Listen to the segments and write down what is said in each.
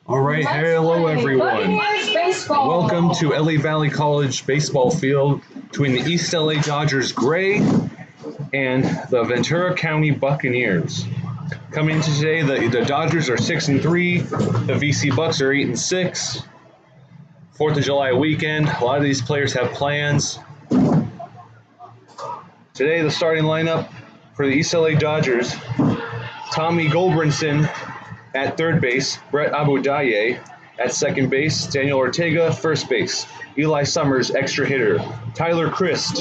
All right, hello everyone. Welcome to LA Valley College baseball field between the East LA Dodgers Gray and the Ventura County Buccaneers. Coming into today, the Dodgers are 6-3, the VC Bucs are 8-6. 4th of July weekend, a lot of these players have plans. Today, the starting lineup for the East LA Dodgers: Tommy Goldbrinson at third base, Brett Abudaye at second base, Daniel Ortega first base, Eli Summers extra hitter, Tyler Crist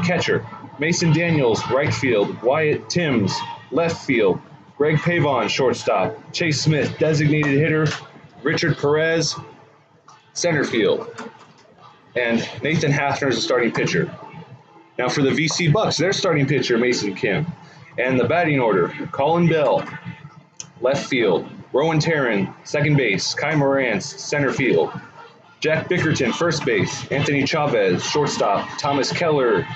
catcher, Mason Daniels right field, Wyatt Timms left field, Greg Pavon shortstop, Chase Smith designated hitter, Richard Perez center field, and Nathan Hafner is the starting pitcher. Now for the VC Bucs, their starting pitcher Mason Kim, and the batting order: Colin Bell left field, Rowan Tarrant second base, Kai Morantz center field, Jack Bickerton first base, Anthony Chavez shortstop, Thomas Keller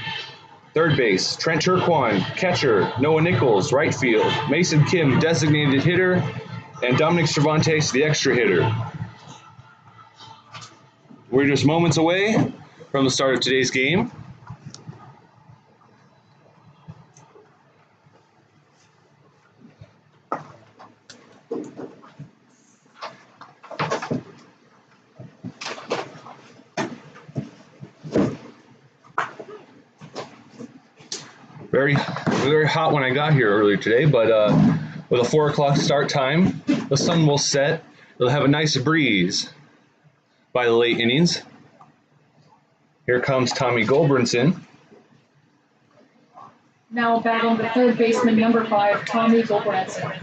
third base, Trent Turquan catcher, Noah Nichols right field, Mason Kim designated hitter, and Dominique Cervantes the extra hitter. We're just moments away from the start of today's game. Very, very hot when I got here earlier today, but with a 4 o'clock start time, the sun will set. It'll have a nice breeze by the late innings. Here comes Tommy Goldbrinson. Now batting the third baseman, number 5, Tommy Goldbrinson.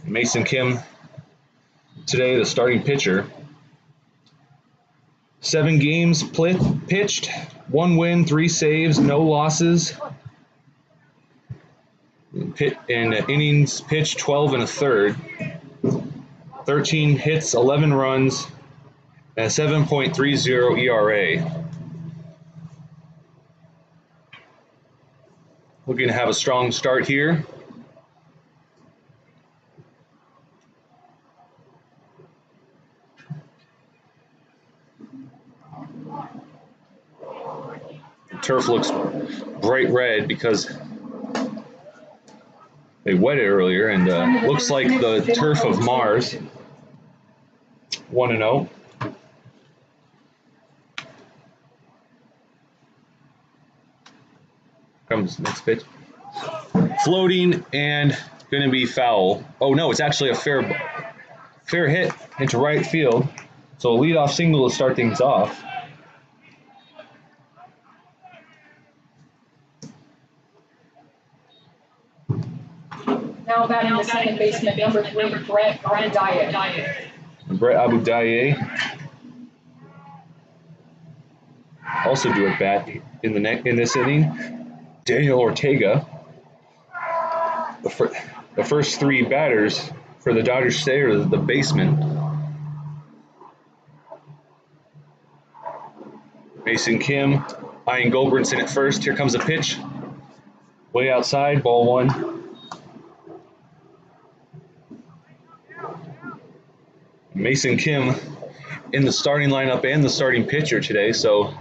Mason Kim today, the starting pitcher. 7 games pitched, 1 win, 3 saves, no losses. In innings pitched, 12 1/3. 13 hits, 11 runs, and a 7.30 ERA. Looking to have a strong start here. The turf looks bright red because they wet it earlier, and looks like the turf of Mars. 1-0. Comes next pitch. Floating and going to be foul. Oh no, it's actually a fair hit into right field. So a leadoff single to start things off. Now batting the second baseman, number 3, Brett Abudaye. Brett Abudaye also do at bat in this inning. Daniel Ortega, the first 3 batters for the Dodgers today are the baseman. Mason Kim eyeing Goldbrinson at first. Here comes a pitch. Way outside, ball 1. Mason Kim in the starting lineup and the starting pitcher today, so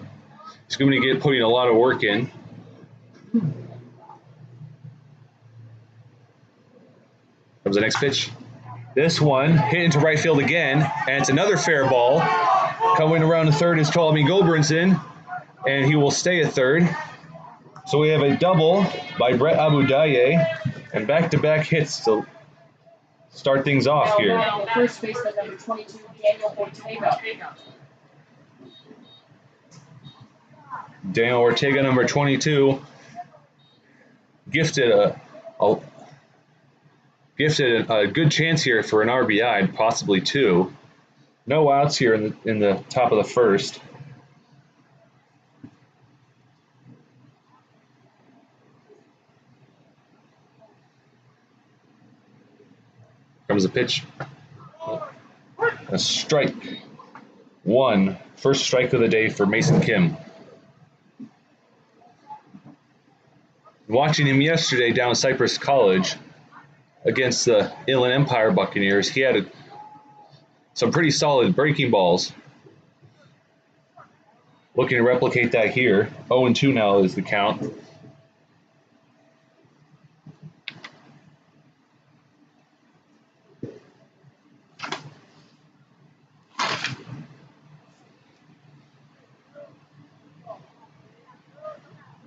he's going to get putting a lot of work in. Comes the next pitch. This one hit into right field again, and it's another fair ball. Coming around to third is Tommy Goldbrinson, and he will stay at third. So we have a double by Brett Abudaye, and back-to-back hits to start things off here. Now first baseman, number 22, Daniel Ortega. Daniel Ortega, number 22, gifted a good chance here for an RBI, possibly 2. No outs here in the top of the first. Comes a pitch. A strike. 1. First strike of the day for Mason Kim. Watching him yesterday down at Cypress College, against the Inland Empire Buccaneers. He had some pretty solid breaking balls. Looking to replicate that here. 0-2 now is the count.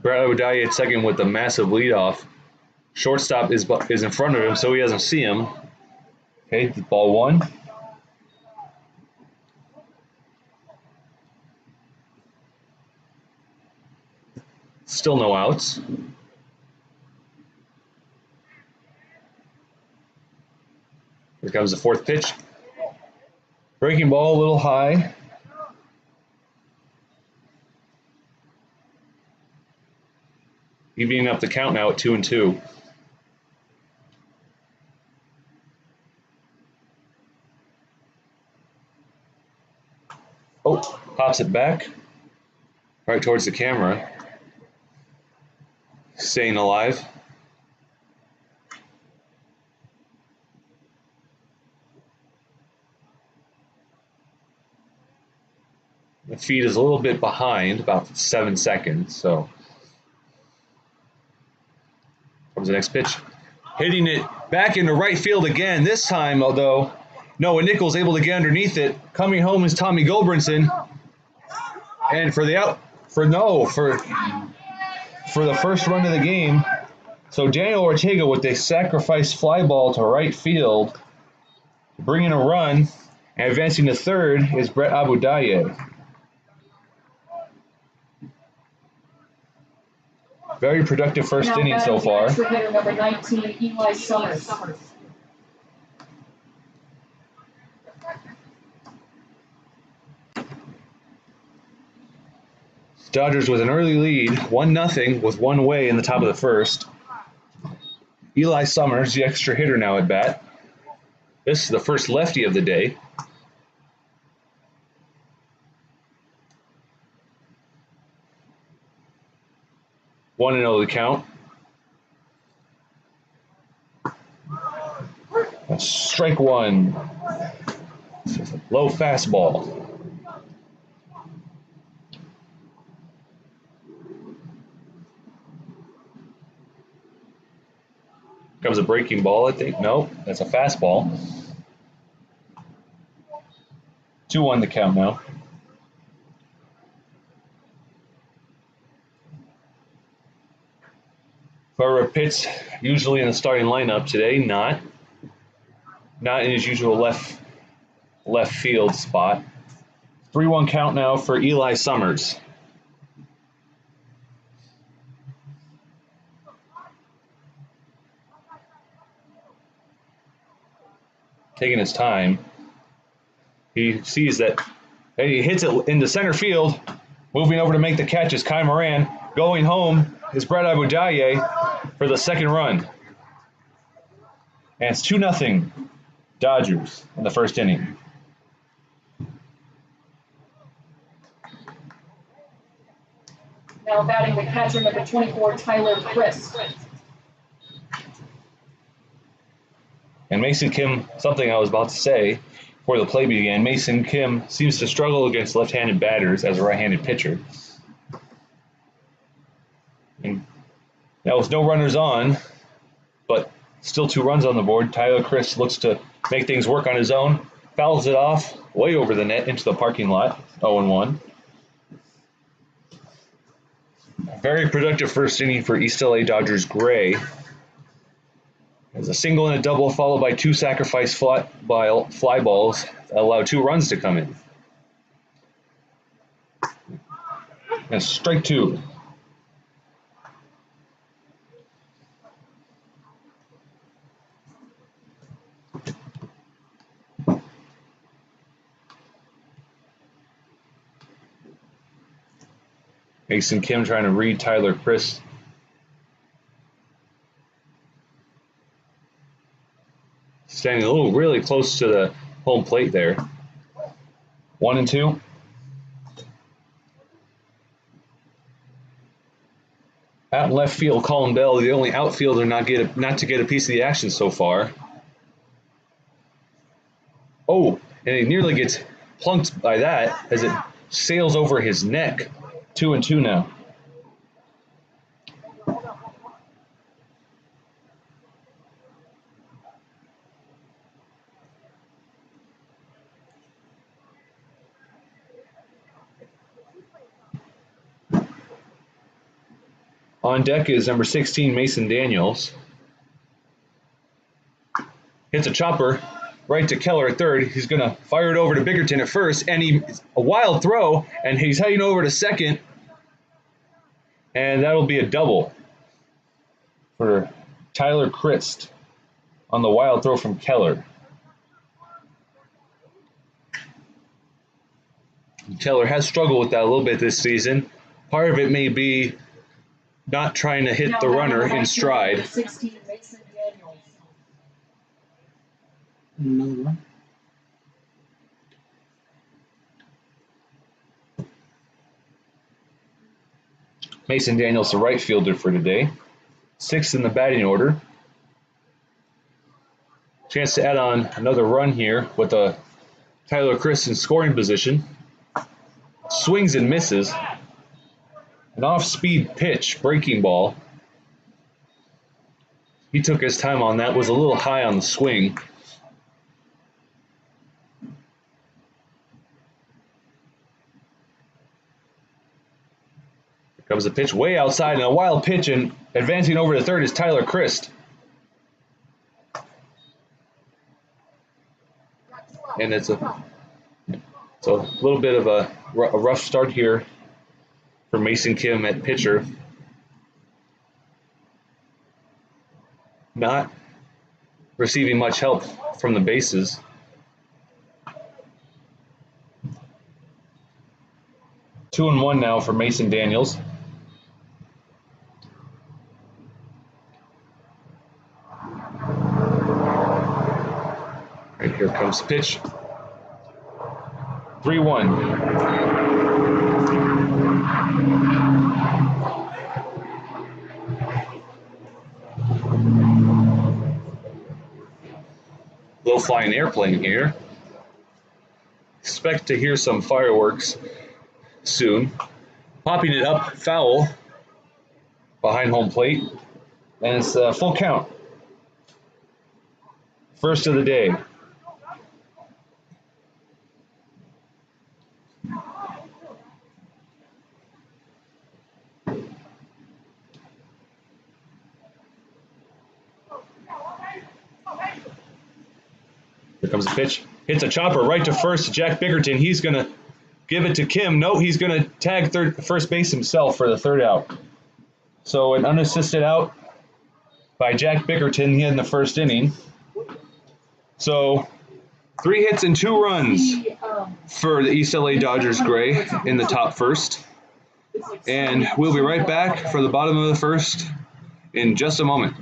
Brett O'Daya at second with a massive leadoff. Shortstop is in front of him, so he doesn't see him. Okay, ball one. Still no outs. Here comes the fourth pitch. Breaking ball a little high. Evening up the count now at 2-2. Oh, pops it back. Right towards the camera. Staying alive. The feed is a little bit behind, about 7 seconds, so. Comes the next pitch. Hitting it back into right field again, this time, although Noah Nichols able to get underneath it. Coming home is Tommy Goldbrinson. And for the first run of the game, so Daniel Ortega with a sacrifice fly ball to right field, bringing a run, and advancing to third is Brett Abudaye. Very productive first inning so far. Hitter number 19, Eli Summers. Dodgers with an early lead, 1-0 with one away in the top of the first. Eli Summers, the extra hitter now at bat. This is the first lefty of the day. One and 0 the count. That's strike one. Low fastball. Comes a breaking ball, I think. No, that's a fastball. 2-1 the count now. Ferrer Pitts, usually in the starting lineup today, not in his usual left field spot. 3-1 count now for Eli Summers. Taking his time. He sees that, and he hits it into center field. Moving over to make the catch is Kai Moran. Going home is Brett Abudaye for the second run. And it's 2-0 Dodgers in the first inning. Now batting the catcher number 24, Tyler Crist. And Mason Kim, something I was about to say before the play began, Mason Kim seems to struggle against left-handed batters as a right-handed pitcher. And now with no runners on, but still 2 runs on the board, Tyler Crist looks to make things work on his own, fouls it off way over the net into the parking lot, 0-1. Very productive first inning for East LA Dodgers Gray. There's a single and a double followed by 2 sacrifice fly balls that allow 2 runs to come in. And strike 2. Mason Kim trying to read Tyler Crist. Standing a little really close to the home plate there. 1-2. At left field, Colin Bell, the only outfielder not to get a piece of the action so far. Oh, and he nearly gets plunked by that as it sails over his neck. 2-2 now. On deck is number 16, Mason Daniels. Hits a chopper right to Keller at third. He's going to fire it over to Bickerton at first, and a wild throw, and he's heading over to second. And that'll be a double for Tyler Crist on the wild throw from Keller. Keller has struggled with that a little bit this season. Part of it may be not trying to hit the runner in stride. 16, Mason Daniels. Another one. Mason Daniels, the right fielder for today. 6th in the batting order. Chance to add on another run here with a Tyler Crist in scoring position. Swings and misses. An off-speed pitch, breaking ball. He took his time on that, was a little high on the swing. Here comes a pitch way outside, and a wild pitch, and advancing over to third is Tyler Crist. And it's a little bit of a rough start here for Mason Kim at pitcher. Not receiving much help from the bases. Two and one now for Mason Daniels. Right, here comes the pitch. 3-1. Low-flying airplane here. Expect to hear some fireworks soon. Popping it up, foul behind home plate. And it's a full count. First of the day. Here comes the pitch. Hits a chopper right to first to Jack Bickerton. He's going to give it to Kim. No, he's going to tag first base himself for the third out. So an unassisted out by Jack Bickerton here in the first inning. So 3 hits and 2 runs for the East LA Dodgers Gray in the top first. And we'll be right back for the bottom of the first in just a moment.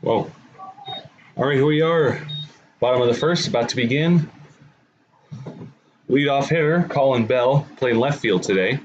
Whoa. All right, here we are. Bottom of the first, about to begin. Leadoff hitter, Colin Bell, playing left field today.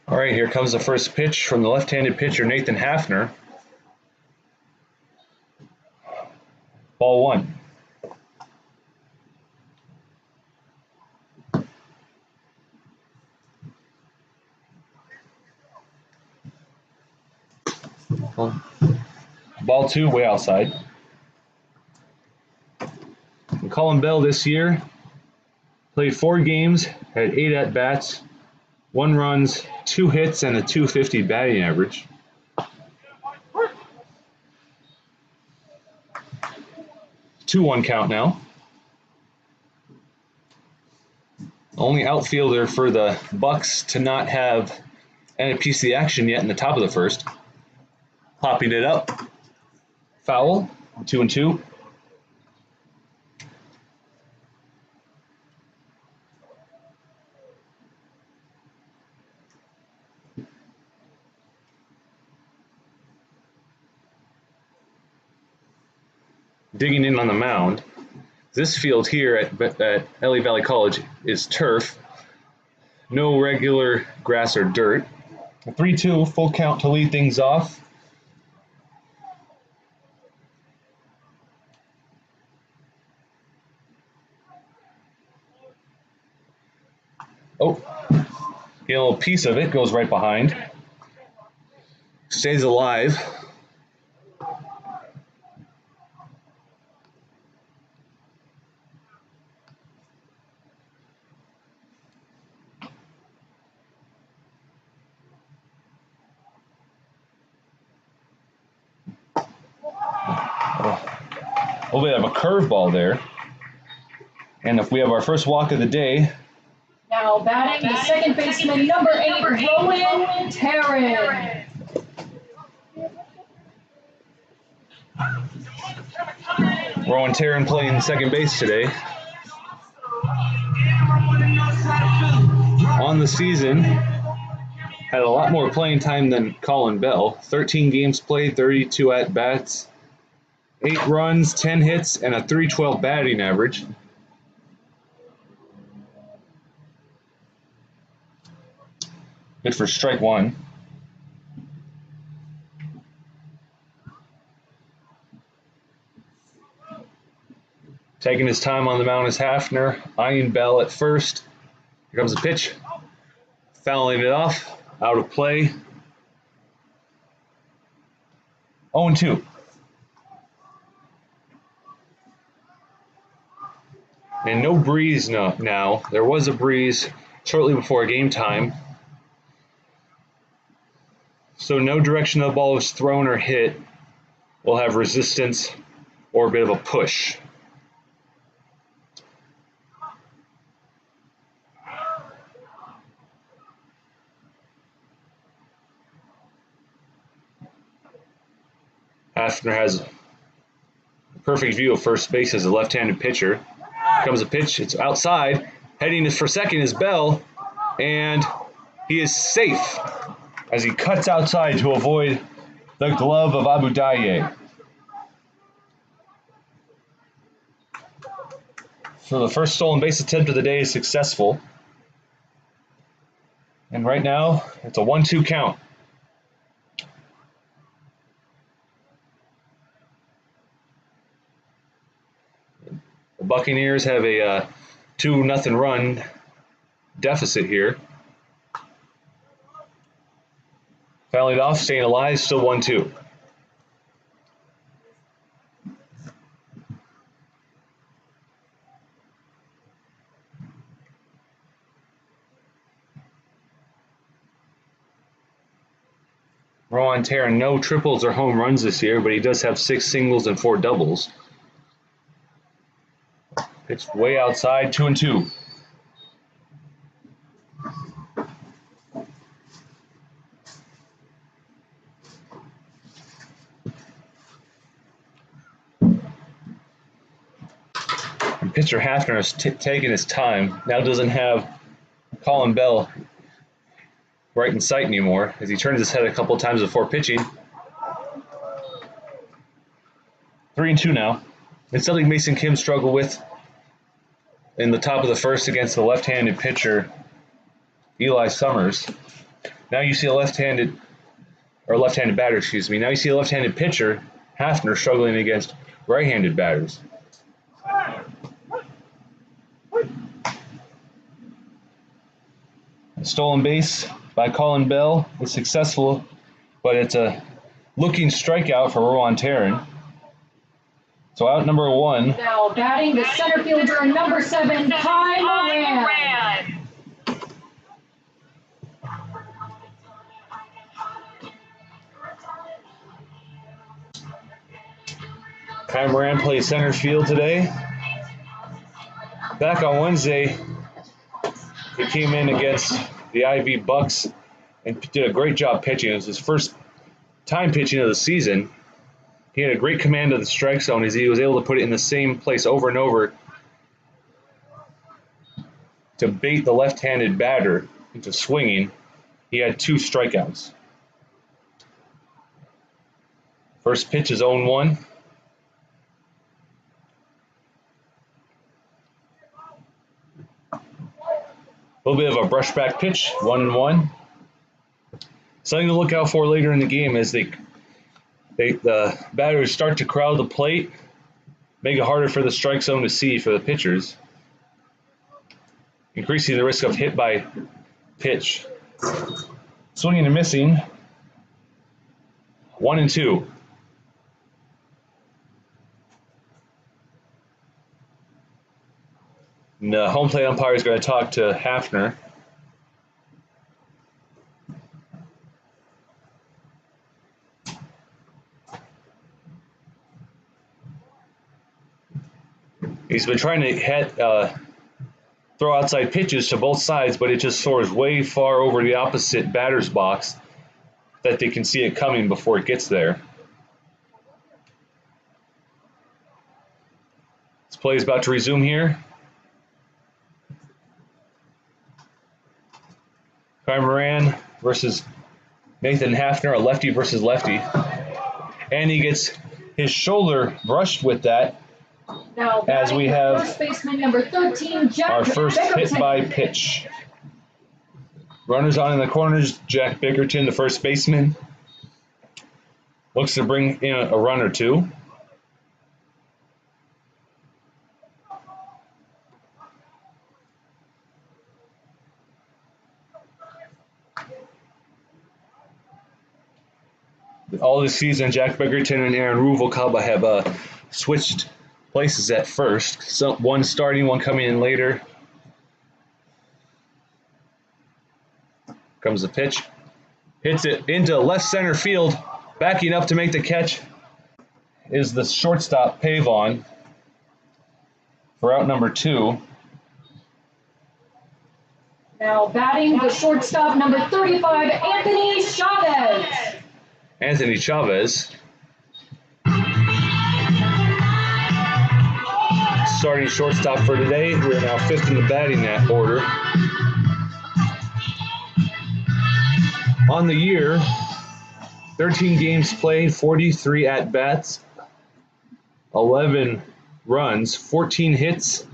All right, here comes the first pitch from the left-handed pitcher, Nathan Hafner. Ball one. Ball two, way outside. And Colin Bell this year played 4 games, had 8 at-bats, 1 runs, 2 hits, and a .250 batting average. 2-1 count now. Only outfielder for the Bucs to not have any piece of the action yet in the top of the first. Popping it up. Foul. 2-2. Digging in on the mound. This field here at LA Valley College is turf. No regular grass or dirt. A 3-2, full count to lead things off. Oh, get a little piece of it, goes right behind. Stays alive. Oh, we have a curveball there. And if we have our first walk of the day. Now batting the second baseman, number 8, Rowan Terran. Rowan Terran playing second base today. On the season, had a lot more playing time than Colin Bell. 13 games played, 32 at-bats, 8 runs, 10 hits, and a .312 batting average. Good for strike one. Taking his time on the mound is Hafner, eyeing Bell at first. Here comes the pitch. Fouling it off, out of play. 0-2. And no breeze now. There was a breeze shortly before game time. So no direction the ball is thrown or hit will have resistance or a bit of a push. Hafner has a perfect view of first base as a left-handed pitcher. Here comes a pitch, it's outside. Heading for second is Bell, and he is safe as he cuts outside to avoid the glove of Abu Daye. So the first stolen base attempt of the day is successful. And right now, it's a 1-2 count. The Buccaneers have a 2-0 run deficit here. Fouling it off, staying alive, still 1-2. Rowan Taryn, no triples or home runs this year, but he does have 6 singles and 4 doubles. Pitch way outside, 2-2. And pitcher Hafner is taking his time. Now doesn't have Colin Bell right in sight anymore as he turns his head a couple times before pitching. 3-2 now. It's something Mason Kim struggled with in the top of the first against the left-handed pitcher Eli Summers. Now you see a left-handed batter, excuse me. Now you see a left-handed pitcher, Hafner, struggling against right-handed batters. A stolen base by Colin Bell is successful, but it's a looking strikeout for Rowan Taryn. So out number 1. Now batting the center fielder, number 7, Kai Moran. Kai Moran plays center field today. Back on Wednesday, he came in against the IV Bucs and did a great job pitching. It was his first time pitching of the season. He had a great command of the strike zone as he was able to put it in the same place over and over to bait the left-handed batter into swinging. He had 2 strikeouts. First pitch is 0-1. A little bit of a brushback pitch, 1-1. Something to look out for later in the game as the batters start to crowd the plate, make it harder for the strike zone to see for the pitchers, increasing the risk of hit by pitch. Swinging and missing, 1-2. And the home plate umpire is going to talk to Hafner. He's been trying to throw outside pitches to both sides, but it just soars way far over the opposite batter's box that they can see it coming before it gets there. This play is about to resume here. Kai Moran versus Nathan Hafner, a lefty versus lefty. And he gets his shoulder brushed with that. Now, as we have first baseman number 13, Jack our first hit Bickerton. by pitch. Runners on in the corners. Jack Bickerton, the first baseman, looks to bring in a run or 2. All this season, Jack Bickerton and Aaron Ruvalcaba have switched places at first. So one starting, one coming in later. Comes the pitch. Hits it into left center field. Backing up to make the catch is the shortstop, Pavon, for out number 2. Now batting the shortstop, number 35, Anthony Chavez. Anthony Chavez. Starting shortstop for today. We're now 5th in the batting order. On the year, 13 games played, 43 at-bats, 11 runs, 14 hits,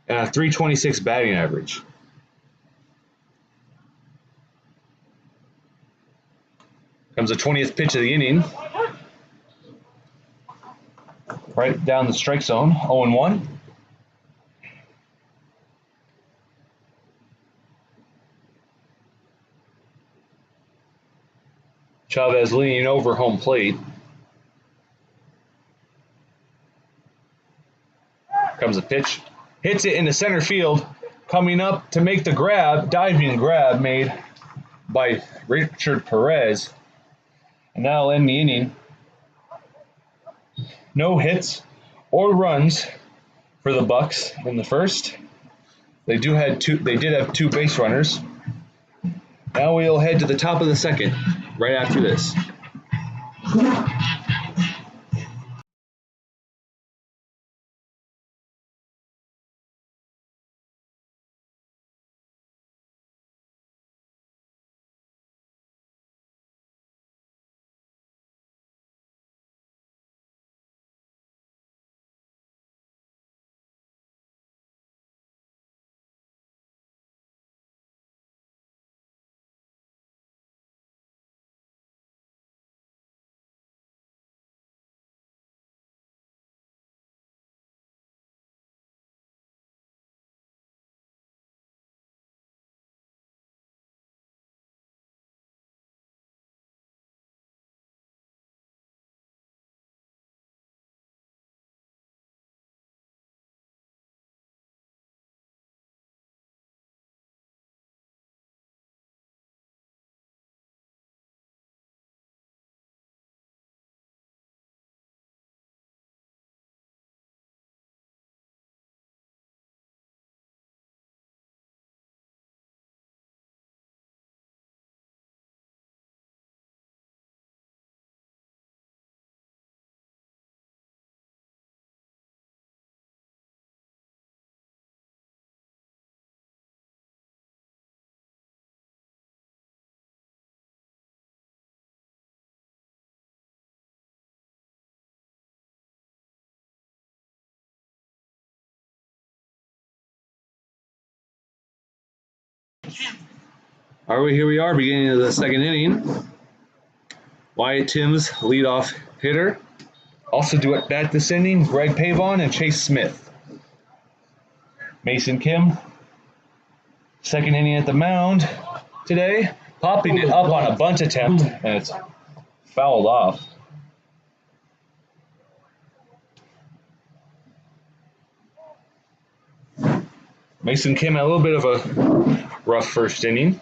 and a .326 batting average. Comes the 20th pitch of the inning. Right down the strike zone, 0-1. Chavez leaning over home plate. Comes a pitch. Hits it into center field. Coming up to make the grab, diving grab made by Richard Perez. And that'll end the inning. No hits or runs for the Bucs in the first. They did have two base runners. Now we'll head to the top of the second right after this. All right, here we are, beginning of the second inning. Wyatt Timms, leadoff hitter. Also do it bat this inning, Greg Pavon and Chase Smith. Mason Kim, second inning at the mound today, popping it up on a bunt attempt, and it's fouled off. Mason Kim had a little bit of a rough first inning.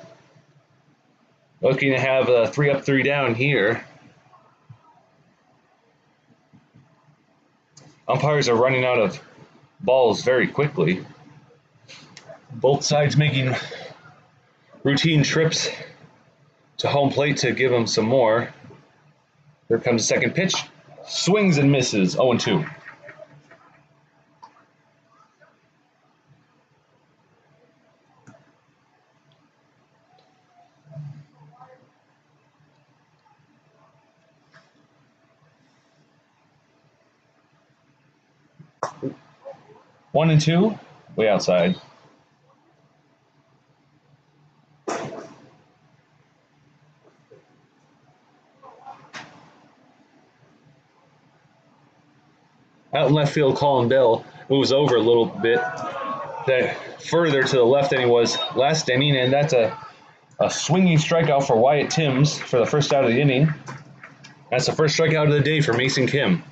Looking to have a 3 up, 3 down here. Umpires are running out of balls very quickly. Both sides making routine trips to home plate to give them some more. Here comes the second pitch. Swings and misses, 0-2. One and two, way outside. Out in left field, Colin Bell moves over a little bit, further to the left than he was last inning, and that's a swinging strikeout for Wyatt Timms for the first out of the inning. That's the first strikeout of the day for Mason Kim.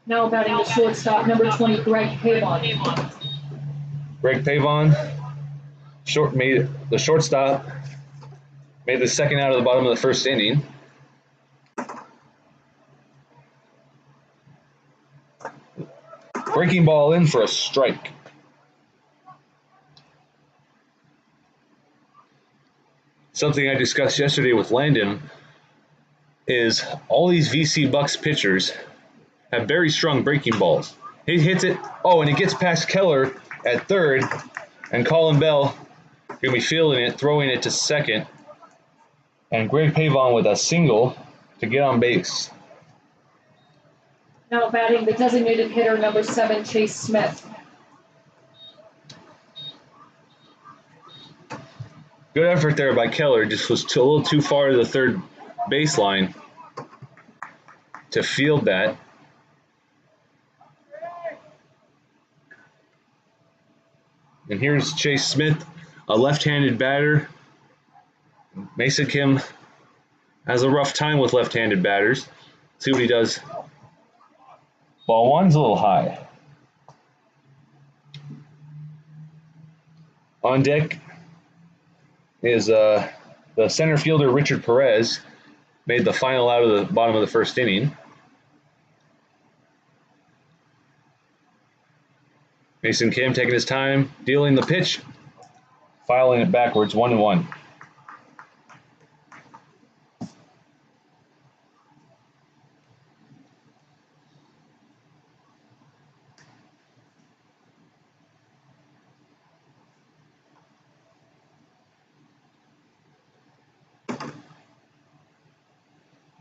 Now batting the shortstop, number 20, Greg Pavon. Greg Pavon made the shortstop, made the second out of the bottom of the first inning. Breaking ball in for a strike. Something I discussed yesterday with Landon is all these VC Bucs pitchers have very strong breaking balls. He hits it, and it gets past Keller at third, and Colin Bell gonna be fielding it, throwing it to second, and Greg Pavon with a single to get on base. Now batting the designated hitter, number 7, Chase Smith. Good effort there by Keller, just was a little too far to the third baseline to field that. And here's Chase Smith, a left-handed batter. Mason Kim has a rough time with left-handed batters. See what he does. Ball one's a little high. On deck is The center fielder, Richard Perez, made the final out of the bottom of the first inning. Mason Kim taking his time, dealing the pitch, filing it backwards, 1-1.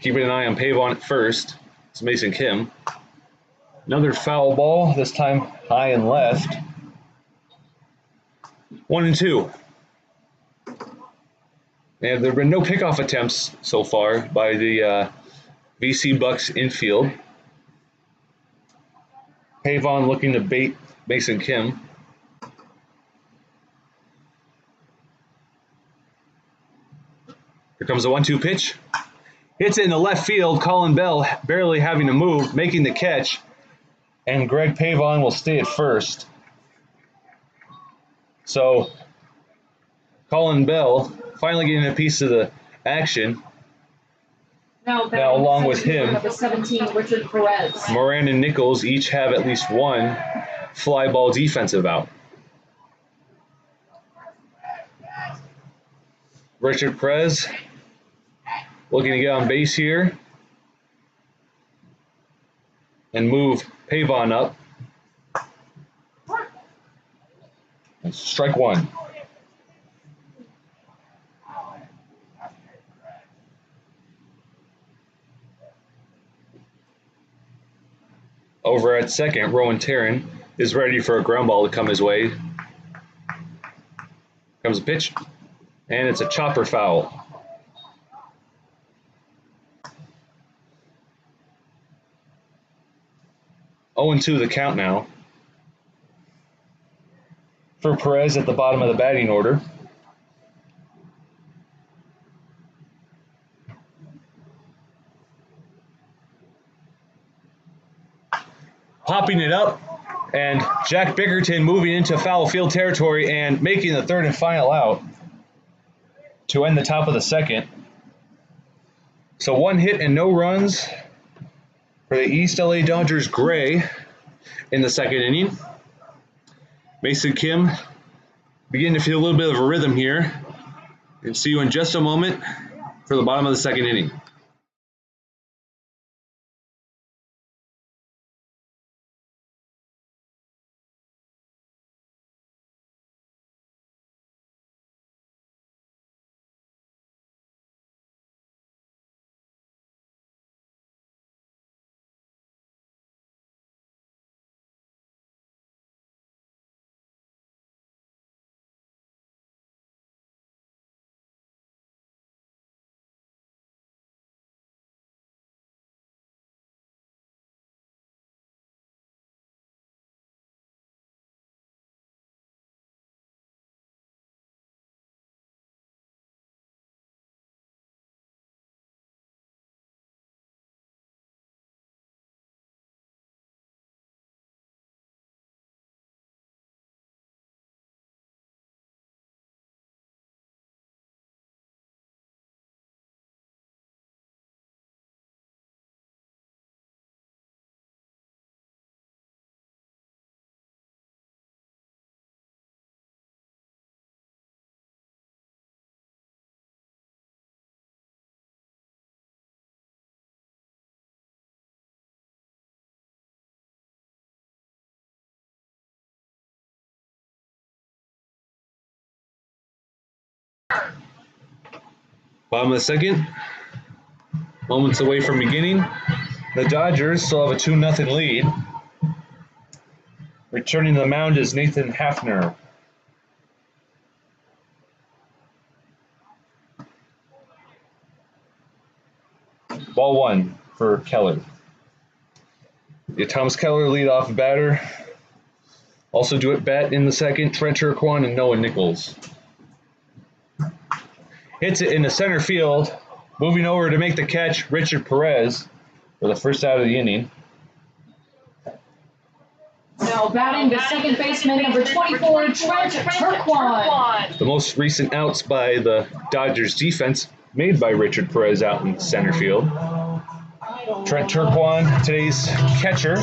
Keeping an eye on Pavon at first. It's Mason Kim. Another foul ball, this time high and left. 1-2. And there have been no pickoff attempts so far by the VC Bucs infield. Pavon looking to bait Mason Kim. Here comes the 1-2 pitch. Hits it in the left field. Colin Bell barely having to move, making the catch. And Greg Pavon will stay at first. So Colin Bell finally getting a piece of the action. Now along with him, number 17, Richard Perez. Moran and Nichols each have at least one fly ball defensive out. Richard Perez looking to get on base here and move Pavon up. And strike one. Over at second, Rowan Tarrant is ready for a ground ball to come his way. Comes a pitch, and it's a chopper foul. Oh, 0-2 the count now. For Perez at the bottom of the batting order. Popping it up, and Jack Bickerton moving into foul field territory and making the third and final out to end the top of the second. So 1 hit and no runs for the East LA Dodgers gray in the second inning. Mason Kim beginning to feel a little bit of a rhythm here. And see you in just a moment for the bottom of the second inning. Bottom of the second, moments away from beginning. The Dodgers still have a 2-0 lead. Returning to the mound is Nathan Hafner. Ball one for Keller. Yeah, Thomas Keller, leadoff batter. Also do at bat in the second, Trent Turquan and Noah Nichols. Hits it in the center field. Moving over to make the catch, Richard Perez for the first out of the inning. Now Now batting the second baseman, number 24, Trent Turquan. The most recent outs by the Dodgers defense made by Richard Perez out in center field. Trent Turquan, today's catcher.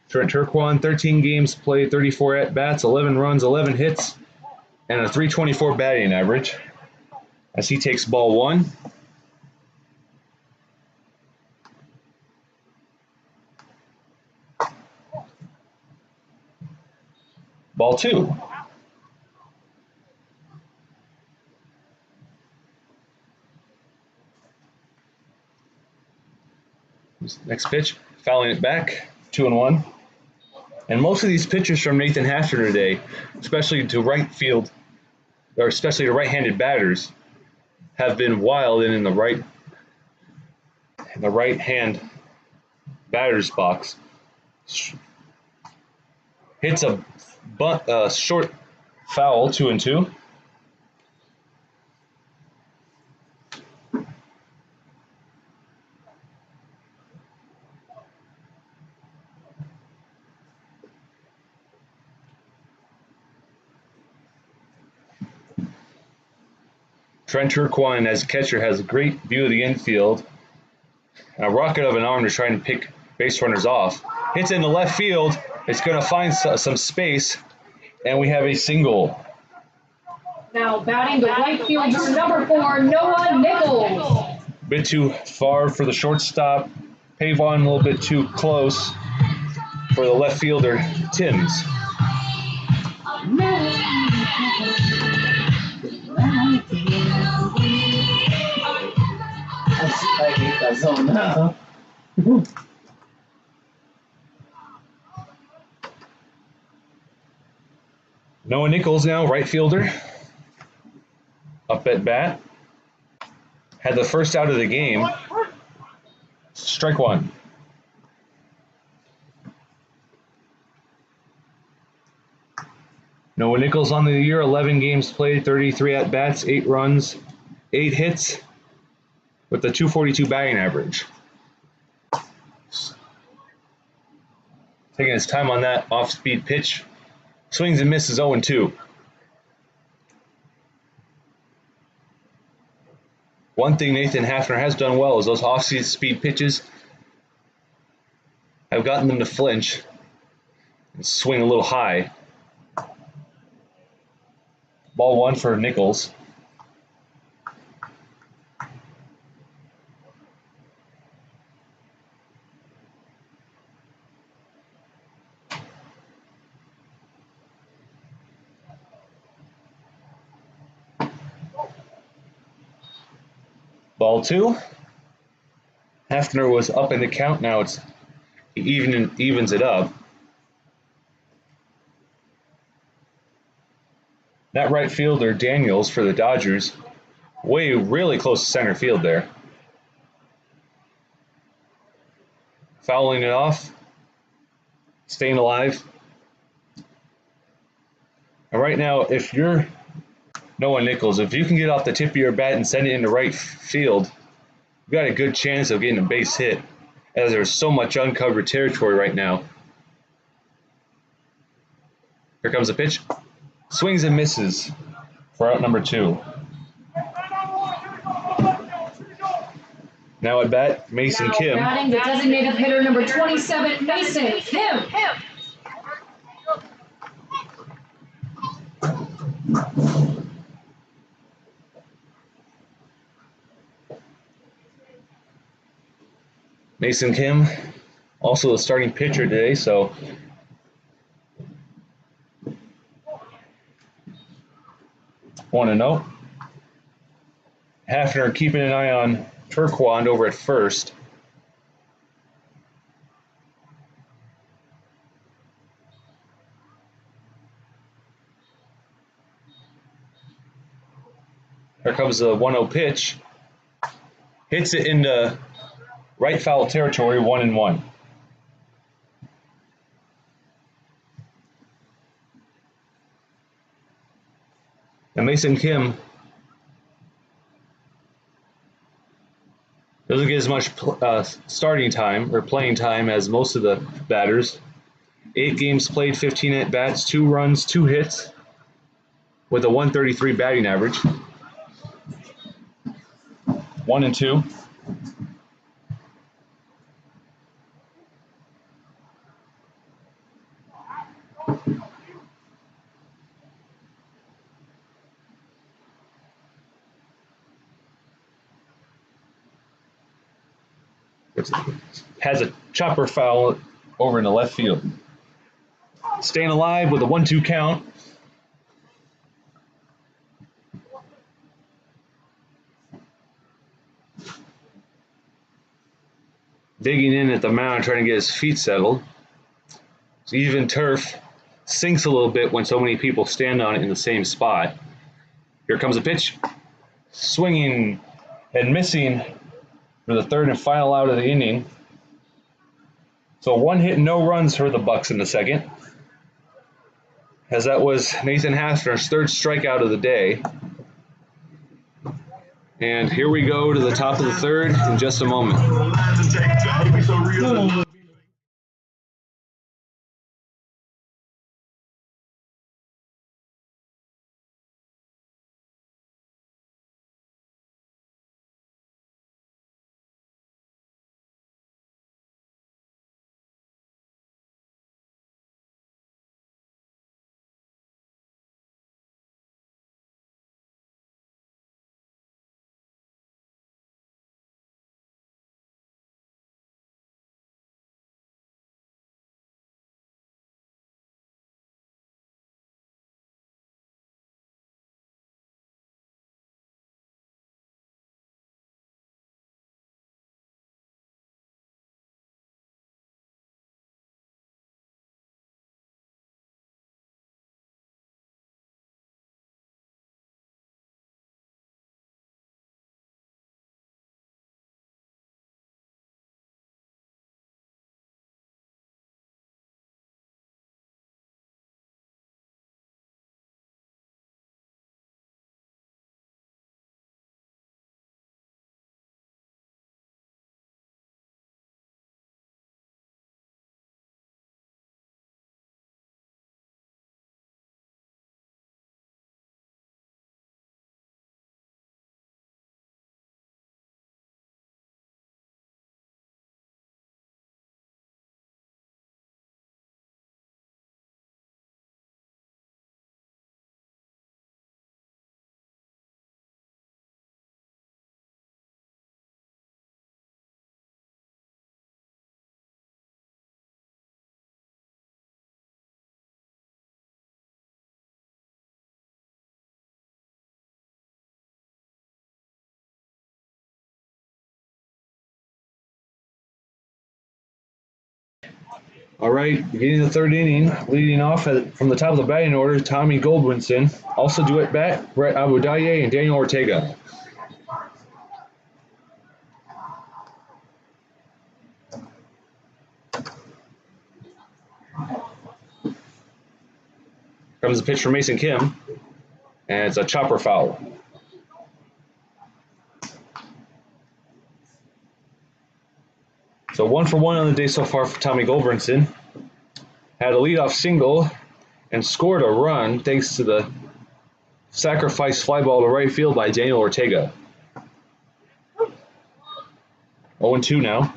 Trent Turquan, 13 games played, 34 at-bats, 11 runs, 11 hits, and a .324 batting average. As he takes ball 1. Ball 2. Next pitch, fouling it back, 2-1. And most of these pitches from Nathan Hafner today, especially to right field, or especially to right-handed batters, have been wild and in the right-hand batter's box. Hits a short foul, 2-2. Trent Turquan, as catcher, has a great view of the infield. And a rocket of an arm to try and pick base runners off. Hits into left field. It's going to find some space, and we have a single. Now batting the right fielder, number 4, Noah Nichols. A bit too far for the shortstop. Pavon a little bit too close for the left fielder, Timms. I hate that zone now. Noah Nichols now, right fielder. Up at bat. Had the first out of the game. Strike 1. Noah Nichols on the year, 11 games played, 33 at-bats, 8 runs, 8 hits, with a .242 batting average. Taking his time on that off-speed pitch. Swings and misses 0-2. One thing Nathan Hafner has done well is those off-speed pitches have gotten them to flinch and swing a little high. Ball 1 for Nichols. Ball 2. Hafner was up in the count. Now he evens it up. That right fielder, Daniels, for the Dodgers, really close to center field there. Fouling it off, staying alive. And right now, if you're Noah Nichols, if you can get off the tip of your bat and send it into right field, you've got a good chance of getting a base hit, as there's so much uncovered territory right now. Here comes the pitch. Swings and misses for out number 2. Now at bat, Mason Kim. Batting the designated hitter, number 27, Mason Kim. Mason Kim, also the starting pitcher today, so want to know. Hafner keeping an eye on Turquan over at first. Here comes the 1-0 pitch. Hits it into right foul territory, 1-1. And Mason Kim doesn't get as much starting time or playing time as most of the batters. 8 games played, 15 at bats, 2 runs, 2 hits, with a 133 batting average. 1-2. Has a chopper foul over in the left field. Staying alive with a 1-2 count. Digging in at the mound, trying to get his feet settled. So even turf sinks a little bit when so many people stand on it in the same spot. Here comes a pitch. Swinging and missing for the 3rd and final out of the inning. So 1 hit, no runs for the Bucs in the 2nd. As that was Nathan Hafner's 3rd strikeout of the day. And here we go to the top of the 3rd in just a moment. All right, beginning the 3rd inning, leading off from the top of the batting order, Tommy Goldbrinson. Also do at bat, Brett Abudaye and Daniel Ortega. Comes a pitch from Mason Kim, and it's a chopper foul. So 1 for 1 on the day so far for Tommy Goldbrinson. Had a leadoff single and scored a run thanks to the sacrifice fly ball to right field by Daniel Ortega. 0-2 now.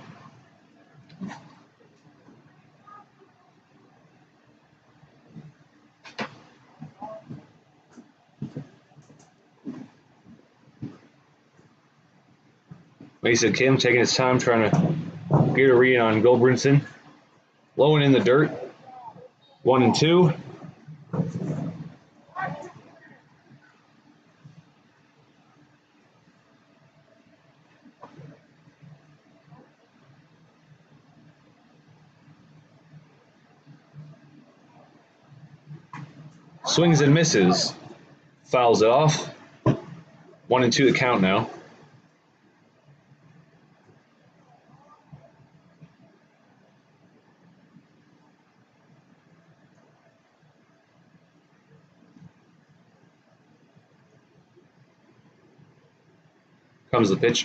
Mason Kim taking his time trying to get a read on Goldbrinson. Low and in the dirt. 1-2. Swings and misses. Fouls it off. 1-2 the count now. Comes the pitch.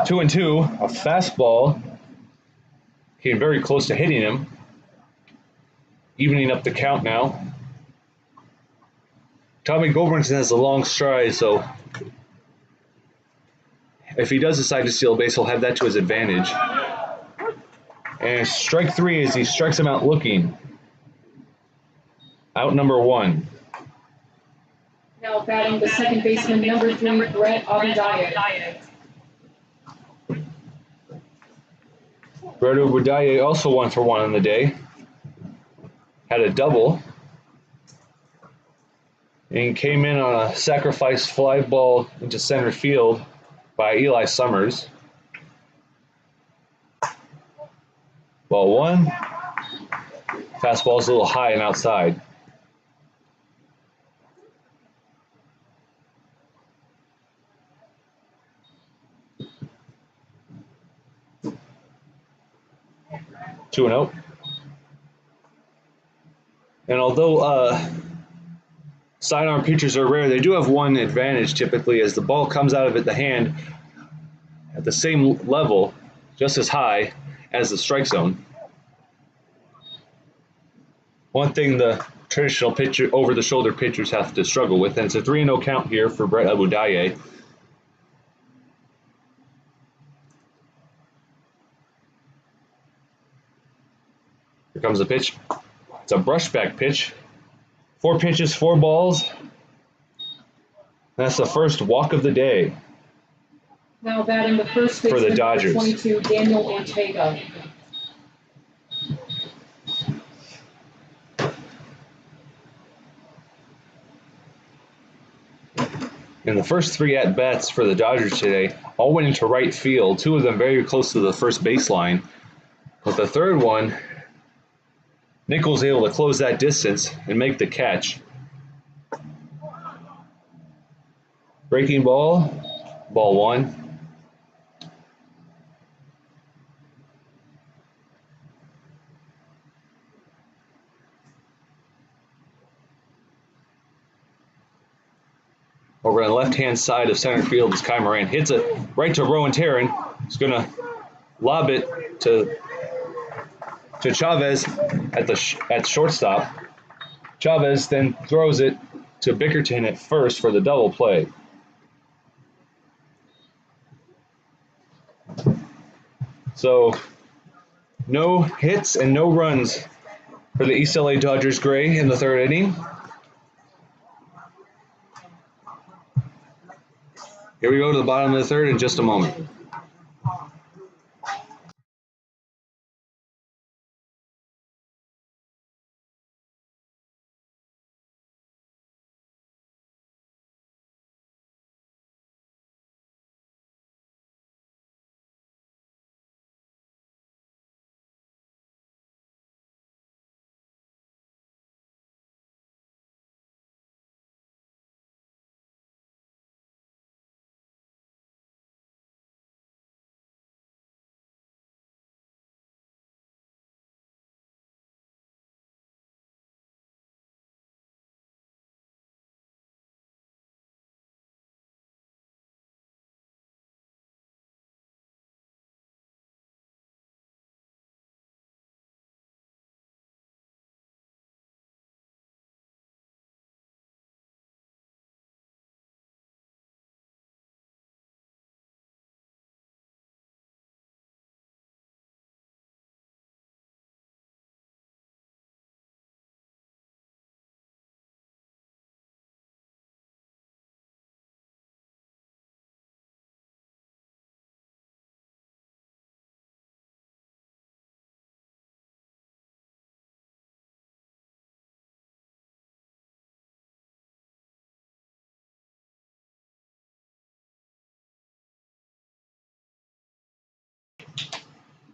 2-2. A fastball came very close to hitting him. Evening up the count now. Tommy Goldbrinson has a long stride, so if he does decide to steal a base, he'll have that to his advantage. And strike 3 as he strikes him out looking. Out number 1. Now batting the second baseman, number 3, Brett Abudaye. Brett Abudaye also 1 for 1 on the day. Had a double. And came in on a sacrifice fly ball into center field by Eli Summers. Ball 1. Fastball's a little high and outside. 2-0. And although sidearm pitchers are rare, they do have one advantage typically, as the ball comes out of the hand at the same level, just as high as the strike zone. One thing the traditional pitcher, over-the-shoulder pitchers have to struggle with, and it's a 3-0 count here for Brett Abudaye. Here comes the pitch. It's a brushback pitch. 4 pitches, 4 balls. That's the first walk of the day. Now batting the first for the baseman, Dodgers. 22, Daniel Ortega. And the first 3 at-bats for the Dodgers today all went into right field, 2 of them very close to the first baseline. But the third one, Nichols able to close that distance and make the catch. Breaking ball, ball 1. Over on the left-hand side of center field as Kai Moran hits it right to Rowan Taryn. He's going to lob it to Chavez at shortstop. Chavez then throws it to Bickerton at first for the double play. So no hits and no runs for the East LA Dodgers Gray in the 3rd inning. Here we go to the bottom of the 3rd in just a moment.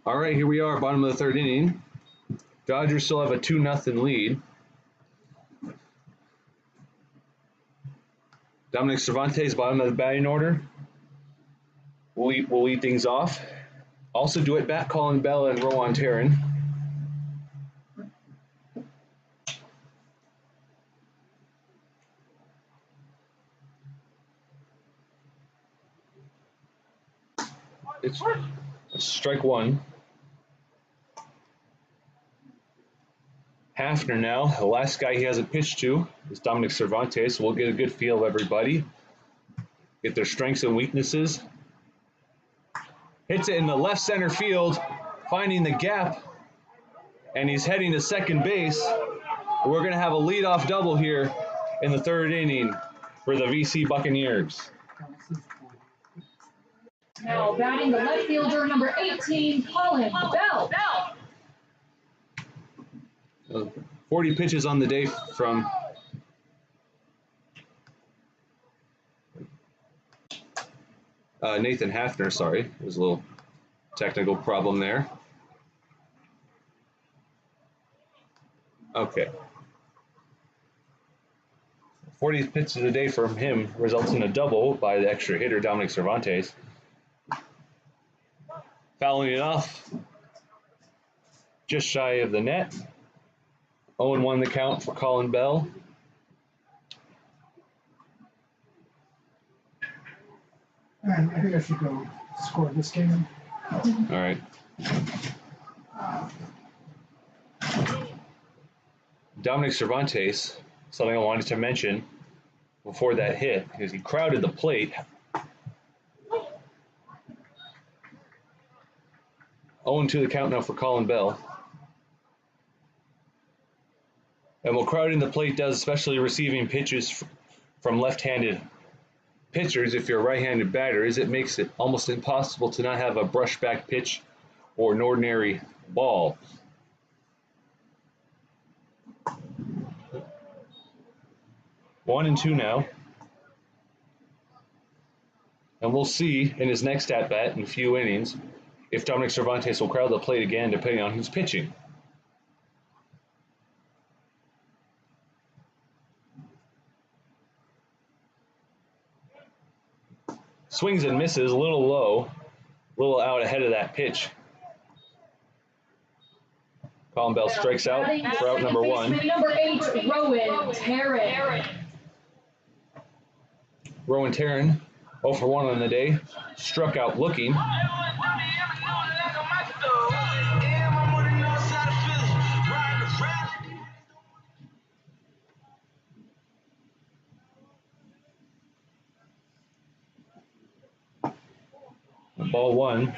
All right, here we are, bottom of the 3rd inning. Dodgers still have a 2-0 lead. Dominique Cervantes, bottom of the batting order. We'll lead things off. Also do it back, Colin Bell and Rowan Taryn. It's strike one. Hafner now, the last guy he hasn't pitched to is Dominique Cervantes, so we'll get a good feel of everybody, get their strengths and weaknesses. Hits it in the left center field, finding the gap, and he's heading to second base. We're going to have a leadoff double here in the third inning for the VC Buccaneers. Now batting the left fielder, number 18, Colin Bell. 40 pitches on the day from Nathan Hafner, sorry. There's a little technical problem there. Okay. 40 pitches a day from him results in a double by the extra hitter, Dominique Cervantes. Fouling it off just shy of the net. 0-1 the count for Colin Bell. I think I should go score this game. All right. Dominique Cervantes, something I wanted to mention before that hit, is he crowded the plate. 0-2 the count now for Colin Bell. And what crowding the plate does, especially receiving pitches from left-handed pitchers, if you're a right-handed batter, is it makes it almost impossible to not have a brushback pitch or an ordinary ball. One and two now. And we'll see in his next at-bat in a few innings if Dominique Cervantes will crowd the plate again, depending on who's pitching. Swings and misses, a little low, a little out ahead of that pitch. Colin Bell strikes out for out number one. Number 8, Rowan Terran. Rowan Terran, 0 for 1 on the day, struck out looking. Ball one.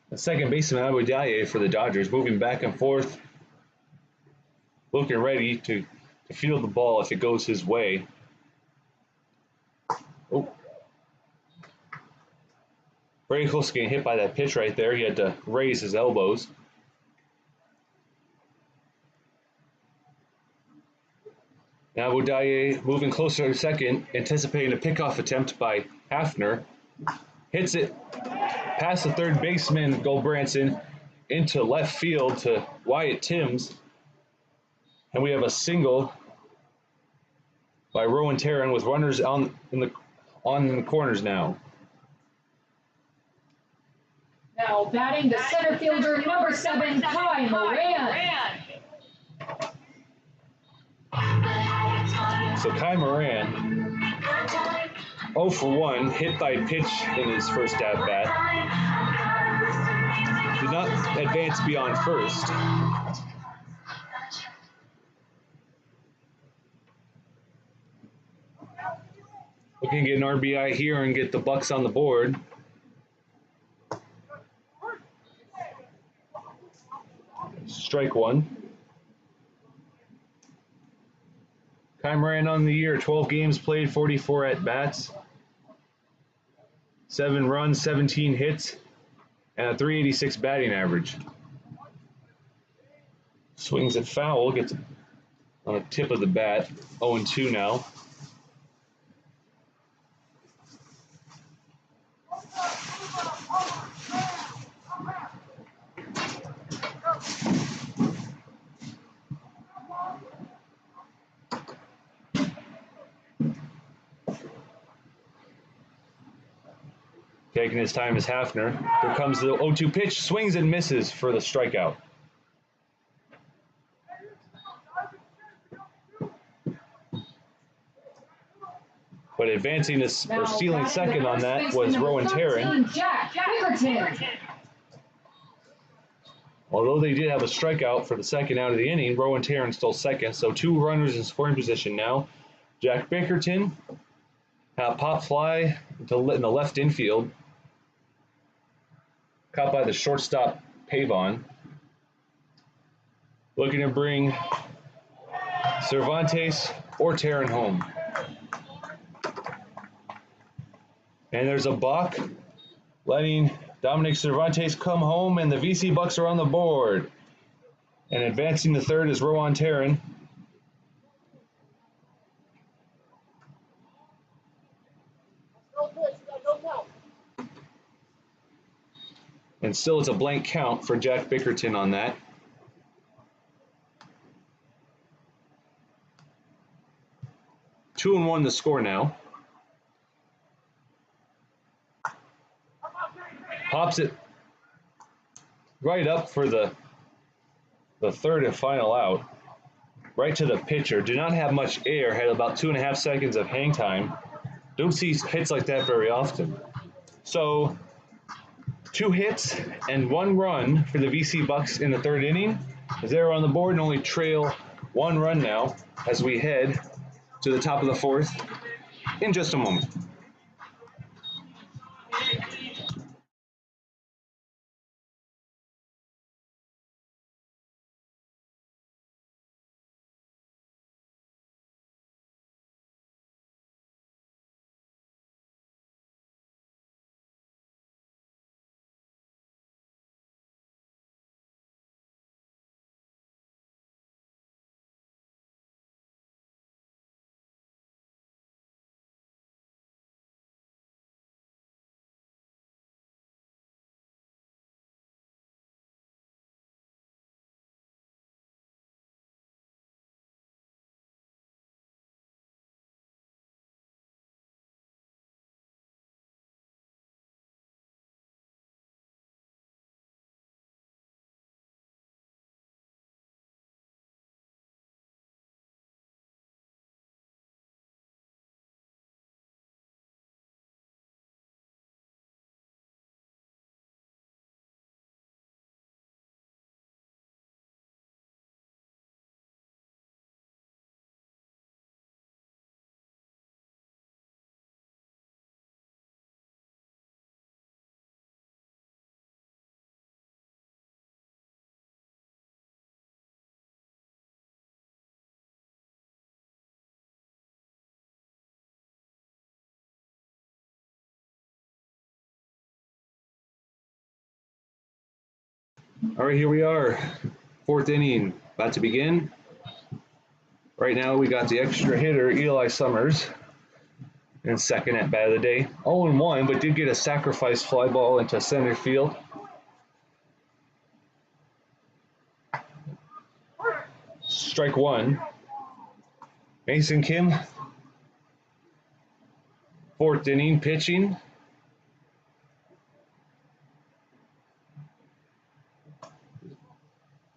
The second baseman, Abudaye, for the Dodgers, moving back and forth, looking ready to field the ball if it goes his way. Oh. Very close to getting hit by that pitch right there. He had to raise his elbows. Now Abudaye moving closer to second, anticipating a pickoff attempt by Hafner. Hits it past the third baseman, Goldbrinson, into left field to Wyatt Timms. And we have a single by Rowan Terran with runners on the corners now. Now batting the center fielder, number 7, Kai Moran. So Kai Moran, 0 for 1, hit by pitch in his first at-bat. Did not advance beyond first. Looking to get an RBI here and get the Bucs on the board. Strike one. Kai Moran on the year, 12 games played, 44 at-bats, 7 runs, 17 hits, and a .386 batting average. Swings it foul, gets it on the tip of the bat, 0-2 now. Taking his time is Hafner. Here comes the 0-2 pitch, swings and misses for the strikeout. But advancing this, or Now, stealing batting second the on first that baseman, was number Rowan 13, Taryn. Jack Bickerton. Although they did have a strikeout for the second out of the inning, Rowan Taryn stole second, so 2 runners in scoring position now. Jack Bickerton had a pop fly in the left infield, caught by the shortstop Pavon. Looking to bring Cervantes or Taryn home. And there's a balk, letting Dominique Cervantes come home, and the VC Bucs are on the board. And advancing to third is Rowan Taryn. And still it's a blank count for Jack Bickerton on that. Two and one the score now. Pops it right up for the third and final out. Right to the pitcher. Did not have much air. Had about 2.5 seconds of hang time. Don't see hits like that very often. So 2 hits and 1 run for the VC Bucs in the third inning, as they're on the board and only trail 1 run now as we head to the top of the fourth in just a moment. All right, here we are. Fourth inning about to begin. Right now we got the extra hitter, Eli Summers, in second at bat of the day. 0-1, but did get a sacrifice fly ball into center field. Strike 1. Mason Kim, fourth inning, pitching.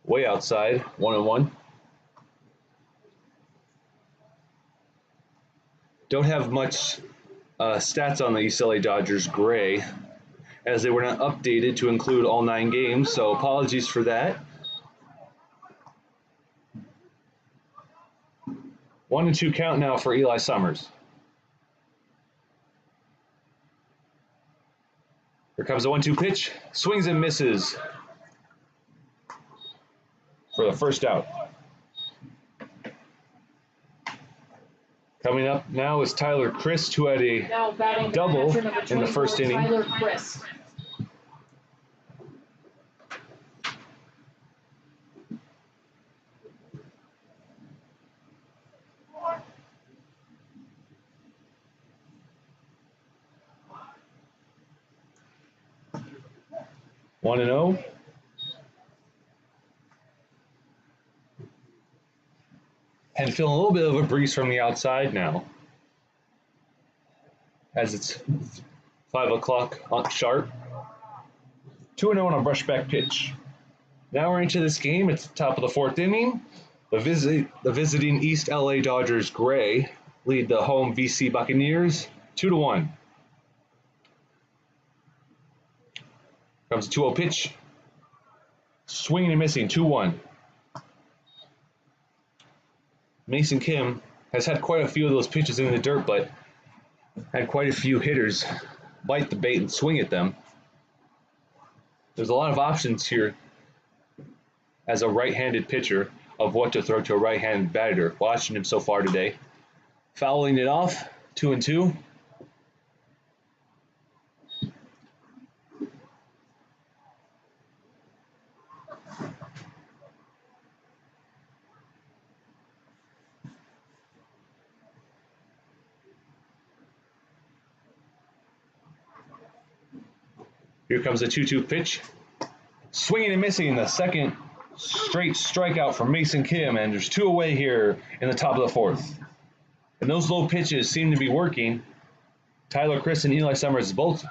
Way outside, 1-1. Don't have much stats on the East LA Dodgers gray, as they were not updated to include all 9 games, so apologies for that. 1-2 count now for Eli Summers. Here comes the 1-2 pitch, swings and misses for the first out. Coming up now is Tyler Crist, who had a double in the first inning. Tyler Crist. One and 0. And feeling a little bit of a breeze from the outside now, as it's 5 o'clock sharp. 2-0 on a brushback pitch. Now we're into this game. It's the top of the fourth inning. The visiting East LA Dodgers gray lead the home VC Buccaneers 2-1. Comes a 2-0 pitch. Swinging and missing, 2-1. Mason Kim has had quite a few of those pitches in the dirt, but had quite a few hitters bite the bait and swing at them. There's a lot of options here as a right-handed pitcher of what to throw to a right-handed batter. Watching him so far today. Fouling it off, 2-2. Here comes the 2-2 pitch. Swinging and missing, the second straight strikeout from Mason Kim, and there's 2 away here in the top of the 4th. And those low pitches seem to be working. Tyler Crist and Eli Summers both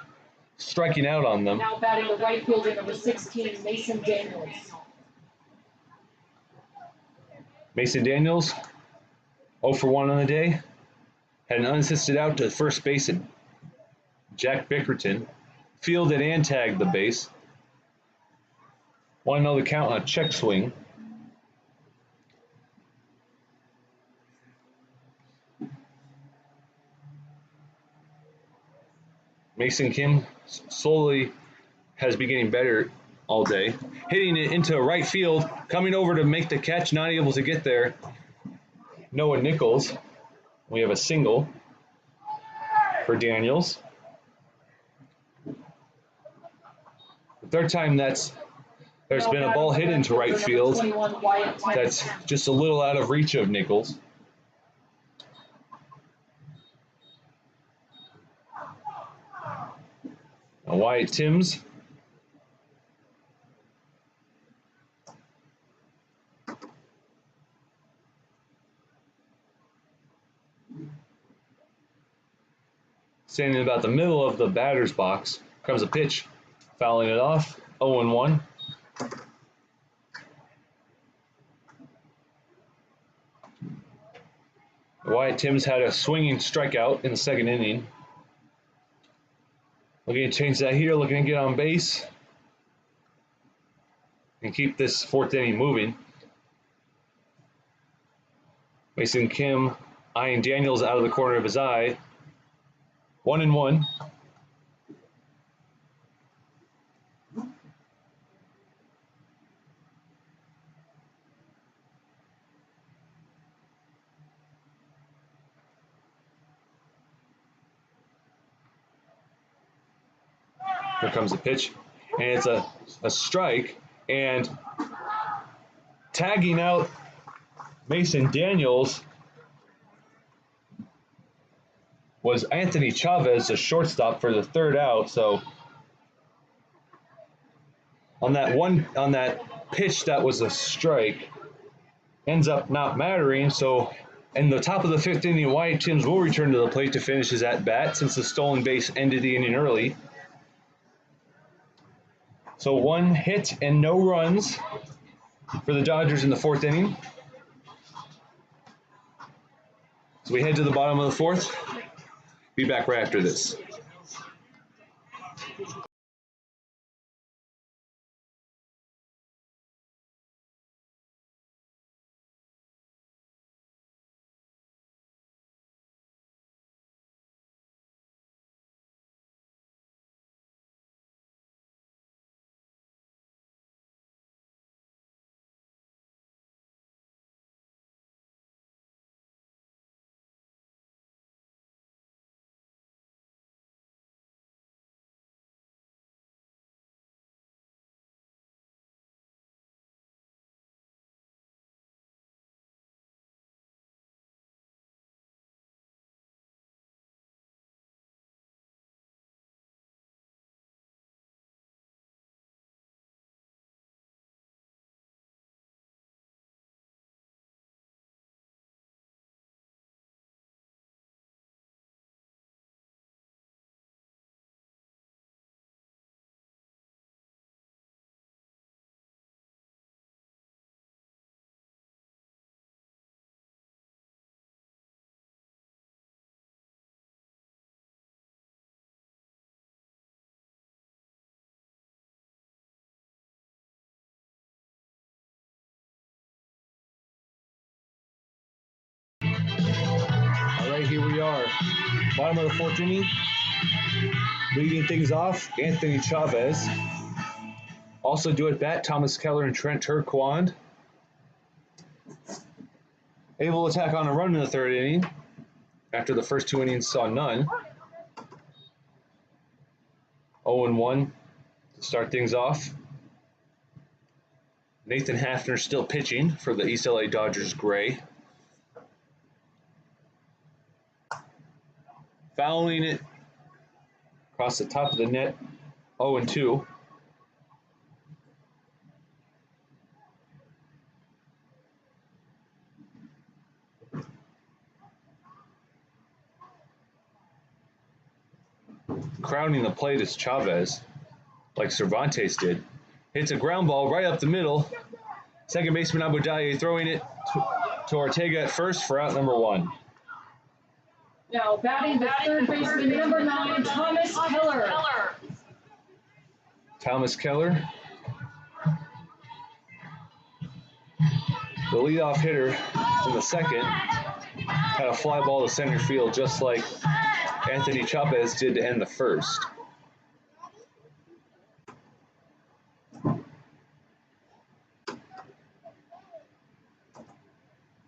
striking out on them. Now batting the right fielder, number 16, Mason Daniels. Mason Daniels, 0 for 1 on the day. Had an unassisted out to first base at Jack Bickerton. Fielded and tagged the base. Want to know the count on a check swing. Mason Kim slowly has been getting better all day. Hitting it into right field, coming over to make the catch, not able to get there. Noah Nichols. We have a single for Daniels. The third time there's been a ball hit into right field that's just a little out of reach of Nichols. Now Wyatt Timms. Standing about the middle of the batter's box. Comes a pitch. Fouling it off. 0-1. Wyatt Timms had a swinging strikeout in the second inning. Looking to change that here, looking to get on base and keep this 4th inning moving. Mason Kim eyeing Daniels out of the corner of his eye. 1-1. Here comes the pitch, and it's a strike, and tagging out Mason Daniels was Anthony Chavez, the shortstop, for the 3rd out. So on that pitch that was a strike, ends up not mattering. So in the top of the 5th inning, Wyatt Timms will return to the plate to finish his at-bat since the stolen base ended the inning early. So 1 hit and no runs for the Dodgers in the 4th inning. So we head to the bottom of the 4th. Be back right after this. Bottom of the fourth inning, leading things off, Anthony Chavez. Also due at bat, Thomas Keller and Trent Turquand. Able to tack on a run in the third inning after the first 2 innings saw none. 0-1 to start things off. Nathan Hafner still pitching for the East LA Dodgers gray. Fouling it across the top of the net, 0-2. Crowning the plate is Chavez, like Cervantes did. Hits a ground ball right up the middle. Second baseman Abudaye throwing it to Ortega at first for out number 1. Now batting the third baseman, number 9, Thomas Keller. Thomas Keller, the leadoff hitter in the second, had a fly ball to center field just like Anthony Chavez did to end the first.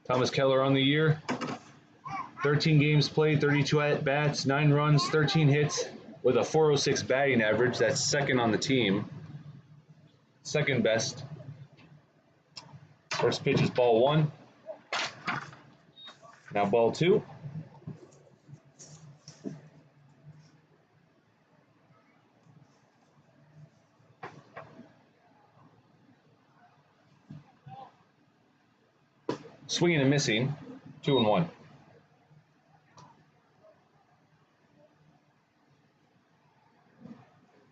Thomas Keller on the year, 13 games played, 32 at-bats, 9 runs, 13 hits, with a .406 batting average. That's second on the team. Second best. First pitch is ball 1. Now ball 2. Swinging and missing, 2-1.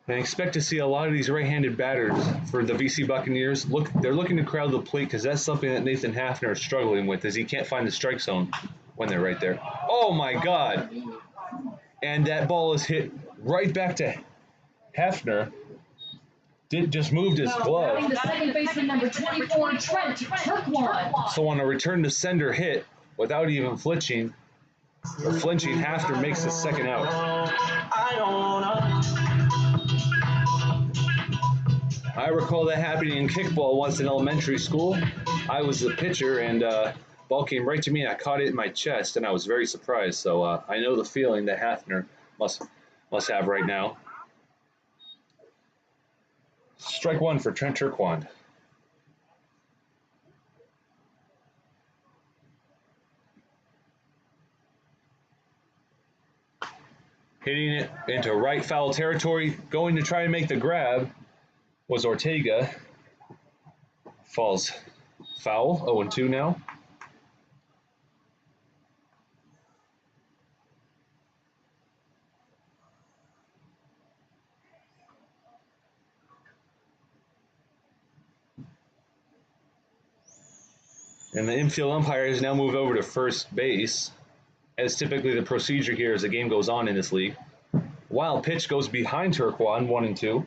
And I expect to see a lot of these right-handed batters for the VC Buccaneers. They're looking to crowd the plate because that's something that Nathan Hafner is struggling with, is he can't find the strike zone when they're right there. Oh my God! And that ball is hit right back to Hafner. Just moved his glove. Batting the second baseman, number 24, Trent Turquand. So on a return to sender hit, without even flinching, Hafner makes the second out. I recall that happening in kickball once in elementary school. I was the pitcher, and ball came right to me, and I caught it in my chest, and I was very surprised. So I know the feeling that Hafner must have right now. Strike 1 for Trent Turquand. Hitting it into right foul territory, going to try and make the grab was Ortega. Falls foul, 0-2 now. And the infield umpire has now moved over to first base, as typically the procedure here as the game goes on in this league. Wild pitch goes behind Turquand, 1-2.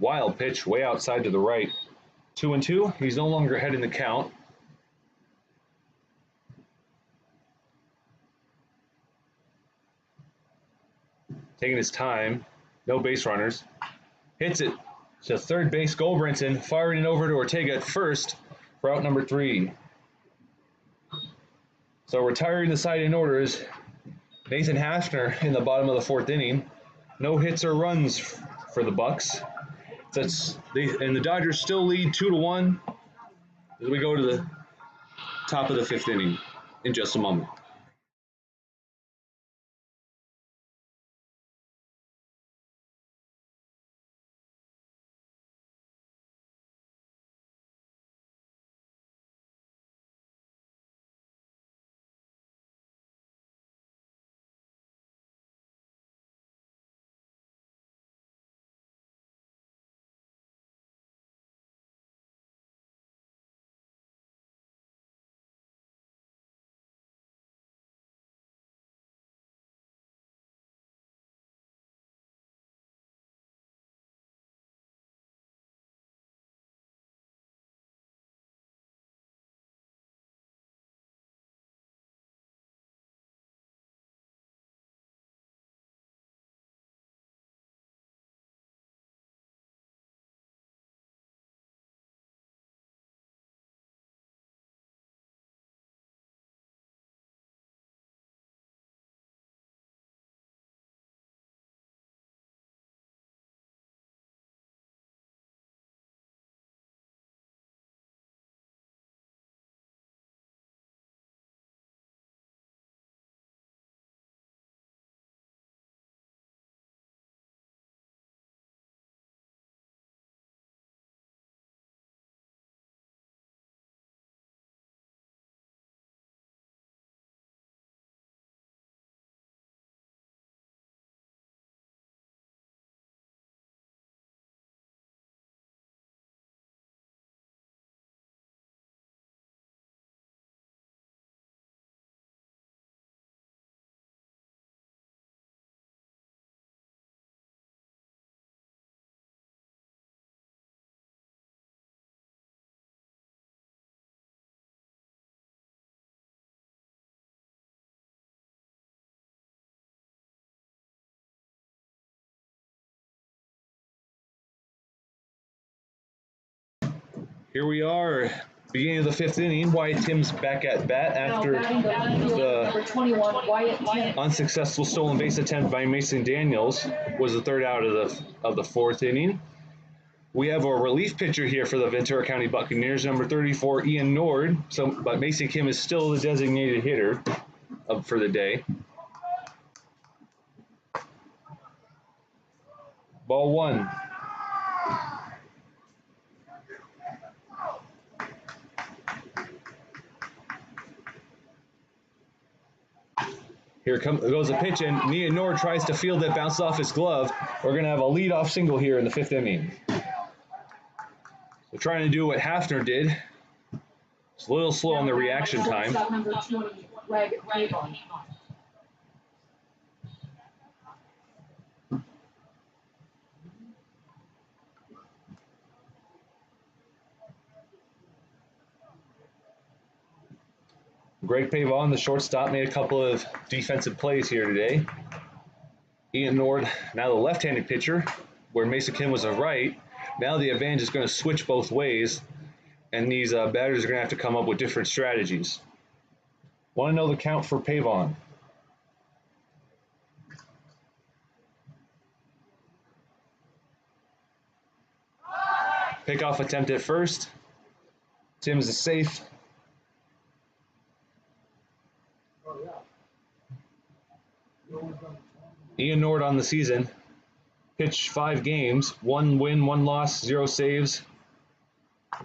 Wild pitch way outside to the right, 2-2. He's no longer ahead in the count. Taking his time, no base runners. Hits it to third base, Goldbrinson, firing it over to Ortega at first for out number 3. So retiring the side in order is Nathan Hafner in the bottom of the 4th inning. No hits or runs for the Bucs. And the Dodgers still lead 2-1 as we go to the top of the 5th inning in just a moment. Here we are, beginning of the 5th inning. Wyatt Timms back at bat after number 21, Wyatt Timms. unsuccessful stolen base attempt by Mason Daniels was the 3rd out of the 4th inning. We have a relief pitcher here for the Ventura County Buccaneers, number 34, Ian Nord. But Mason Kim is still the designated hitter for the day. Ball 1. Here goes a pitch, and Ian Nord tries to field it, bounced off his glove. We're going to have a leadoff single here in the 5th inning. So trying to do what Hafner did. It's a little slow on the reaction time. Number 20, Greg Avon. Greg Pavon, the shortstop, made a couple of defensive plays here today. Ian Nord, now the left-handed pitcher, where Mason Kim was a right. Now the advantage is going to switch both ways, and these batters are going to have to come up with different strategies. Want to know the count for Pavon? Pickoff attempt at first. Timms is safe. Ian Nord on the season. Pitched 5 games, 1 win, 1 loss, 0 saves,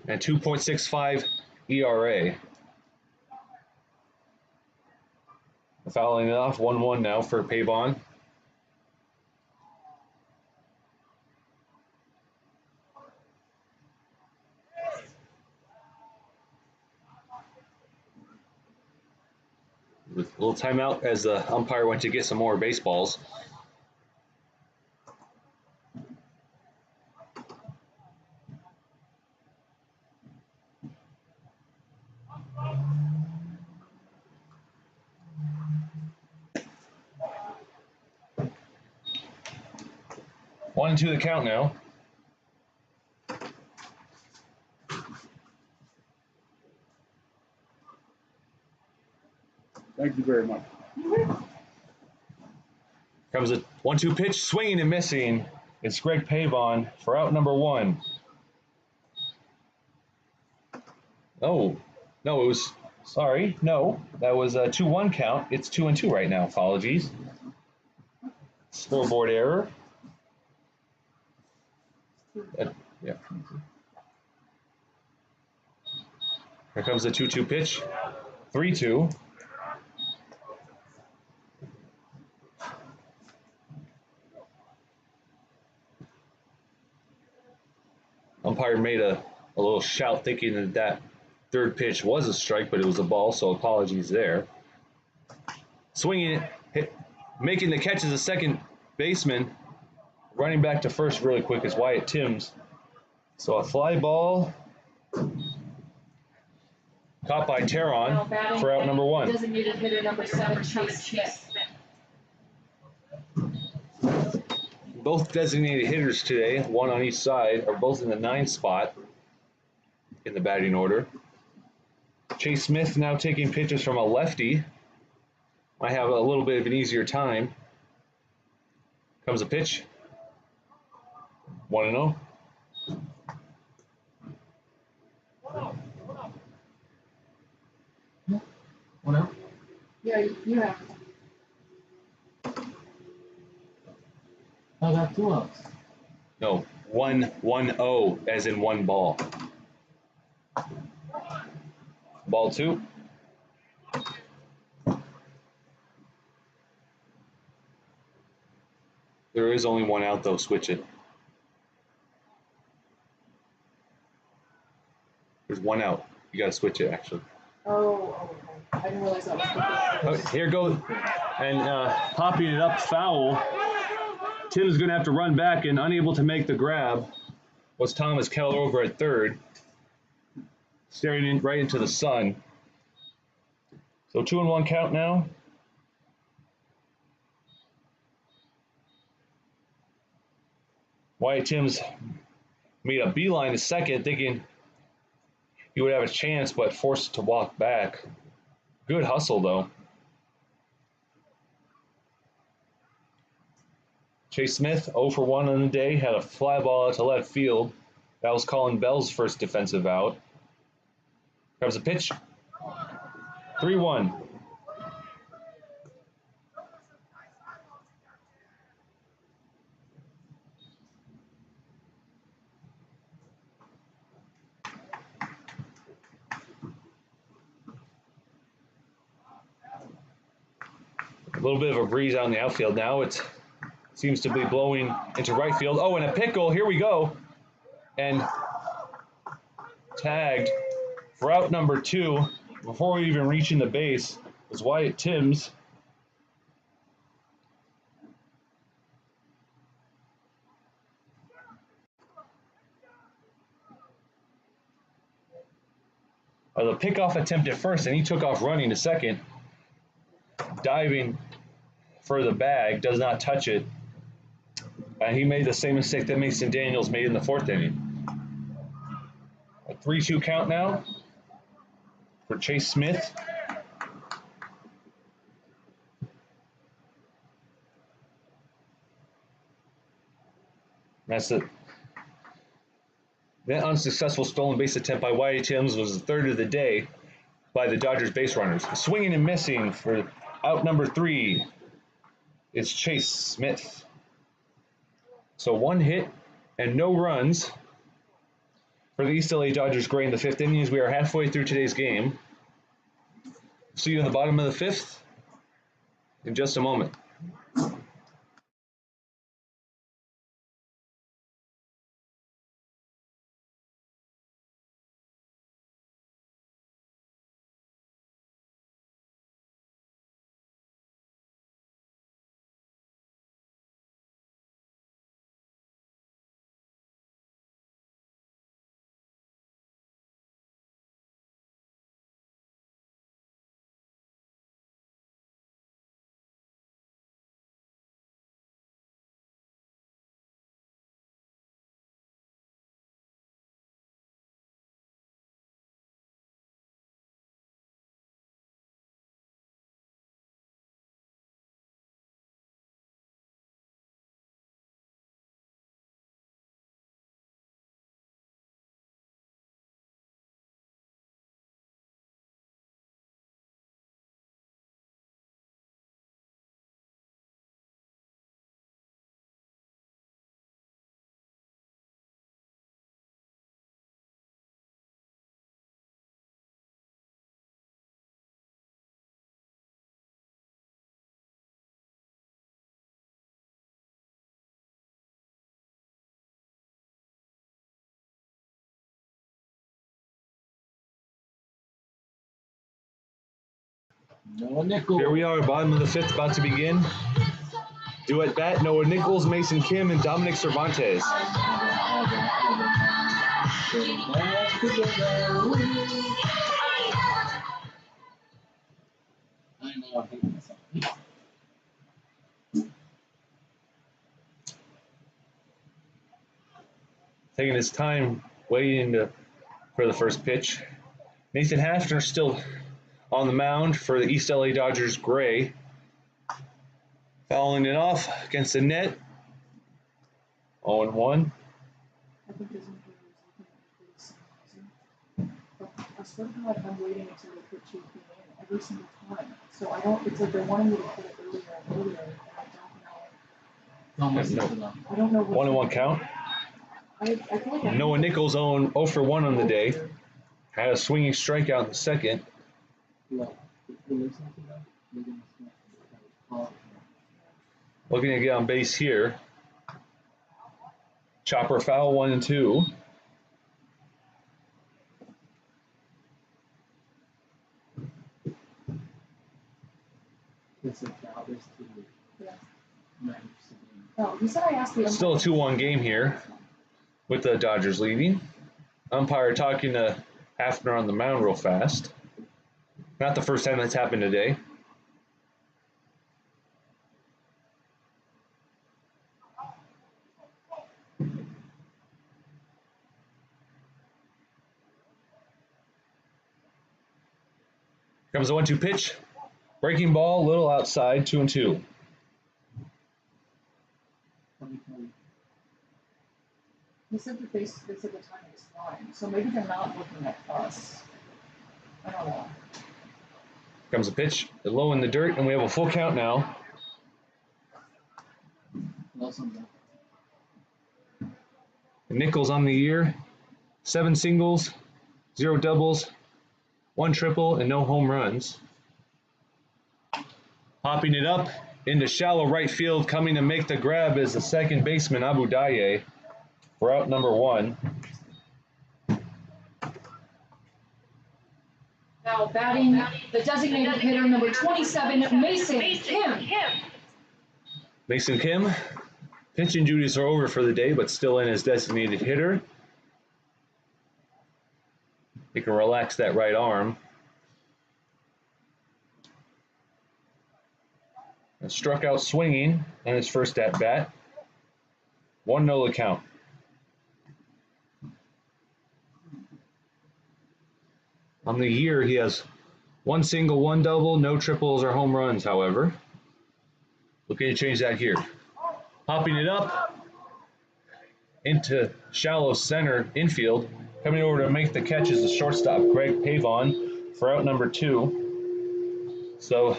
and 2.65 ERA. Fouling it off, 1-1 now for Pavon. With a little timeout as the umpire went to get some more baseballs. One and two the count now. Thank you very much. Comes a 1-2 pitch, swinging and missing. It's Greg Pavon for out number 1. Oh, no, it was, sorry, no, that was a 2-1 count. It's 2-2 right now, apologies. Scoreboard error. Yeah. Here comes the 2-2 pitch. 3-2. Umpire made a little shout thinking that that 3rd pitch was a strike, but it was a ball, so apologies there. Swinging it, making the catch as a second baseman. Running back to first really quick is Wyatt Timms. So a fly ball caught by Teron for out number 1. Designated hitter number 7, Chase Smith. Both designated hitters today, one on each side, are both in the 9 spot in the batting order. Chase Smith now taking pitches from a lefty. Might have a little bit of an easier time. Comes a pitch. 1-0. What else? Yeah, you have. I got 2 outs. No, 1-1-0, as in 1 ball. Ball 2. There is only 1 out, though. Switch it. There's 1 out. You got to switch it, actually. Oh, I didn't realize that was Okay, here goes. And popping it up, foul. Tim's going to have to run back, and unable to make the grab was Thomas Keller over at third, staring right into the sun. So 2-1 count now. Wyatt Timms made a beeline to second, thinking he would have a chance, but forced to walk back. Good hustle, though. Chase Smith, 0 for 1 on the day, had a fly ball out to left field. That was Colin Bell's first defensive out. Grabs a pitch. 3-1. A little bit of a breeze out in the outfield now. It seems to be blowing into right field. Oh, and a pickle. Here we go. And tagged for out number 2 before even reaching the base was Wyatt Timms. The pickoff attempt at first, and he took off running to second. Diving for the bag, does not touch it. And he made the same mistake that Mason Daniels made in the 4th inning. A 3-2 count now for Chase Smith. That's it. That unsuccessful stolen base attempt by Wyatt Timms was the 3rd of the day by the Dodgers base runners. Swinging and missing for out number 3 is Chase Smith. So 1 hit and no runs for the East LA Dodgers gray in the 5th inning as we are halfway through today's game. See you in the bottom of the 5th in just a moment. No nickel. Here we are, bottom of the 5th, about to begin. Do at bat, Noah Nichols, Mason Kim, and Dominique Cervantes. I know, I hate myself. Taking his time, waiting for the first pitch. Nathan Hafner still on the mound for the East LA Dodgers gray. Fouling it off against the net. 0-1. I think his injury was looking at but I swear to God, I'm waiting until the pitch is in every single time. So I don't, it's like they're wanting me to put it earlier and earlier, and I don't know. Don't listen to them. I don't know what 1-1 count. I feel like Noah Nichols on 0 for 1 on the day. Had a swinging strikeout in the 2nd. Look, if you listen to them, they're going to snap. Looking to get on base here. Chopper foul 1-2. It's a foul. There's 2. Yeah. 90%. Oh, you said I asked the Still a 2-1 game here with the Dodgers leading. Umpire talking to Hafner on the mound real fast. Not the first time that's happened today. Comes the 1-2 pitch. Breaking ball, a little outside, 2-2. 2020. They said that they said the timing is fine, so maybe they're not looking at us. I don't know. Comes the pitch, low in the dirt, and we have a full count now. Lost on that. Nichols on the year, 7 singles, 0 doubles, 1 triple, and no home runs. Hopping it up into shallow right field, coming to make the grab is the second baseman, Abu Daye, for out number 1. Now batting the designated hitter, number 27, Mason Kim. Mason Kim, pitching duties are over for the day, but still in as designated hitter. He can relax that right arm. And struck out swinging on his first at-bat. 1-0 the count. On the year, he has 1 single, 1 double, no triples or home runs, however. Looking to change that here. Hopping it up into shallow center infield. Coming over to make the catch is the shortstop, Greg Pavon, for out number 2. So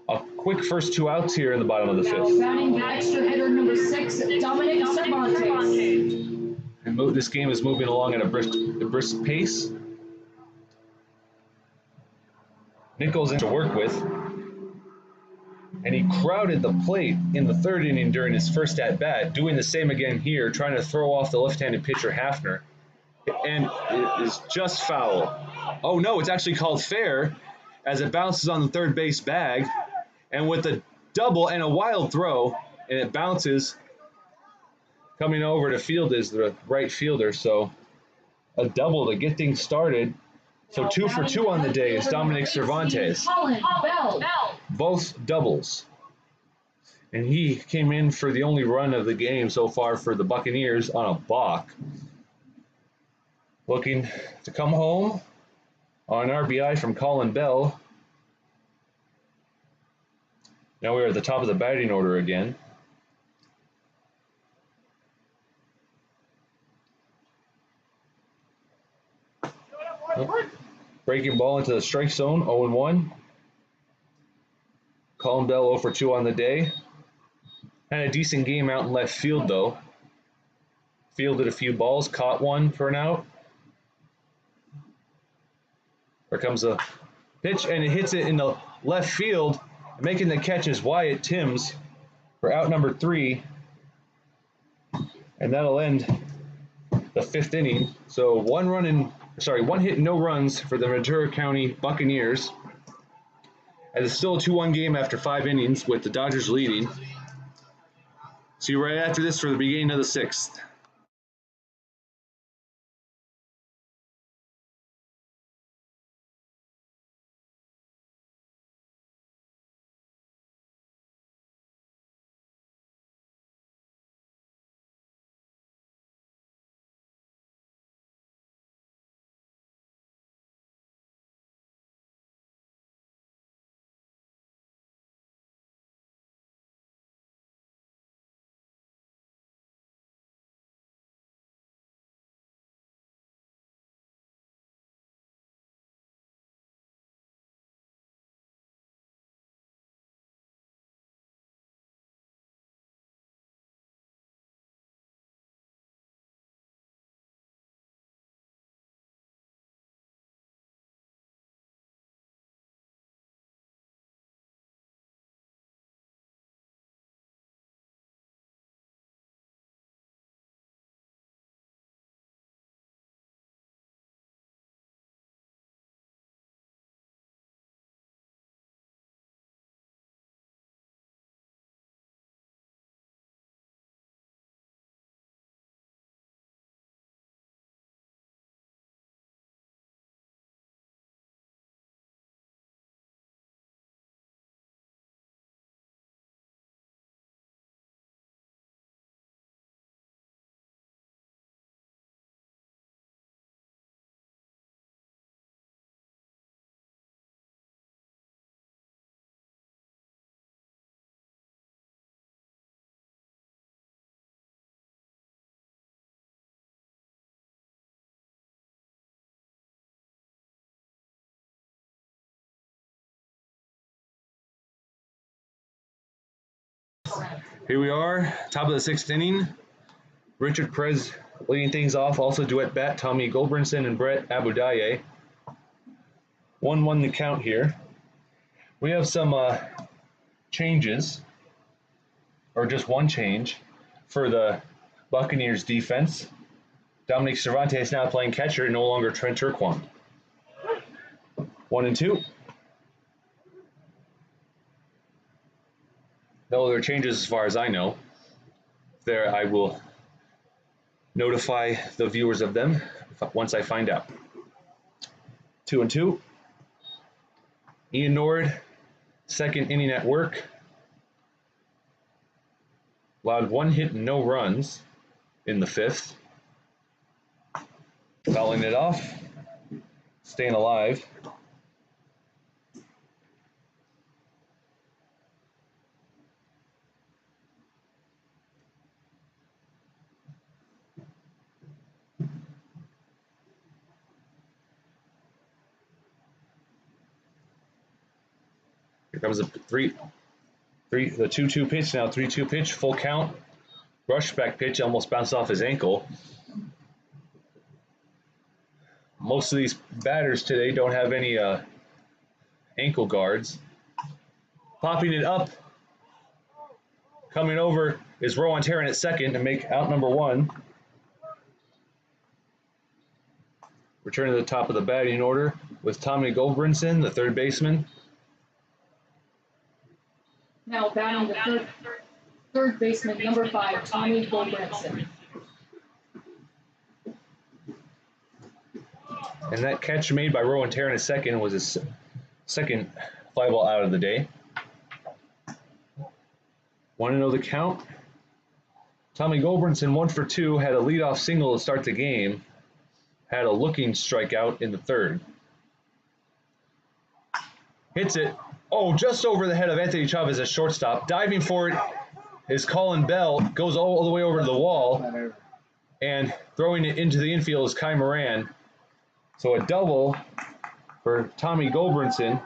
a quick first 2 outs here in the bottom of the 5th. Batting the extra hitter, number 6, Dominique Cervantes. And this game is moving along at a brisk pace. Nichols in to work with. And he crowded the plate in the 3rd inning during his first at-bat, doing the same again here, trying to throw off the left-handed pitcher Hafner. And it is just foul. Oh no, it's actually called fair as it bounces on the third base bag. And with a double and a wild throw, and it bounces, coming over to field is the right fielder. So a double to get things started. So 2 for 2 on the day is Dominique Cervantes. Colin Bell. Both doubles. And he came in for the only run of the game so far for the Buccaneers on a balk. Looking to come home on RBI from Colin Bell. Now we're at the top of the batting order again. Oh. Breaking ball into the strike zone, 0-1. Colin Bell 0 for 2 on the day. Had a decent game out in left field, though. Fielded a few balls, caught one for an out. Here comes a pitch, and it hits it in the left field. Making the catch is Wyatt Timms for out number 3. And that'll end the 5th inning. So 1 hit, no runs for the Ventura County Buccaneers. And it's still a 2-1 game after 5 innings with the Dodgers leading. See you right after this for the beginning of the 6th. Here we are, top of the 6th inning. Richard Perez leading things off. Also duet bat Tommy Goldbrinson and Brett Abudaye. 1-1 the count here. We have some changes, or just one change, for the Buccaneers defense. Dominique Cervantes now playing catcher, no longer Trent Turquan. 1-2. No other changes as far as I know. There, I will notify the viewers of them once I find out. 2-2. Ian Nord, 2nd inning at work. Allowed 1 hit and no runs in the 5th. Fouling it off, staying alive. Here comes the 2-2 pitch, now 3-2 pitch, full count. Rush back pitch, almost bounced off his ankle. Most of these batters today don't have any ankle guards. Popping it up, coming over is Rowan Tarrant at 2nd to make out number 1. Returning to the top of the batting order with Tommy Goldbrinson, the 3rd baseman. Now batting the third baseman, number 5, Tommy Goldbrinson. And that catch made by Rowan Tarrant at 2nd was his 2nd fly ball out of the day. 1-0 the count. Tommy Goldbrinson, 1 for 2, had a leadoff single to start the game. Had a looking strikeout in the 3rd. Hits it. Oh, just over the head of Anthony Chavez at shortstop. Diving for it is Colin Bell. Goes all the way over to the wall. And throwing it into the infield is Kai Moran. So a double for Tommy Goldbrinson.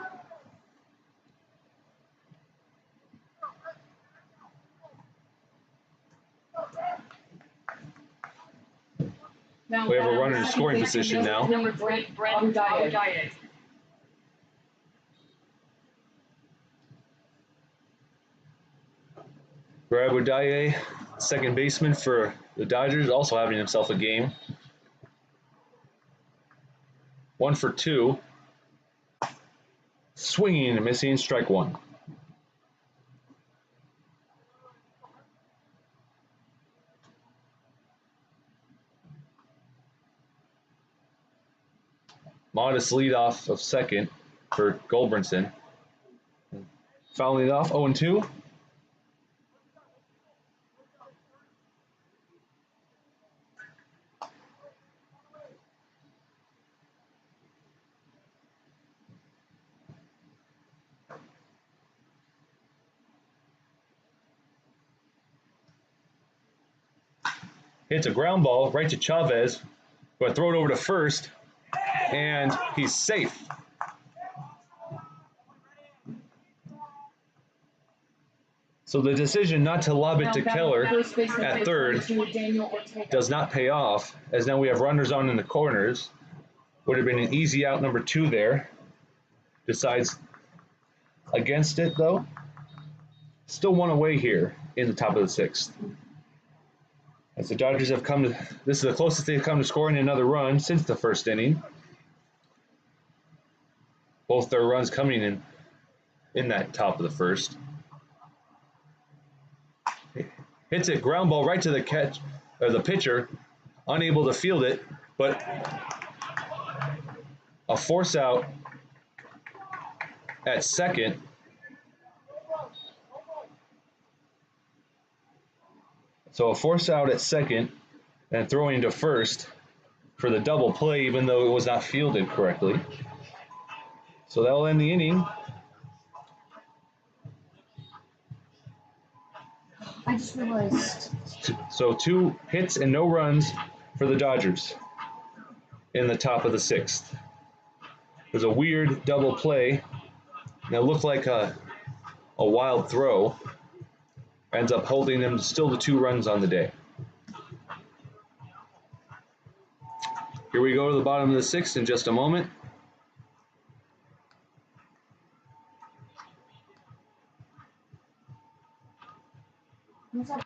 Now We have a batting runner the in second scoring baseman, position now. Number 3, Brett Abudaye. Abudaye, 2nd baseman for the Dodgers, also having himself a game. 1 for 2. Swinging and missing, strike 1. Modest leadoff of 2nd for Goldbrinson. Fouling it off, 0-2. Hits a ground ball right to Chavez, but throw it over to first, and he's safe. So the decision not to lob it to Keller at 3rd does not pay off, as now we have runners on in the corners. Would have been an easy out number 2 there. Decides against it though. Still 1 away here in the top of the 6th. As the Dodgers have come to, this is the closest they've come to scoring another run since the 1st inning. Both their runs coming in that top of the 1st. Hits it, ground ball right to the catch, or the pitcher, unable to field it, but a force out at 2nd. So a force out at 2nd and throwing to 1st for the double play, even though it was not fielded correctly. So that'll end the inning. I just realized. So 2 hits and no runs for the Dodgers in the top of the 6th. There's a weird double play. And it looked like a wild throw. ends up holding them still to 2 runs on the day. Here we go to the bottom of the 6th in just a moment. Who's up?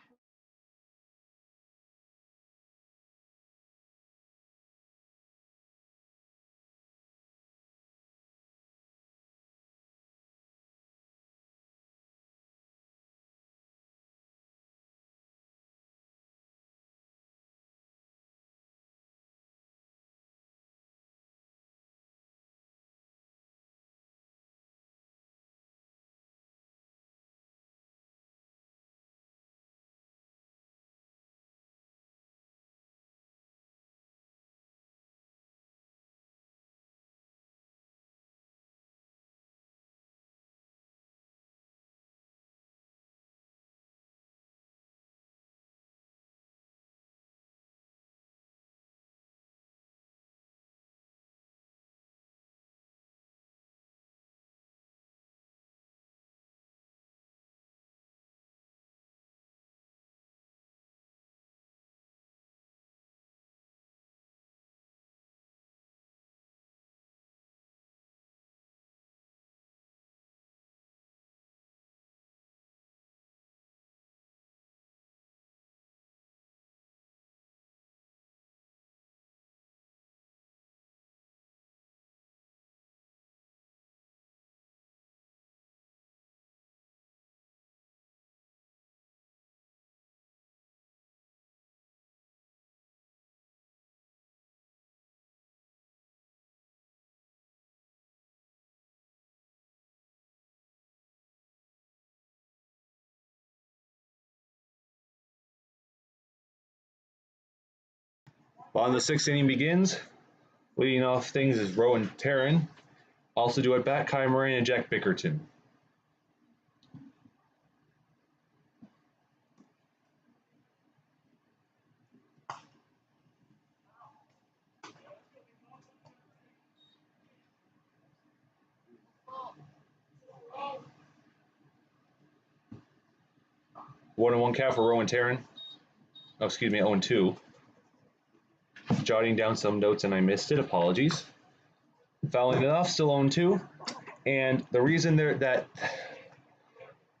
On the 6th inning begins, leading off things is Rowan Taryn. Also due at bat, Kai Moran and Jack Bickerton. One and 1 count for Rowan Taryn. Oh, excuse me, 0-2. Jotting down some notes and I missed it. Apologies. Fouling it off, still 0-2. And the reason that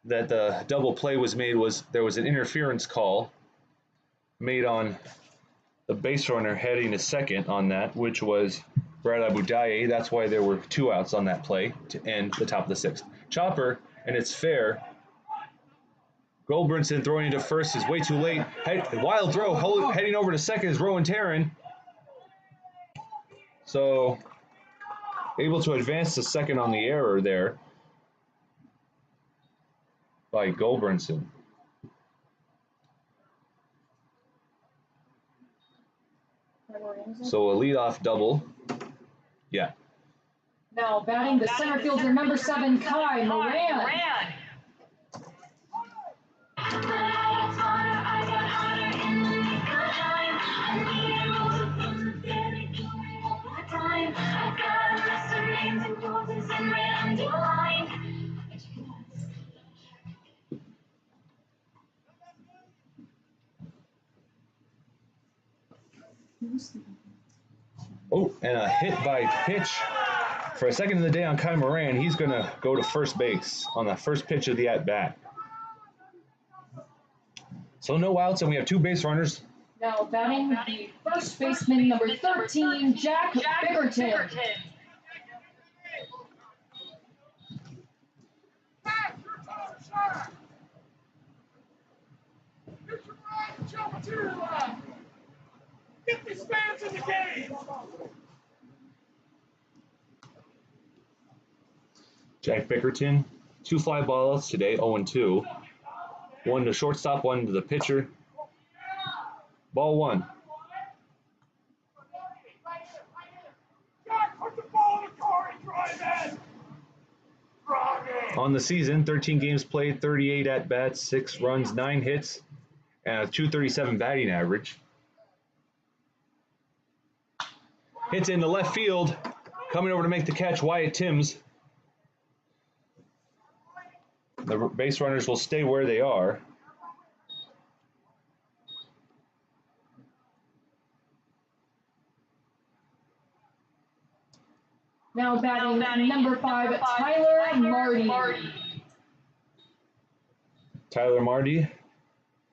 the double play was made was there was an interference call made on the base runner heading to second on that, which was Brad Abudaye. That's why there were 2 outs on that play to end the top of the 6th. Chopper, and it's fair. Goldbrinson throwing into first is way too late. Wild throw, heading over to second is Rowan Taryn. So, able to advance to second on the error there by Goldbrinson. So a leadoff double. Yeah. Now batting the center fielder, number 7, Kai Moran. Oh, and a hit by pitch for a second of the day on Kai Moran. He's going to go to first base on the first pitch of the at-bat. So no outs, and we have 2 base runners. Now batting the first baseman, number 13, Jack Bickerton. Get these fans in the game! Jack Bickerton, 2 fly balls today, 0-2. 1 to shortstop, 1 to the pitcher. Ball 1. Jack, put the ball in the car and drive in! On the season, 13 games played, 38 at-bats, 6 runs, 9 hits, and a .237 batting average. Hits into left field. Coming over to make the catch, Wyatt Timms. The base runners will stay where they are. Now batting number 5, Tyler Marty. Tyler Marty,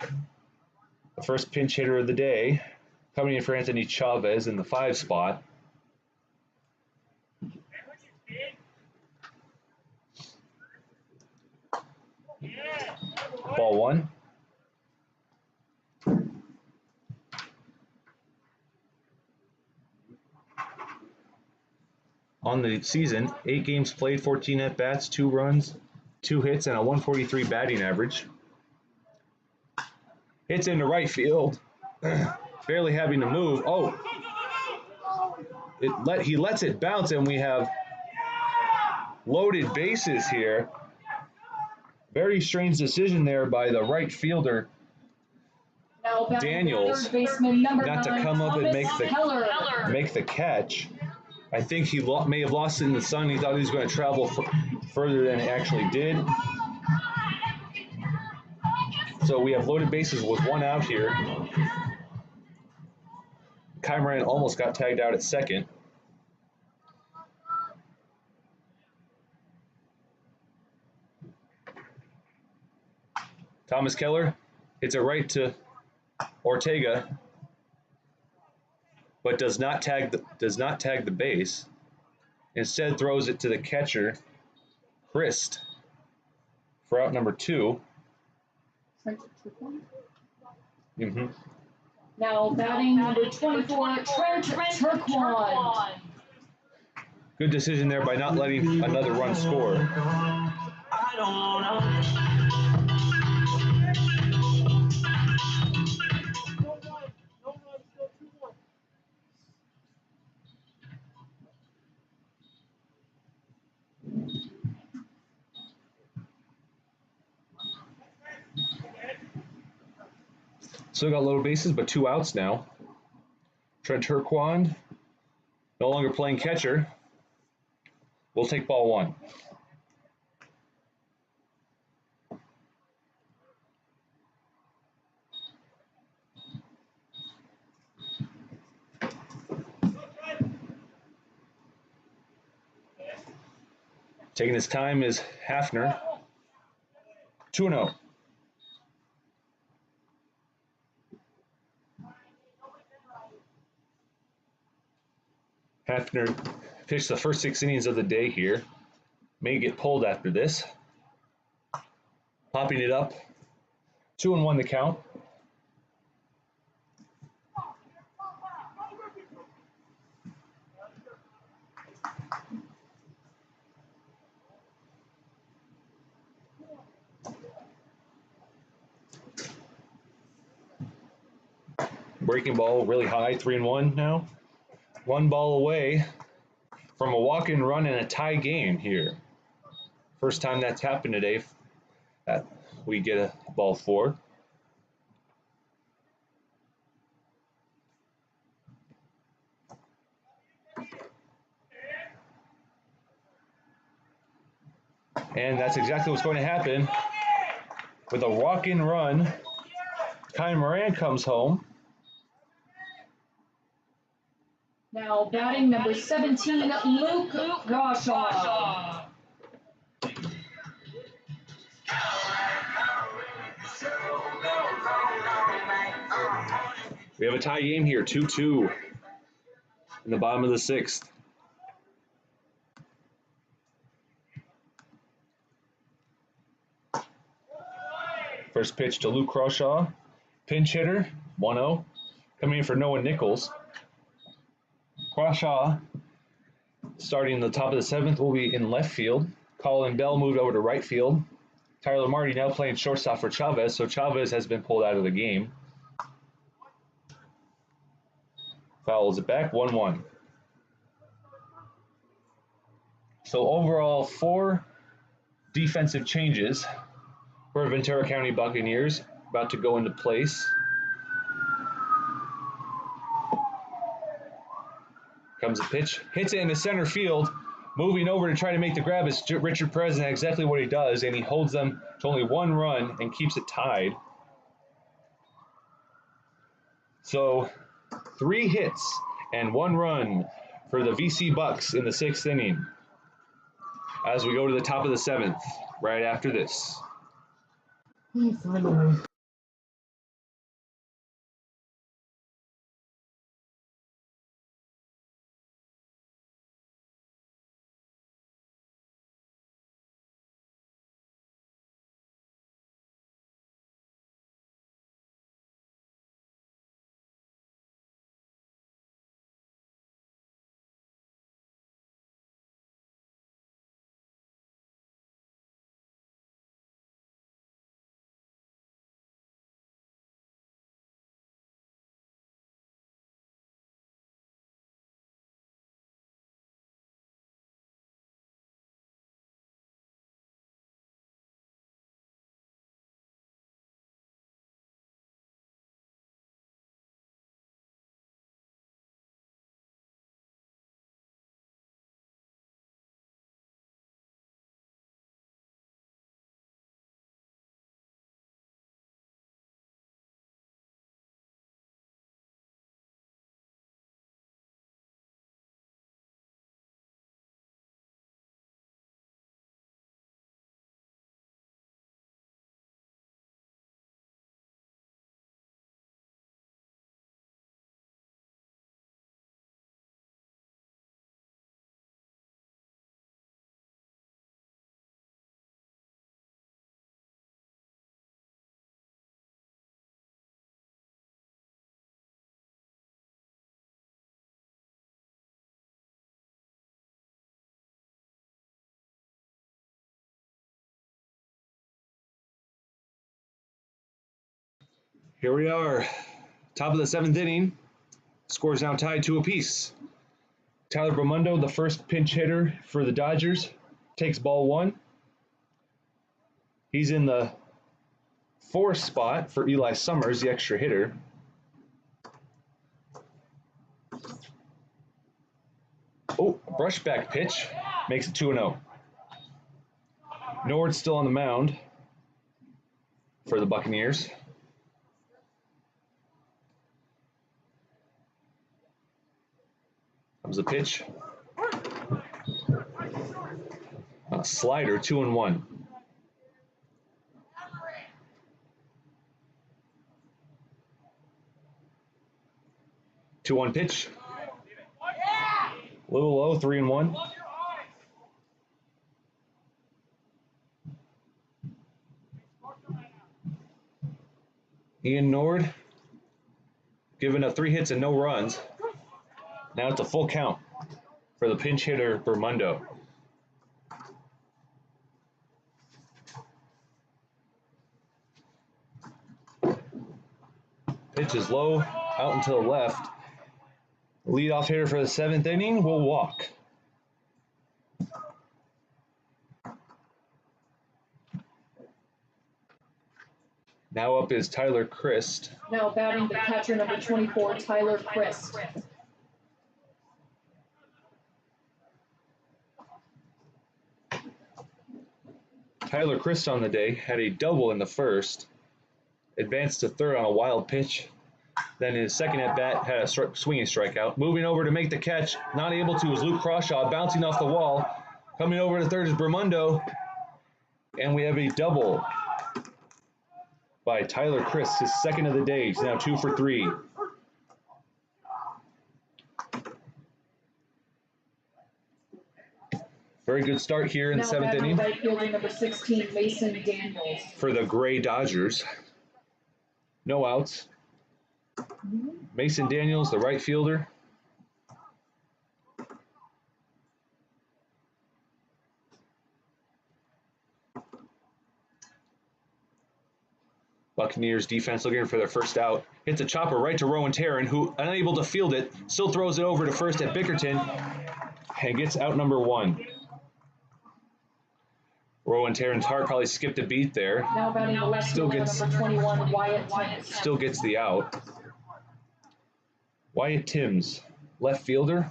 the first pinch hitter of the day, coming in for Anthony Chavez in the 5 spot. Ball 1. On the season, 8 games played, 14 at-bats, 2 runs, 2 hits, and a 143 batting average. Hits into right field, barely having to move. Oh, he lets it bounce, and we have loaded bases here. Very strange decision there by the right fielder, Daniels, not to come up and make the catch. I think he may have lost it in the sun. He thought he was going to travel further than he actually did. So we have loaded bases with 1 out here. Kai Moran almost got tagged out at second. Thomas Keller hits it right to Ortega, but does not tag the base. Instead, throws it to the catcher, Crist, for out number 2. Now batting number 24, Trent Turquan. Good decision there by not letting another run score. I don't wanna. Still got loaded bases, but 2 outs now. Trent Turquan, no longer playing catcher. We'll take ball 1. Taking his time is Hafner. 2-0. Hafner pitched the first 6 innings of the day here. May get pulled after this. Popping it up. 2-1 the count. Breaking ball really high, 3-1 now. 1 ball away from a walk-in run and a tie game here. First time that's happened today that we get a ball 4. And that's exactly what's going to happen. With a walk-in run, Kai Moran comes home. Now batting number 17, Luke Crawshaw. We have a tie game here, 2-2 in the bottom of the 6th. First pitch to Luke Crawshaw, pinch hitter, 1-0, coming in for Noah Nichols. Crawshaw, starting the top of the 7th, will be in left field. Colin Bell moved over to right field. Tyler Marty now playing shortstop for Chavez, so Chavez has been pulled out of the game. Fouls it back, 1-1. So overall, 4 defensive changes for Ventura County Buccaneers about to go into place. Comes a pitch, hits it into center field. Moving over to try to make the grab is Richard Perez, and exactly what he does, and he holds them to only 1 run and keeps it tied. So 3 hits and 1 run for the VC Bucs in the 6th inning. As we go to the top of the 7th, right after this. Finally. Here we are, top of the 7th inning. Scores now tied 2 apiece. Tyler Bermundo, the first pinch hitter for the Dodgers, takes ball 1. He's in the 4th spot for Eli Summers, the extra hitter. Oh, brushback pitch makes it 2-0. Nord's still on the mound for the Buccaneers. Comes the pitch. A slider, 2-1. Two one pitch. A little low, 3-1. Ian Nord giving up 3 hits and no runs. Now it's a full count for the pinch hitter Bermundo. Pitch is low, out and to the left. Leadoff hitter for the 7th inning will walk. Now up is Tyler Crist. Now batting the catcher number 24, Tyler Crist. Tyler Crist on the day had a double in the 1st, advanced to 3rd on a wild pitch. Then in his 2nd at bat had a swinging strikeout. Moving over to make the catch, not able to, was Luke Crawshaw bouncing off the wall. Coming over to 3rd is Bermundo, and we have a double by Tyler Crist, his 2nd of the day. He's now 2 for 3. Very good start here in the 7th inning. Now batting right fielder number 16, Mason Daniels. For the Gray Dodgers. No outs. Mason Daniels, the right fielder. Buccaneers defense looking for their first out. Hits a chopper right to Rowan Tarrant, who, unable to field it, still throws it over to first at Bickerton and gets out number 1. Rowan Tarrant's heart probably skipped a beat there. Now batting the left fielder number 21, Wyatt Timms. Still gets the out. Wyatt Timms, left fielder.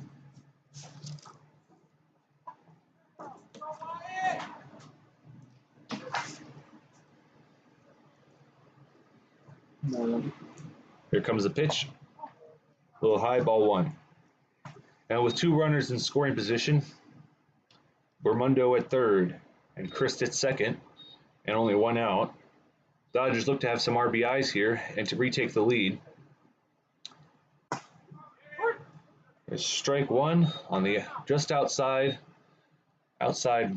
Here comes the pitch. A little high, ball 1. Now with 2 runners in scoring position, Bermundo at third and Crist at second, and only 1 out. Dodgers look to have some RBIs here and to retake the lead. There's strike 1 on the just outside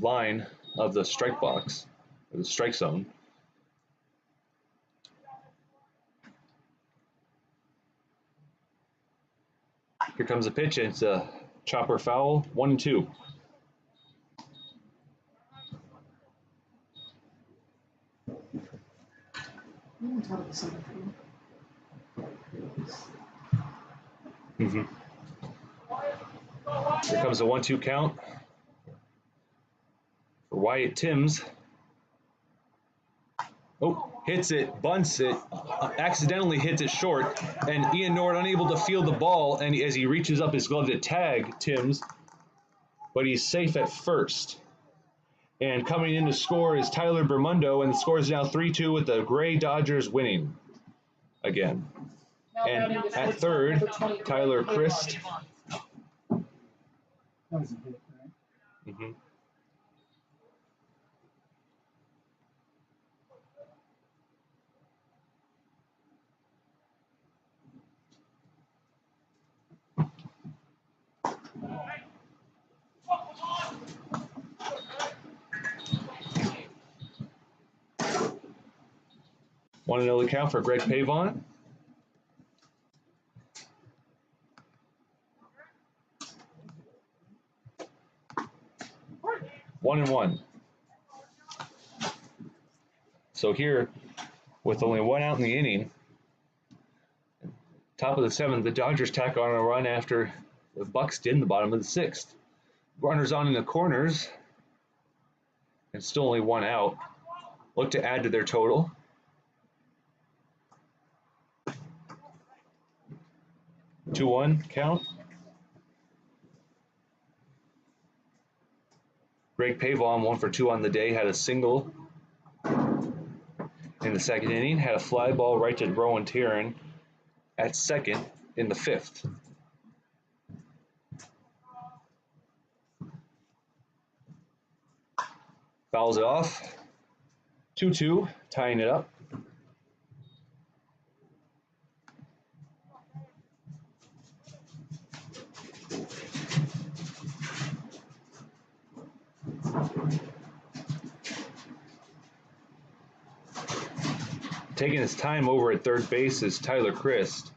line of the strike box, or the strike zone. Here comes a pitch, and it's a chopper foul, 1-2. Here comes a 1-2 count for Wyatt Timms. Oh, hits it, bunts it, accidentally hits it short, and Ian Nord unable to field the ball, and as he reaches up his glove to tag Timms, but he's safe at first. And coming in to score is Tyler Bermundo, and the score is now 3-2 with the Gray Dodgers winning again. And at third, Tyler Crist. That was a hit, right? 1-0 the count for Greg Pavon. One and one. So here, with only 1 out in the inning, top of the 7th, the Dodgers tack on a run after the Bucs did in the bottom of the 6th. Runners on in the corners, and still only 1 out. Look to add to their total. Two 2-1 count. Greg Pavon, 1 for 2 on the day, had a single in the 2nd inning, had a fly ball right to Rowan Taryn at second in the 5th. Fouls it off. 2-2, tying it up. Taking his time over at third base is Tyler Crist.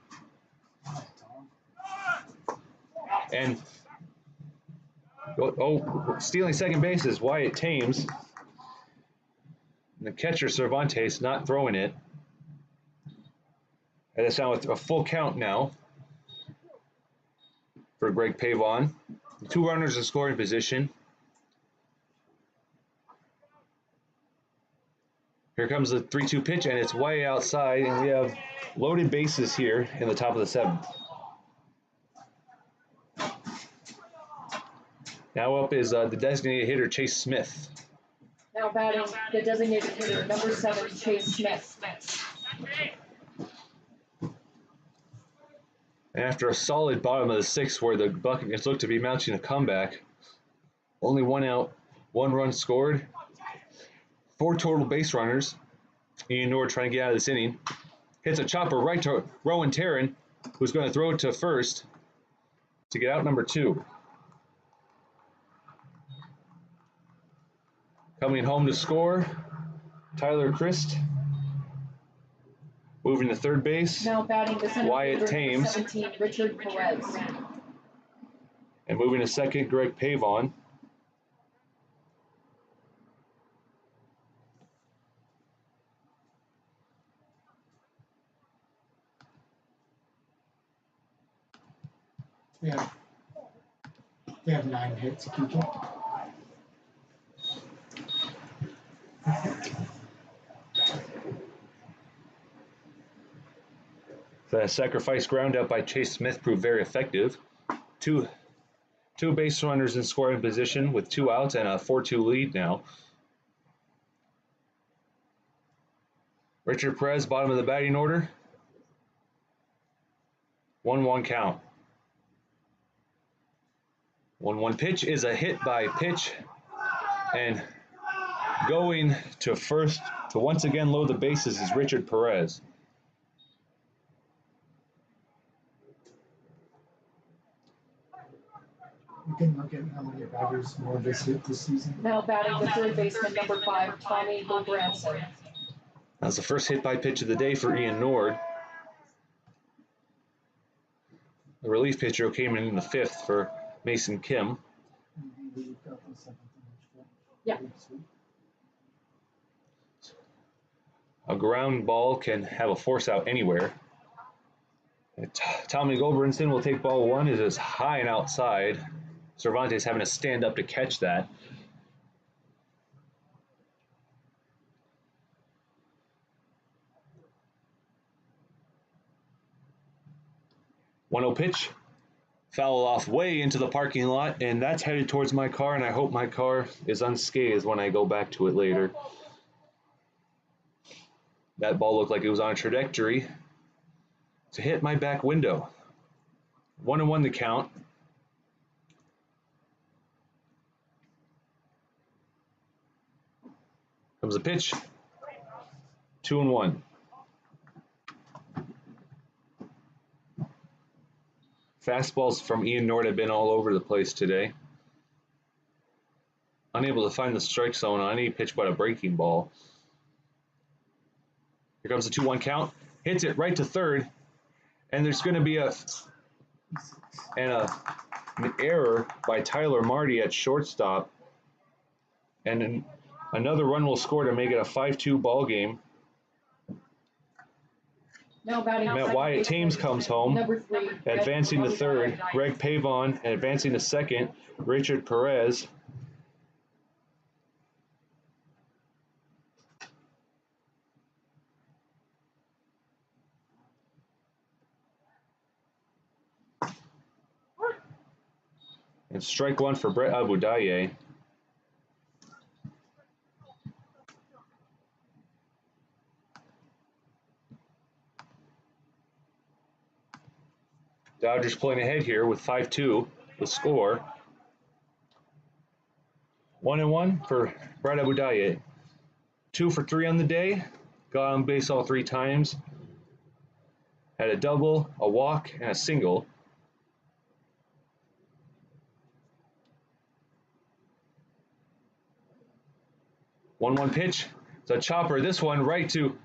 And stealing second base is Wyatt Thames. And the catcher Cervantes not throwing it. And it's now with a full count now for Greg Pavon. 2 runners in scoring position. Here comes the 3-2 pitch, and it's way outside, and we have loaded bases here in the top of the 7th. Now up is the designated hitter, Chase Smith. Now batting the designated hitter, number 7, Chase Smith. And after a solid bottom of the 6th where the Buccaneers look to be mounting a comeback, only 1 out, 1 run scored, 4 total base runners. Ian Nord trying to get out of this inning. Hits a chopper right to Rowan Taryn, who's going to throw it to first to get out number 2. Coming home to score, Tyler Crist. Moving to third base, Now batting the center Wyatt fielder, Thames. 17, Richard Perez. And moving to second, Greg Pavon. They have 9 hits, Kiki. The sacrifice ground out by Chase Smith proved very effective. Two base runners in scoring position with 2 outs and a 4-2 lead now. Richard Perez, bottom of the batting order. 1-1 count. 1-1 pitch is a hit by pitch, and going to first to once again load the bases is Richard Perez. We can look at how many batters more this hit this season. Now batting the third baseman, number 5, Tommy Goldbrinson. That's the first hit by pitch of the day for Ian Nord. The relief pitcher came in the 5th for Mason Kim. Yeah. A ground ball can have a force out anywhere. Tommy Goldbrinson will take ball 1. It is high and outside. Cervantes having to stand up to catch that. One-0 pitch. Foul off way into the parking lot, and that's headed towards my car, and I hope my car is unscathed when I go back to it later. That ball looked like it was on a trajectory to hit my back window. 1-1 the count. Comes a pitch. 2-1. Fastballs from Ian Nord have been all over the place today. Unable to find the strike zone on any pitch but a breaking ball. Here comes the 2-1 count. Hits it right to third. And there's going to be an error by Tyler Marty at shortstop. And another run will score to make it a 5-2 ball game. Now batting Matt Wyatt Thames comes home, number 3, advancing to third, Greg Pavon, and advancing to second, Richard Perez. And strike 1 for Brett Abudaye. Dodgers pulling ahead here with 5-2, the score. 1-1 for Brett Abudaye. 2 for 3 on the day. Got on base all 3 times. Had a double, a walk, and a single. One pitch. It's a chopper. This one right to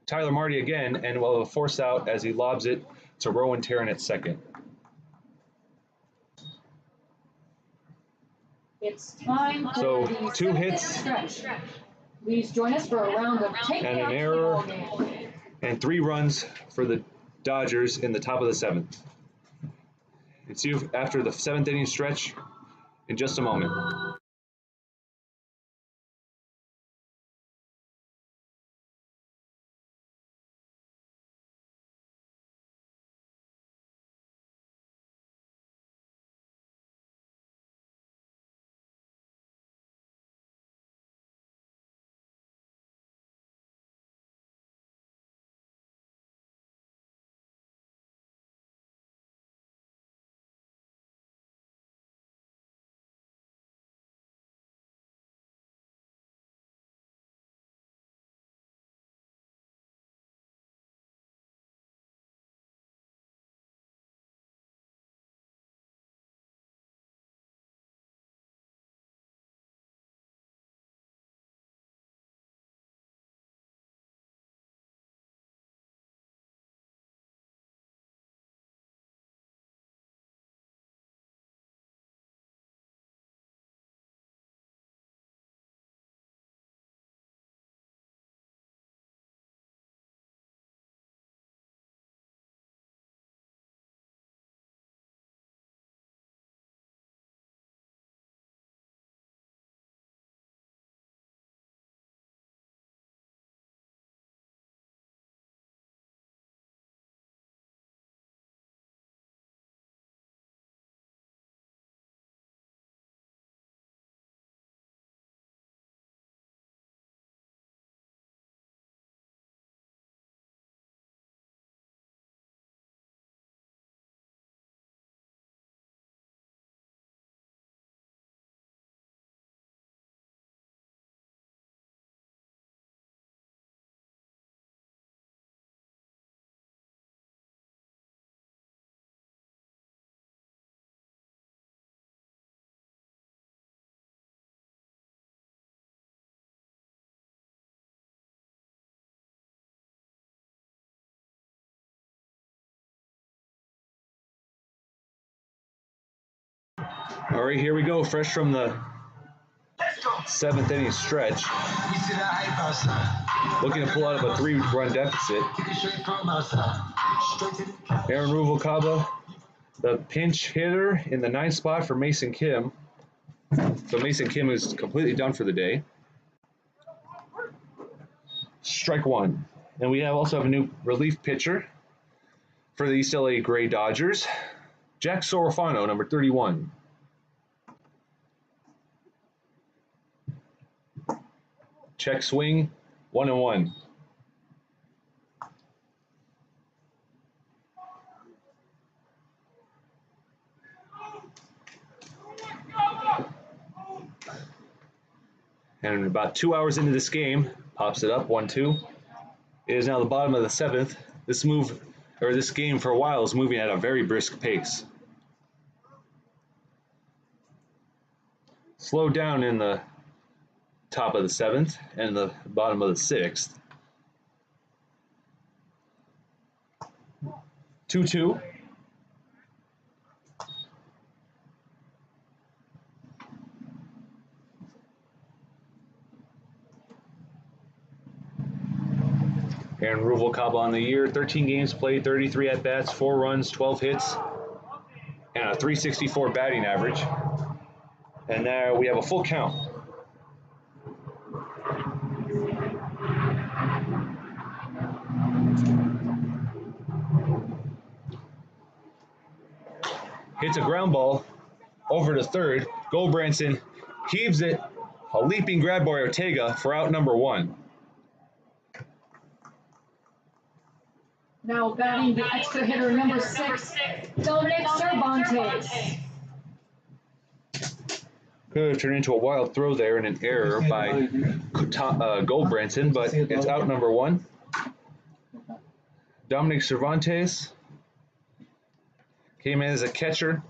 Tyler Marty again, and will force out as he lobs it to Rowan Tarrant at second. It's time for So, the 2 hits stretch. Please join us for a round of take and an error and 3 runs for the Dodgers in the top of the 7th. And see you after the 7th inning stretch in just a moment. All right, here we go. Fresh from the 7th inning stretch. Looking to pull out of a 3-run deficit. Aaron Ruvalcaba, the pinch hitter in the 9th spot for Mason Kim. So Mason Kim is completely done for the day. Strike one. And we also have a new relief pitcher for the East LA Gray Dodgers, Jack Sorofano, number 31. Check swing, 1-1. And about 2 hours into this game, pops it up, 1-2. It is now the bottom of the 7th. This game for a while is moving at a very brisk pace. Slowed down in the top of the 7th and the bottom of the 6th. 2-2. Aaron Ruvalcaba on the year, 13 games played, 33 at-bats, 4 runs, 12 hits, and a .364 batting average. And there we have a full count. Hits a ground ball over to third. Goldbrinson heaves it. A leaping grab by Ortega for out number 1. Now batting the extra hitter number 6, Dominique Cervantes. Could have turned into a wild throw there and an error by Goldbrinson, but it's out number 1. Dominique Cervantes came in as a catcher.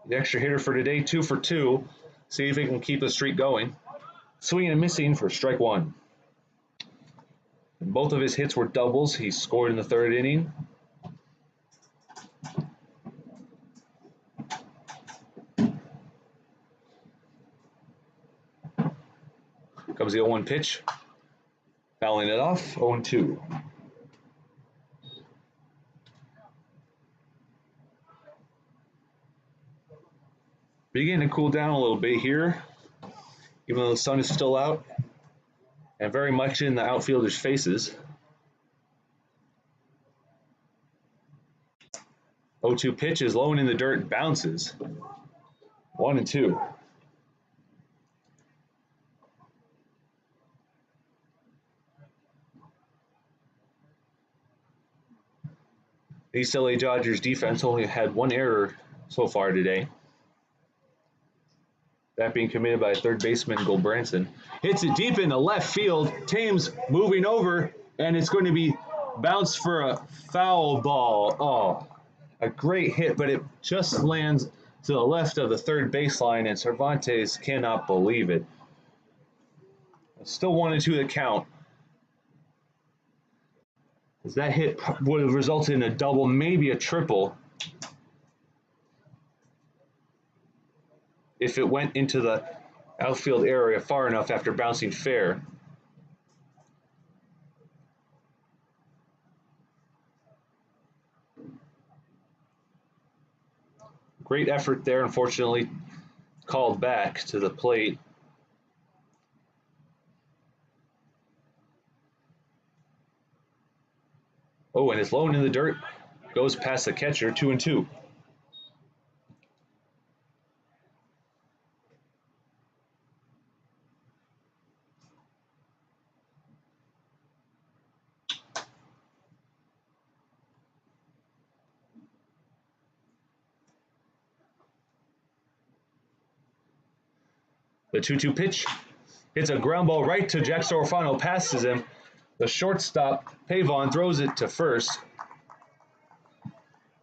The extra hitter for today, 2 for 2. See if he can keep the streak going. Swinging and missing for strike 1. Both of his hits were doubles. He scored in the 3rd inning. Comes the 0-1 pitch. Fouling it off, 0-2. Beginning to cool down a little bit here, even though the sun is still out and very much in the outfielders' faces. 0-2 pitch is low and in the dirt, bounces. 1-2. The East LA Dodgers defense only had 1 error so far today. That being committed by 3rd baseman Goldbrinson. Hits it deep into left field. Thames moving over, and it's going to be bounced for a foul ball. Oh, a great hit, but it just lands to the left of the 3rd baseline, and Cervantes cannot believe it. Still 1-2 the count. As that hit would have resulted in a double, maybe a triple, if it went into the outfield area far enough after bouncing fair. Great effort there, unfortunately called back to the plate. Oh, and it's low in the dirt. Goes past the catcher, 2-2. The 2-2 pitch hits a ground ball right to Jack Sorofano, passes him. The shortstop, Pavon, throws it to first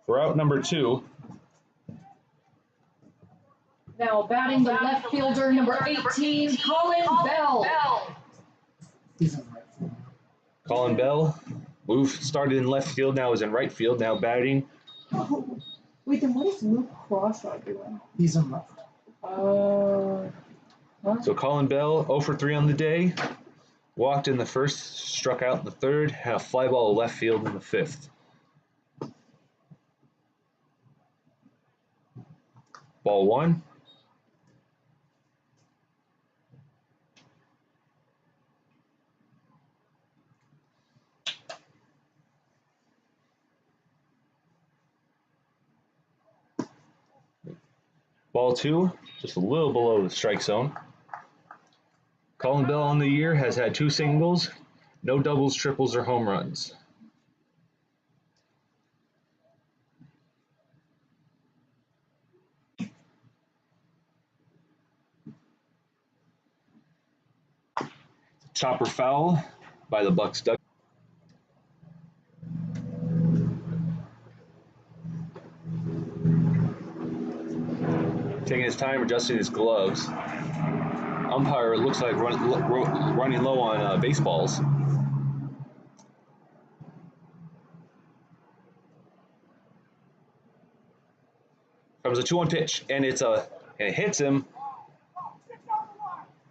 for out number 2. Now batting the left fielder number 18, Colin Bell. He's in right field. Colin Bell started in left field, now is in right field, now batting Wait, then what is Luke Crawshaw doing? He's in left. So Colin Bell, 0 for 3 on the day. Walked in the first, struck out in the third, had a fly ball to left field in the fifth. Ball 1. Ball 2, just a little below the strike zone. Colin Bell on the year has had 2 singles, no doubles, triples, or home runs. Chopper foul by the Bucs dugout. Taking his time, adjusting his gloves. Umpire looks like running low on baseballs. Comes a 2-1 pitch, and it hits him.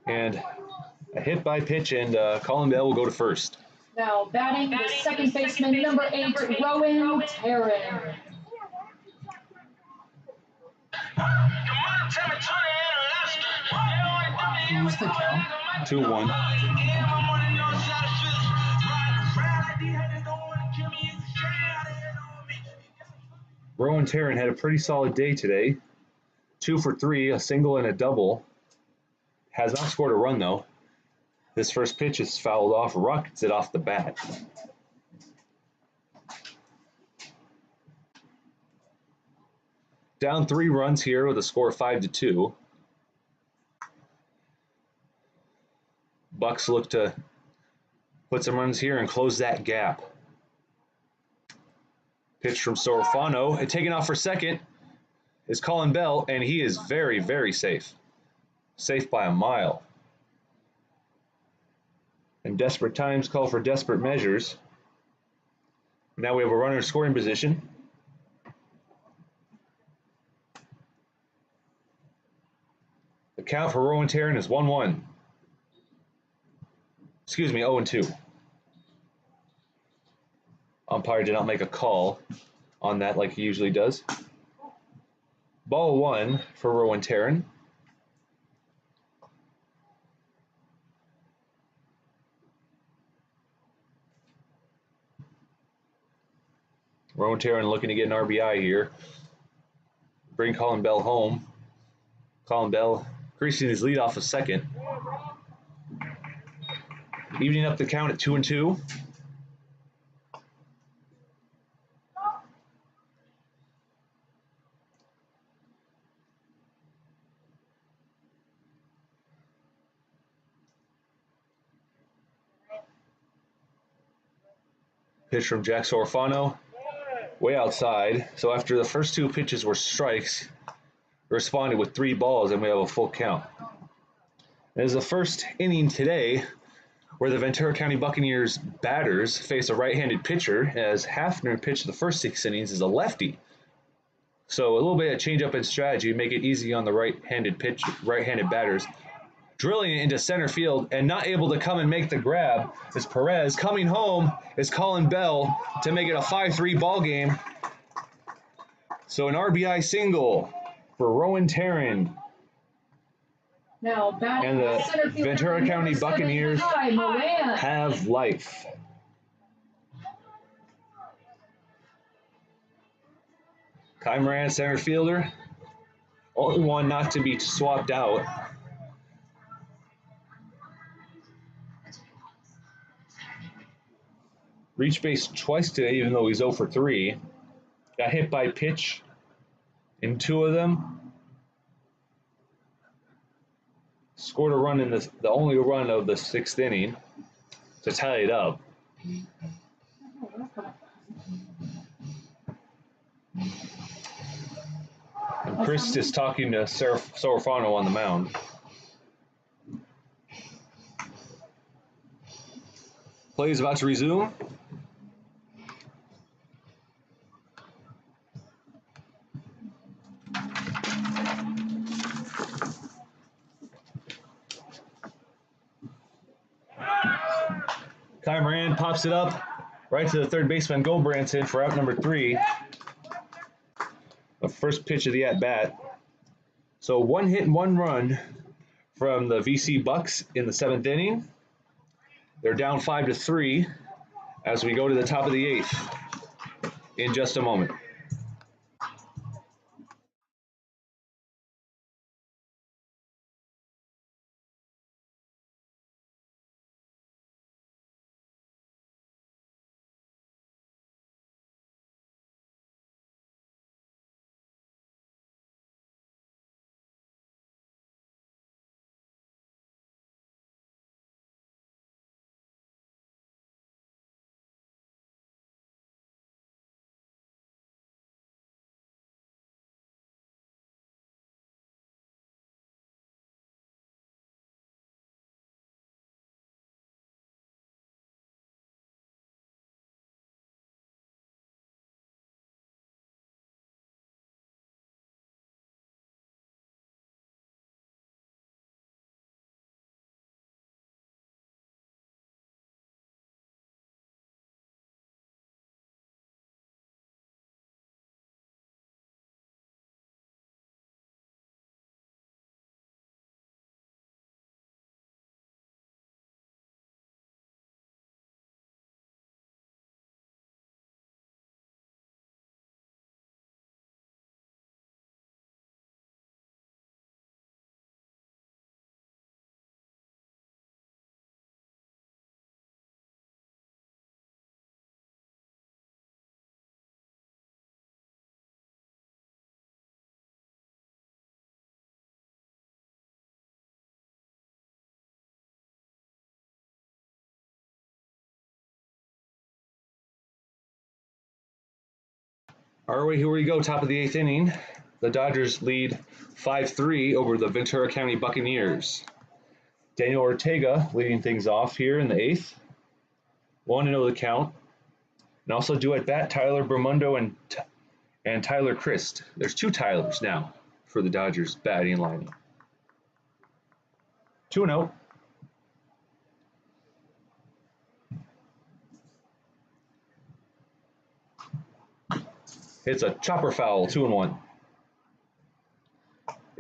And a hit by pitch, and Colin Bell will go to first. Now batting the second baseman, number 8, Rowan Terran. Who's the count? 2-1. Rowan Terran had a pretty solid day today. 2 for 3, a single and a double. Has not scored a run though. This first pitch is fouled off, rockets it off the bat. Down 3 runs here with a score of 5-2. Bucs look to put some runs here and close that gap. Pitch from Sorofano, and taken off for second is Colin Bell, and he is very, very safe. Safe by a mile. And desperate times call for desperate measures. Now we have a runner in scoring position. The count for Rowan Terran is 1-1. Excuse me, 0-2. Umpire did not make a call on that like he usually does. Ball 1 for Rowan Terran. Rowan Terran looking to get an RBI here. Bring Colin Bell home. Colin Bell creasing his lead off a second. Evening up the count at 2-2. Pitch from Jack Sorofano, way outside. So after the first 2 pitches were strikes, responded with 3 balls, and we have a full count. It is the first inning today where the Ventura County Buccaneers batters face a right-handed pitcher, as Hafner pitched the first 6 innings as a lefty. So a little bit of change up in strategy, make it easy on the right-handed batters. Drilling it into center field and not able to come and make the grab is Perez. Coming home is Colin Bell to make it a 5-3 ball game. So an RBI single for Rowan Terran. Now batting And the center field, Ventura County number 7, Buccaneers Kai Moran. have life. Kai Moran, center fielder. Only one not to be swapped out. Reached base twice today, even though he's 0 for 3. Got hit by pitch in 2 of them. Scored a run in the only run of the 6th inning to tie it up. And Crist is talking to Sorofano on the mound. Play is about to resume. Timer in, pops it up right to the third baseman Goldbrinson for out number 3. The first pitch of the at-bat. So 1 hit and 1 run from the VC Bucs in the 7th inning. They're down 5-3 as we go to the top of the 8th in just a moment. All right, here we go, top of the 8th inning. The Dodgers lead 5-3 over the Ventura County Buccaneers. Daniel Ortega leading things off here in the 8th. 1-0 the count. And also do at bat Tyler Bermundo and Tyler Crist. There's 2 Tylers now for the Dodgers batting lineup. 2-0. It's a chopper foul, 2-1.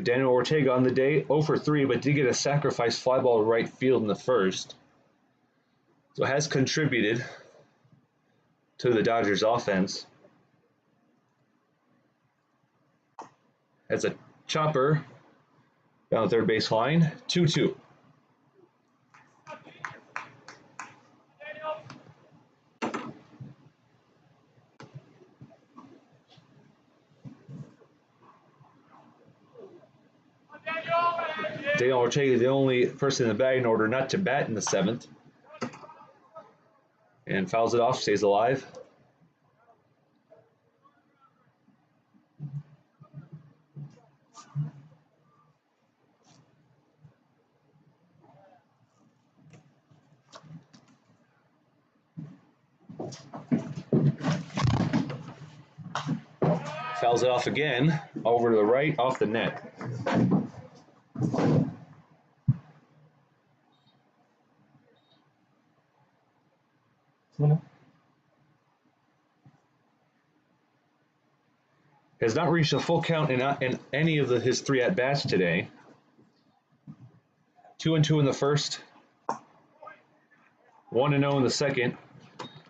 Daniel Ortega on the day, 0 for 3, but did get a sacrifice fly ball to right field in the first. So has contributed to the Dodgers offense. As a chopper down the third base line, 2-2. Daniel Ortega is the only person in the batting order not to bat in the 7th. And fouls it off, stays alive. Fouls it off again, over to the right, off the net. Has not reached a full count in any of his 3 at-bats today. 2-2 in the first, 1-0 in the second,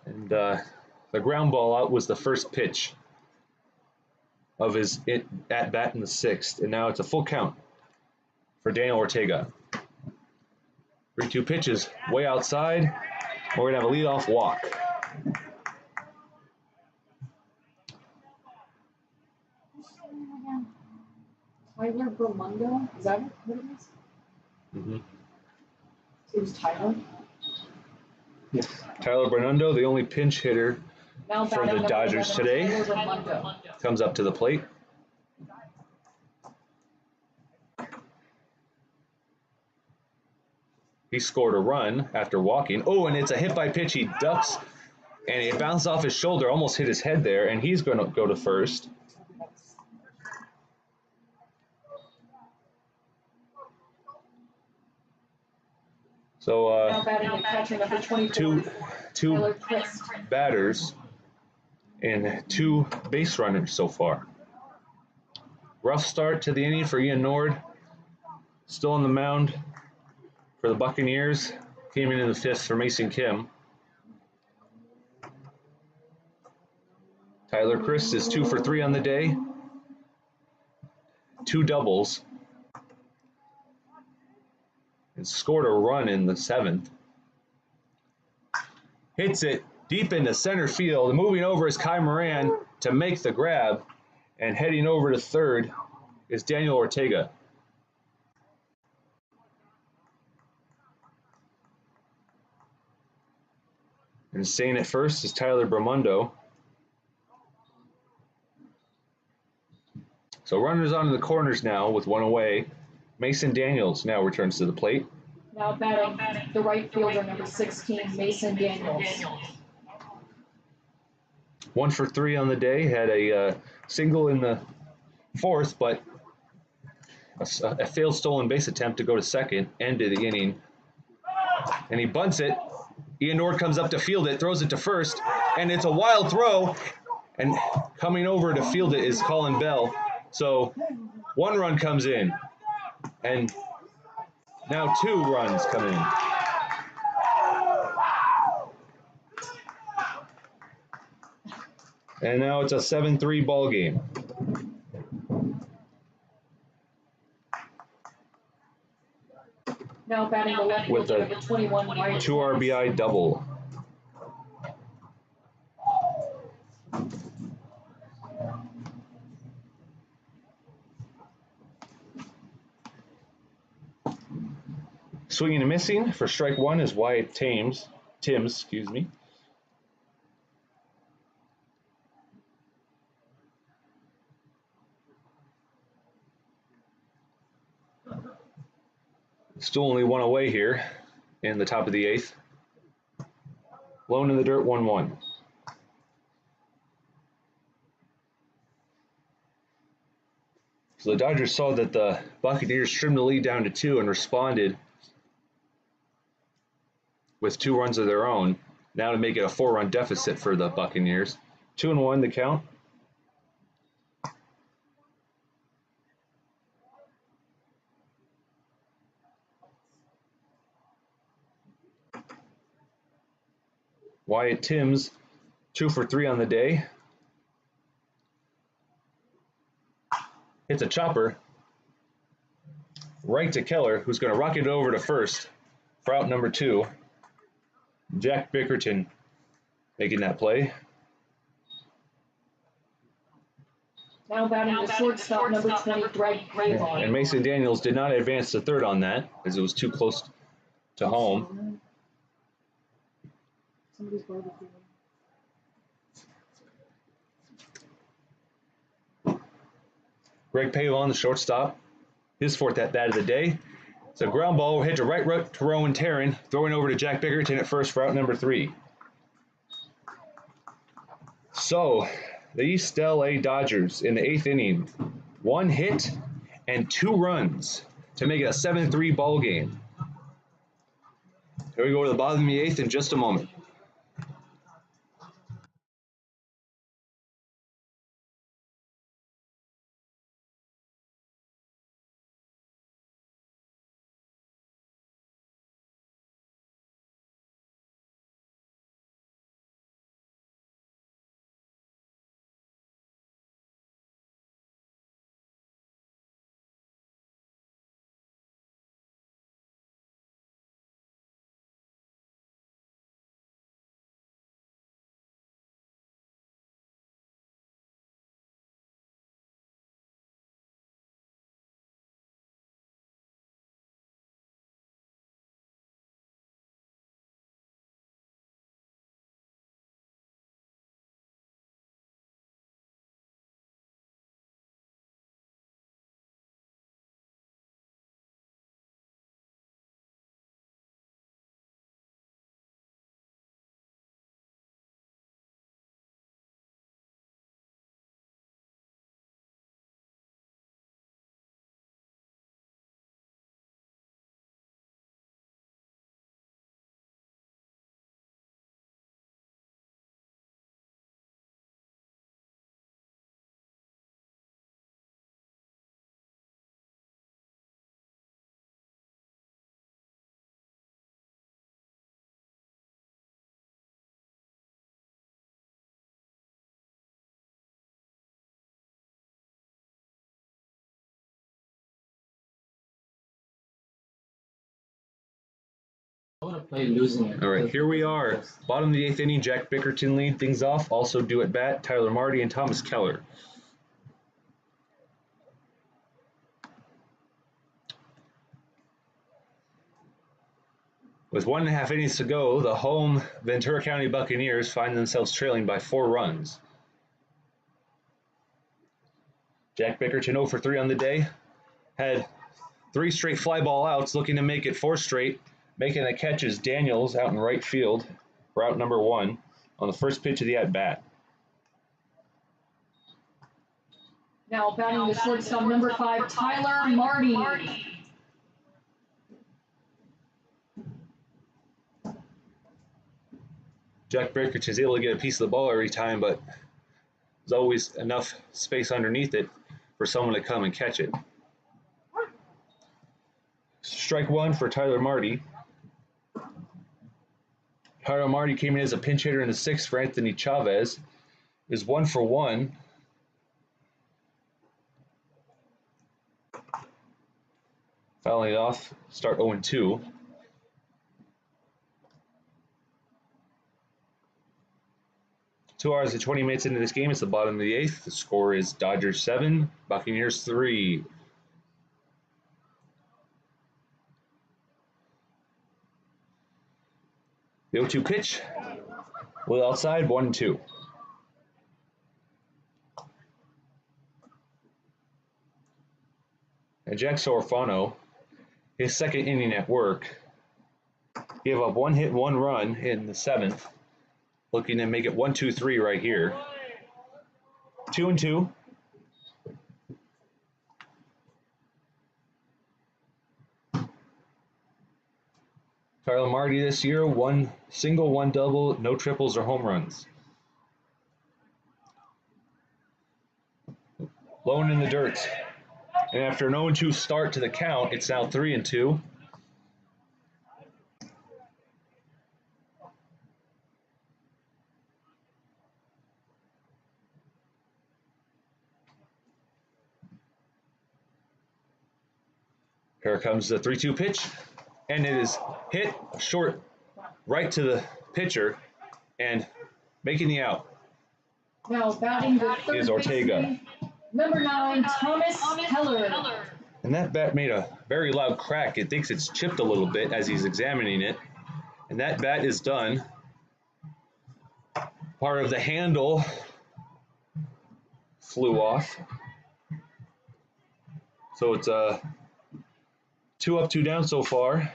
and the ground ball out was the first pitch of his at-bat in the 6th, and now it's a full count for Daniel Ortega. 3-2 pitches, way outside. We're going to have a leadoff walk. Tyler Bermundo? Is that what it is? Mm-hmm. It was Tyler? Yes. Tyler Bermundo, the only pinch hitter Now for the Dodgers today, Tyler Bermundo. comes up to the plate. He scored a run after walking. Oh, and it's a hit by pitch. He ducks, and it bounced off his shoulder, almost hit his head there, and he's going to go to first. So Now batting the catcher, number 24. two Crist. batters and 2 base runners so far. Rough start to the inning for Ian Nord. Still on the mound for the Buccaneers. Came in the 5th for Mason Kim. Tyler Crist is 2 for 3 on the day. 2 doubles. And scored a run in the 7th. Hits it deep into center field. Moving over is Kai Moran to make the grab. And heading over to third is Daniel Ortega. And staying at first is Tyler Bramundo. So runners on in the corners now with 1 away. Mason Daniels now returns to the plate. Now batting the right fielder, number 16, Mason Daniels. 1 for 3 on the day. Had a single in the 4th, but a failed stolen base attempt to go to second, ended the inning. And he bunts it. Ian Nord comes up to field it, throws it to first, and it's a wild throw. And coming over to field it is Colin Bell. So 1 run comes in, and now 2 runs come in. And now it's a 7-3 ball game. Now batting the left With fielder, a number 21, Ryan 2 RBI double. Swinging and missing for strike 1 is Wyatt Timms, excuse me. Still only 1 away here in the top of the 8th. Lone in the dirt, 1-1. So the Dodgers saw that the Buccaneers trimmed the lead down to 2 and responded with 2 runs of their own, now to make it a 4-run deficit for the Buccaneers. 2-1 the count. Wyatt Timms, 2 for 3 on the day. Hits a chopper right to Keller, who's going to rocket it over to first for out number 2. Jack Bickerton making that play. Now batting the shortstop, number 20, Greg Craven. And Mason Daniels did not advance to third on that, as it was too close to home. Somebody's barbecuing. Greg Pavon, the shortstop, his 4th at bat of the day. It's a ground ball hit to right to Rowan Taryn, throwing over to Jack Bickerton at first for out number 3. So, the East LA Dodgers in the 8th inning, 1 hit and 2 runs to make it a 7-3 ball game. Here we go to the bottom of the 8th in just a moment. Are you losing it? All right, here we are. Bottom of the 8th inning, Jack Bickerton lead things off. Also due at bat, Tyler Marty and Thomas Keller. With 1.5 innings to go, the home Ventura County Buccaneers find themselves trailing by 4 runs. Jack Bickerton 0 for 3 on the day. Had 3 straight fly ball outs, looking to make it 4 straight. Making the catch is Daniels out in right field, route number 1, on the first pitch of the at-bat. Now batting the shortstop, number 5, Tyler Marty. Jack Bickerton is able to get a piece of the ball every time, but there's always enough space underneath it for someone to come and catch it. Strike 1 for Tyler Marty. Tyler Marty came in as a pinch hitter in the 6th for Anthony Chavez. Is 1 for 1. Fouling it off, start 0-2. Two hours and 20 minutes into this game, it's the bottom of the 8th. The score is Dodgers 7, Buccaneers 3. The 0-2 pitch, well outside, 1-2. And Jack Sorfano, his 2nd inning at work, gave up 1 hit, 1 run in the 7th. Looking to make it 1-2-3 right here. 2-2. Tyler Marty this year, 1 single, 1 double, no triples or home runs. Low in the dirt. And after an 0-2 start to the count, it's now 3-2. Here comes the 3-2 pitch, and it is hit short right to the pitcher and making the out. Now batting the 3rd Is Ortega. baseman, number 9, Thomas Keller. And that bat made a very loud crack. It thinks it's chipped a little bit as he's examining it. And that bat is done. Part of the handle flew off. So it's 2 up, 2 down so far.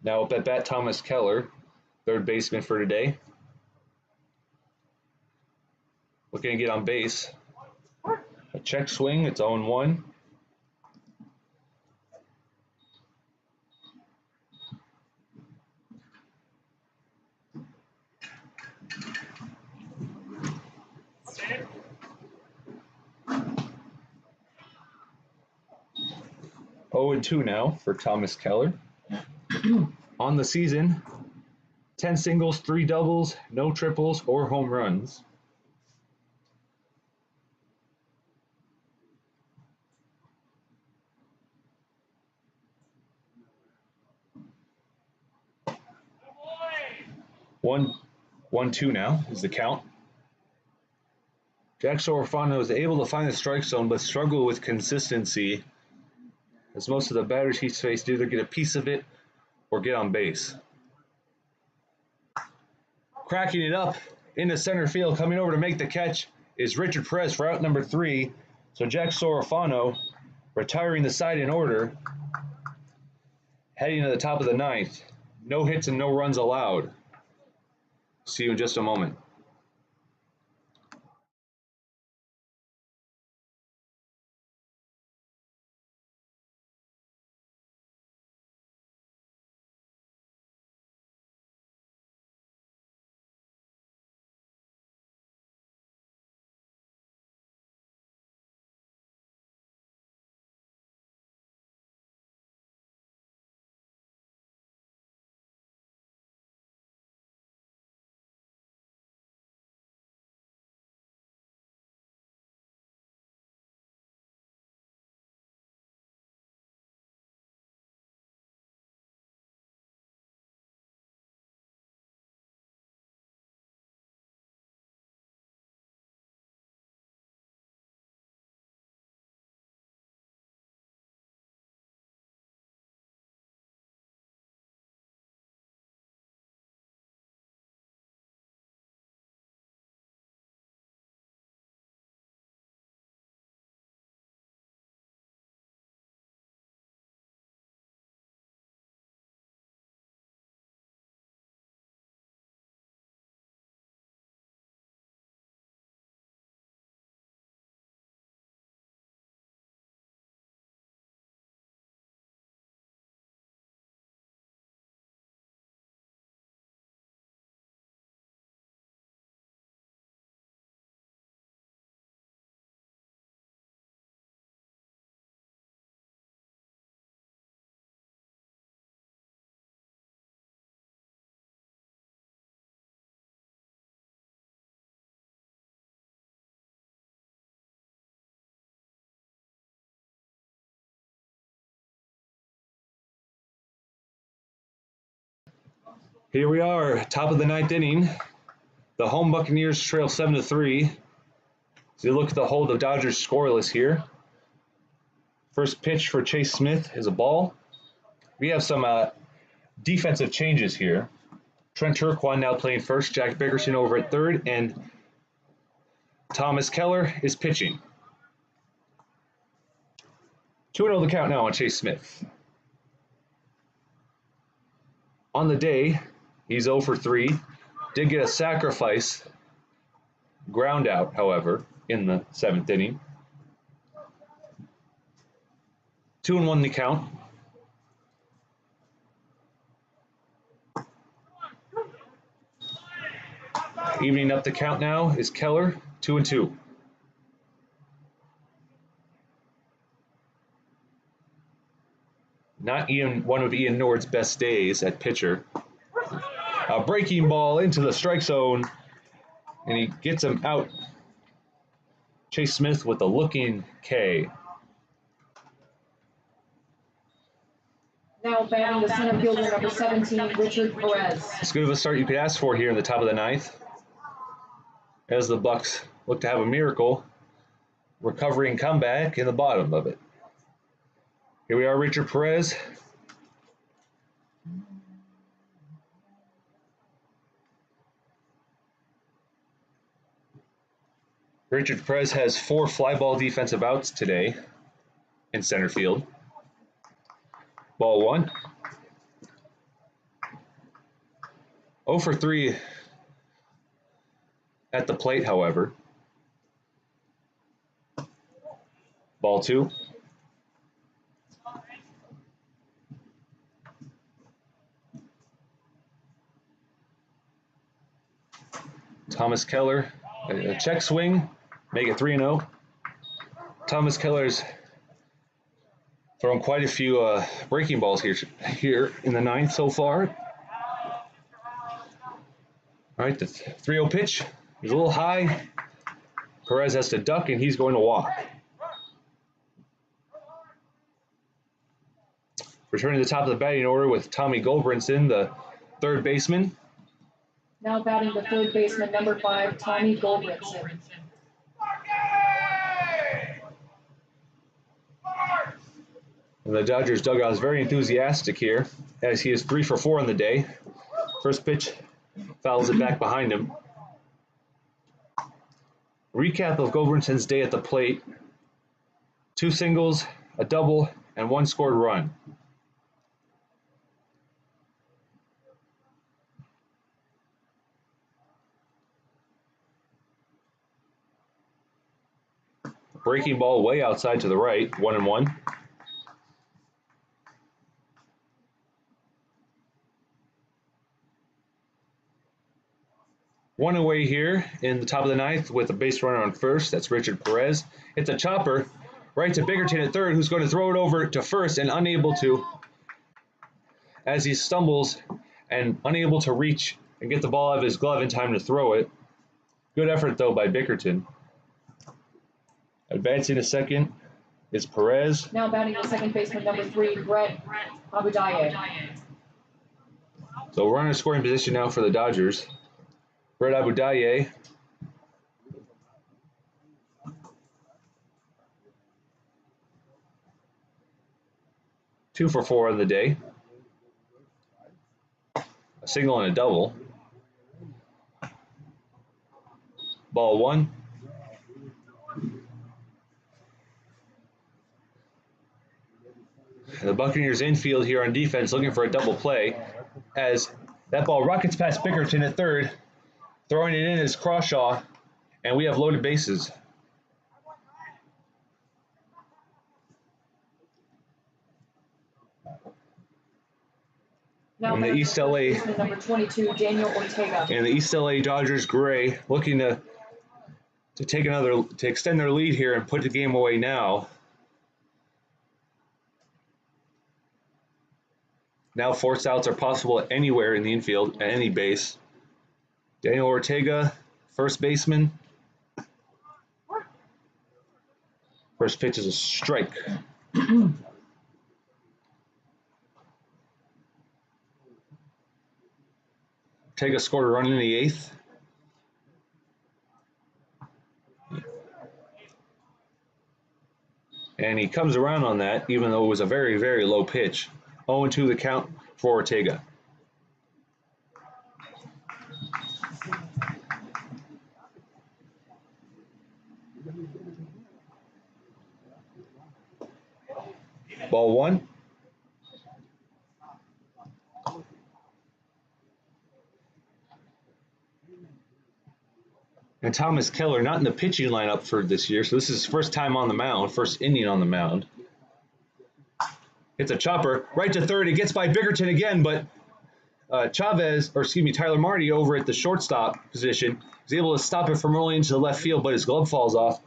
Now up at bat, Thomas Keller, 3rd baseman for today. Looking to get on base. A check swing, it's 0-1. Oh and 2 now for Thomas Keller. On the season, 10 singles, 3 doubles, no triples or home runs. One, 2 now is the count. Jack Sorfano is able to find the strike zone but struggle with consistency, as most of the batters he's faced either get a piece of it or get on base. Cracking it up into center field, coming over to make the catch is Richard Perez for out number 3. So Jack Sorfano retiring the side in order, heading to the top of the 9th. No hits and no runs allowed. See you in just a moment. Here we are, top of the ninth inning. The home Buccaneers trail 7-3. So you look at the hold of Dodgers scoreless here. First pitch for Chase Smith is a ball. We have some defensive changes here. Trent Turquan now playing first, Jack Bickerson over at third, and Thomas Keller is pitching. 2-0 the count now on Chase Smith. On the day, he's 0 for 3. Did get a sacrifice ground out, however, in the 7th inning. 2-1 the count. Evening up the count now is Keller, 2-2. Not one of Ian Nord's best days at pitcher. A breaking ball into the strike zone, and he gets him out. Chase Smith with a looking K. Now batting the center fielder, number 17, Richard Perez. As good of a start you could ask for here in the top of the ninth, as the Bucs look to have a miracle recovering comeback in the bottom of it. Here we are, Richard Perez. Richard Perez has 4 fly ball defensive outs today in center field. Ball 1. 0 for 3 at the plate, however. Ball 2. Thomas Keller, a check swing, make it 3-0. Thomas Keller's thrown quite a few breaking balls here in the ninth so far. All right, the 3-0 pitch is a little high. Perez has to duck, and he's going to walk. Returning to the top of the batting order with Tommy Goldbrinson, the third baseman. Now batting the third baseman, number 5, Tommy Goldbrinson. And the Dodgers dugout is very enthusiastic here, as he is 3 for 4 on the day. First pitch fouls it back behind him. Recap of Goldbrinson's day at the plate: 2 singles, a double, and 1 scored run. Breaking ball way outside to the right, 1-1. One away here in the top of the ninth with a base runner on first. That's Richard Perez. It's a chopper right to Bickerton at third, who's going to throw it over to first and unable to, as he stumbles and unable to reach and get the ball out of his glove in time to throw it. Good effort, though, by Bickerton. Advancing to second is Perez. Now batting the second baseman, number 3, Brett Abudaye. So runner scoring position now for the Dodgers. Brett Abudaye. Two for 4 on the day. A single and a double. Ball 1. And the Buccaneers infield here on defense looking for a double play as that ball rockets past Bickerton at third. Throwing it in is Crawshaw, and we have loaded bases. Now in the East LA, number 22, Daniel Ortega. And the East LA Dodgers gray looking to extend their lead here and put the game away now. Now force outs are possible anywhere in the infield, at any base. Daniel Ortega, first baseman. First pitch is a strike. Ortega scored a run in the 8th. And he comes around on that, even though it was a very, very low pitch. 0-2 the count for Ortega. Ball 1. And Thomas Keller not in the pitching lineup for this year, so this is his first time on the mound, first inning on the mound. Hits a chopper right to third. It gets by Bickerton again, but Tyler Marty over at the shortstop position is able to stop it from rolling into the left field, but his glove falls off.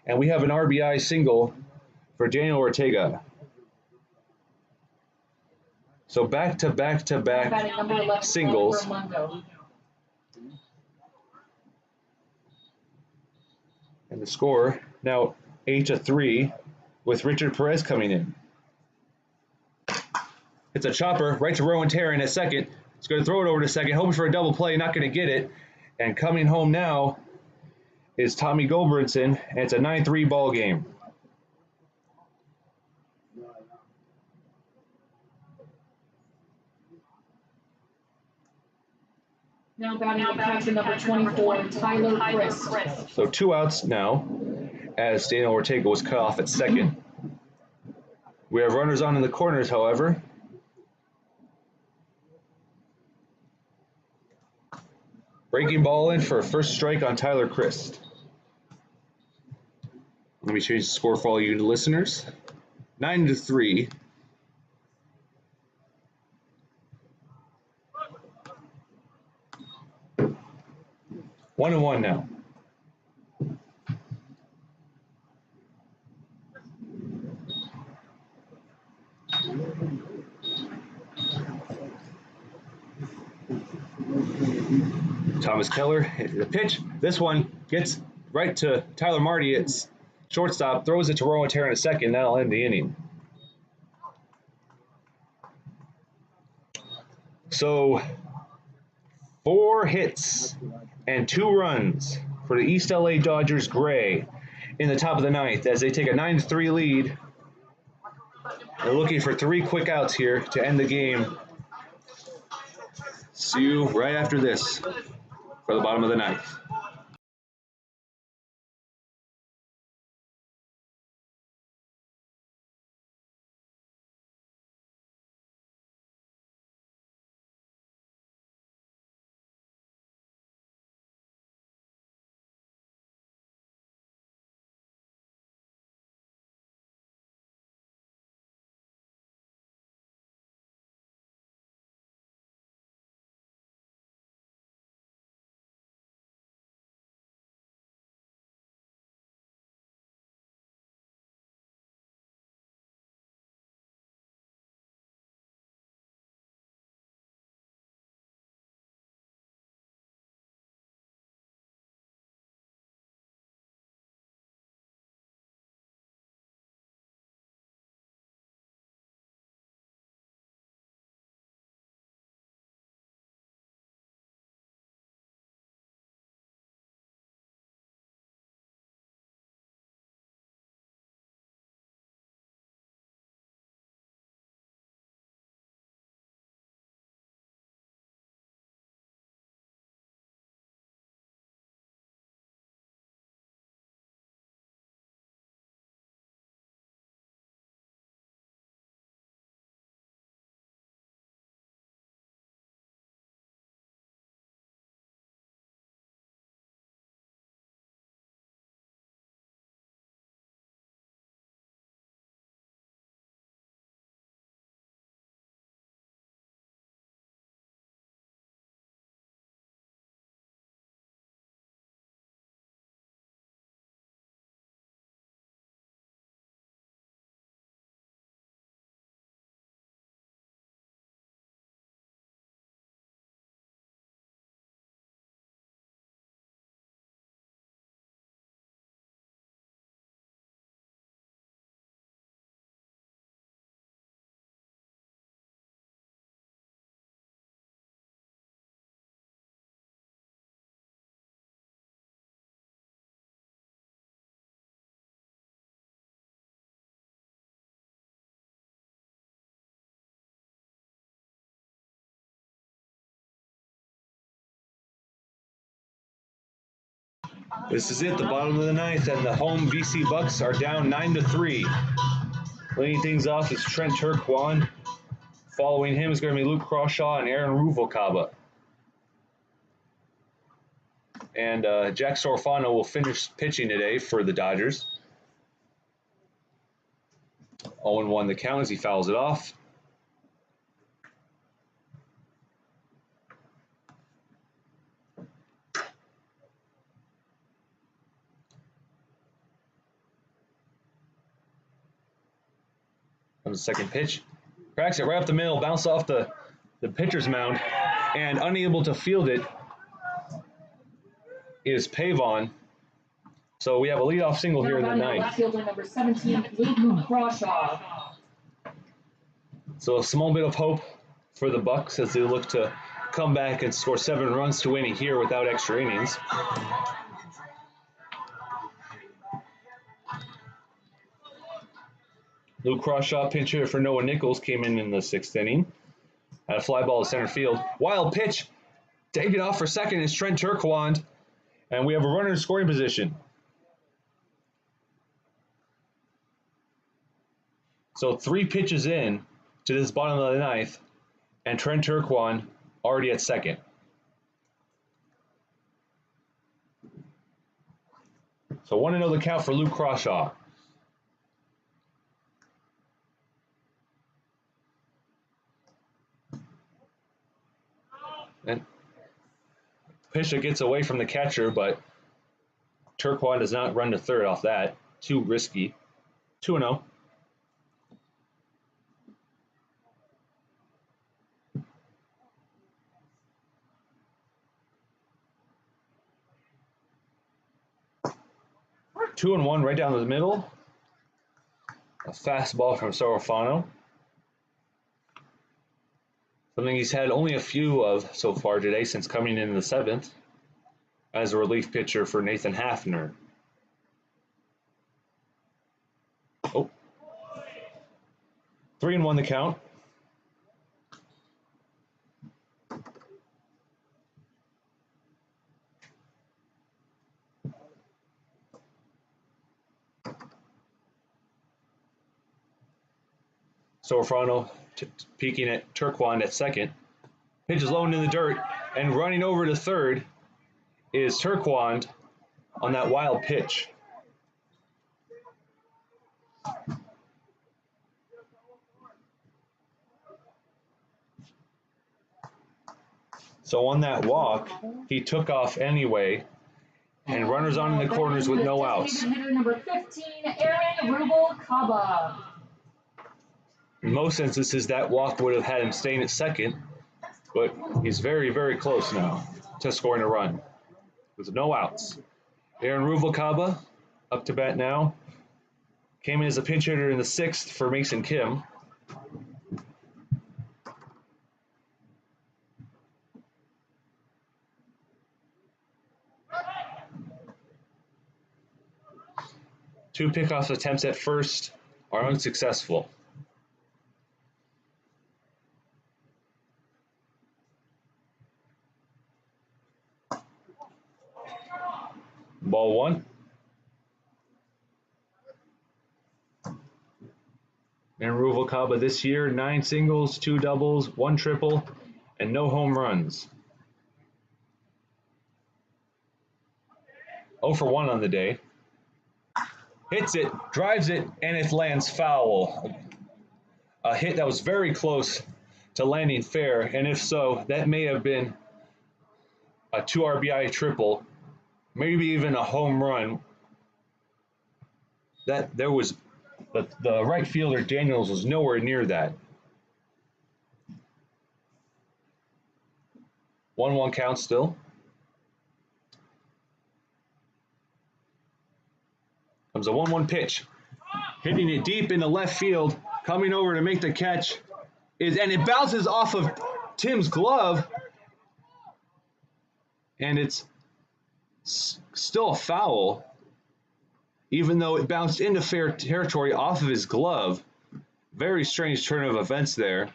And we have an RBI single for Daniel Ortega. So back to back singles. And the score now 8-3 with Richard Perez coming in. It's a chopper right to Rowan Terran at second. He's going to throw it over to second, hoping for a double play, not going to get it. And coming home now is Tommy Goldbrinson, and it's a 9-3 ball game. Now batting up catcher number 24, Tyler Crist. So 2 outs now, as Daniel Ortega was cut off at second. We have runners on in the corners, however. Breaking ball in for a first strike on Tyler Crist. Let me change the score for all you listeners. 9-3. One and one now. Thomas Keller, the pitch. This one gets right to Tyler Marty. It's shortstop, throws it to Rowan Terran a second. That'll end the inning. So 4 hits and 2 runs for the East LA Dodgers Gray in the top of the 9th as they take a 9-3 lead. They're looking for 3 quick outs here to end the game. See you right after this for the bottom of the 9th. This is it, the bottom of the ninth, and the home BC Bucs are down 9-3. Leading things off is Trent Turquan. Following him is going to be Luke Crawshaw and Aaron Ruvalcaba. And Jack Sorfano will finish pitching today for the Dodgers. 0-1 the count as he fouls it off. Comes the second pitch. Cracks it right up the middle, bounce off the pitcher's mound, and unable to field it is Pavon. So we have a leadoff single here in the ninth. Left fielder number 17, Luke Crawshaw. So a small bit of hope for the Bucs as they look to come back and score 7 runs to win it here without extra innings. Luke Crawshaw, pinch hitter for Noah Nichols, came in the 6th inning. Had a fly ball to center field. Wild pitch. Take it off for second is Trent Turquan. And we have a runner in scoring position. So 3 pitches in to this bottom of the ninth, and Trent Turquan already at second. So 1-0 the count for Luke Crawshaw. And pitcher gets away from the catcher, but Turquan does not run to third off that. Too risky. 2-0. Two and one right down the middle. A fastball from Sorofano. Something he's had only a few of so far today since coming in the 7th as a relief pitcher for Nathan Hafner. Oh. 3-1 the count. Sorofano peeking at Turquan at second. Pitch is low into the dirt, and running over to third is Turquan on that wild pitch. So on that walk, he took off anyway, and runners on in the corners with no outs. Hitter number 15, Aaron Ruvalcaba. In most instances, that walk would have had him staying at second, but he's very, very close now to scoring a run with no outs. Aaron Ruvalcaba up to bat now. Came in as a pinch hitter in the 6th for Mason Kim. Two pickoff attempts at first are unsuccessful. Ball 1. And Ruvalcaba this year, 9 singles, 2 doubles, 1 triple, and no home runs. 0 for 1 on the day. Hits it, drives it, and it lands foul. A hit that was very close to landing fair, and if so, that may have been a 2 RBI triple. Maybe even a home run. That there was the right fielder Daniels was nowhere near that. 1-1 count still. Comes a 1-1 pitch. Hitting it deep into left field. Coming over to make the catch and it bounces off of Tim's glove. And it's still a foul, even though it bounced into fair territory off of his glove. Very strange turn of events there.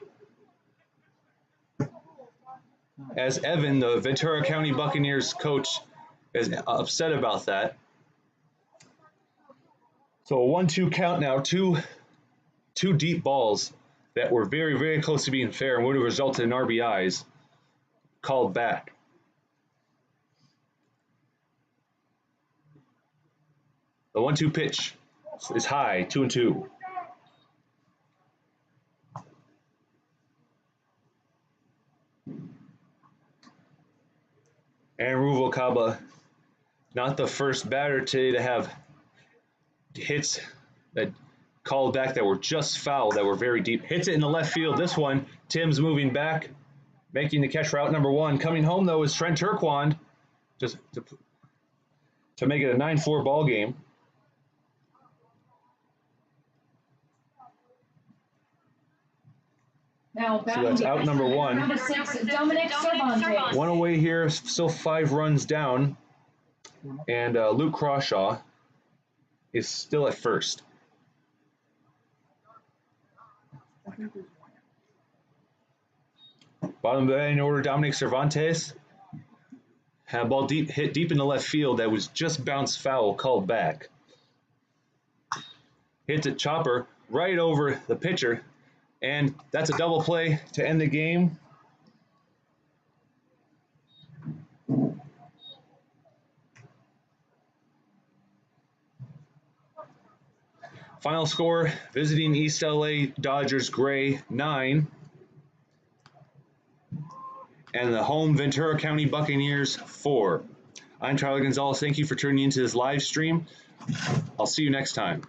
As Evan, the Ventura County Buccaneers coach, is upset about that. So a 1-2 count now, two deep balls that were very, very close to being fair and would have resulted in RBIs called back. The 1-2 pitch is high, 2-2. And Ruvalcaba, not the first batter today to have hits that called back that were just foul, that were very deep. Hits it in the left field. This one, Tim's moving back, making the catch for out number 1. Coming home, though, is Trent Turquand just to make it a 9-4 ball game. Now, So that's out number 1. Number 6, Dominique Cervantes. 1 away here, still 5 runs down. And Luke Crawshaw is still at first. I think there's one. Bottom of the batting order, Dominique Cervantes had a ball hit deep in the left field that was just bounced foul, called back. Hits a chopper right over the pitcher, and that's a double play to end the game. Final score, visiting East LA Dodgers Gray 9. And the home Ventura County Buccaneers 4. I'm Tyler Gonzalez. Thank you for tuning into this live stream. I'll see you next time.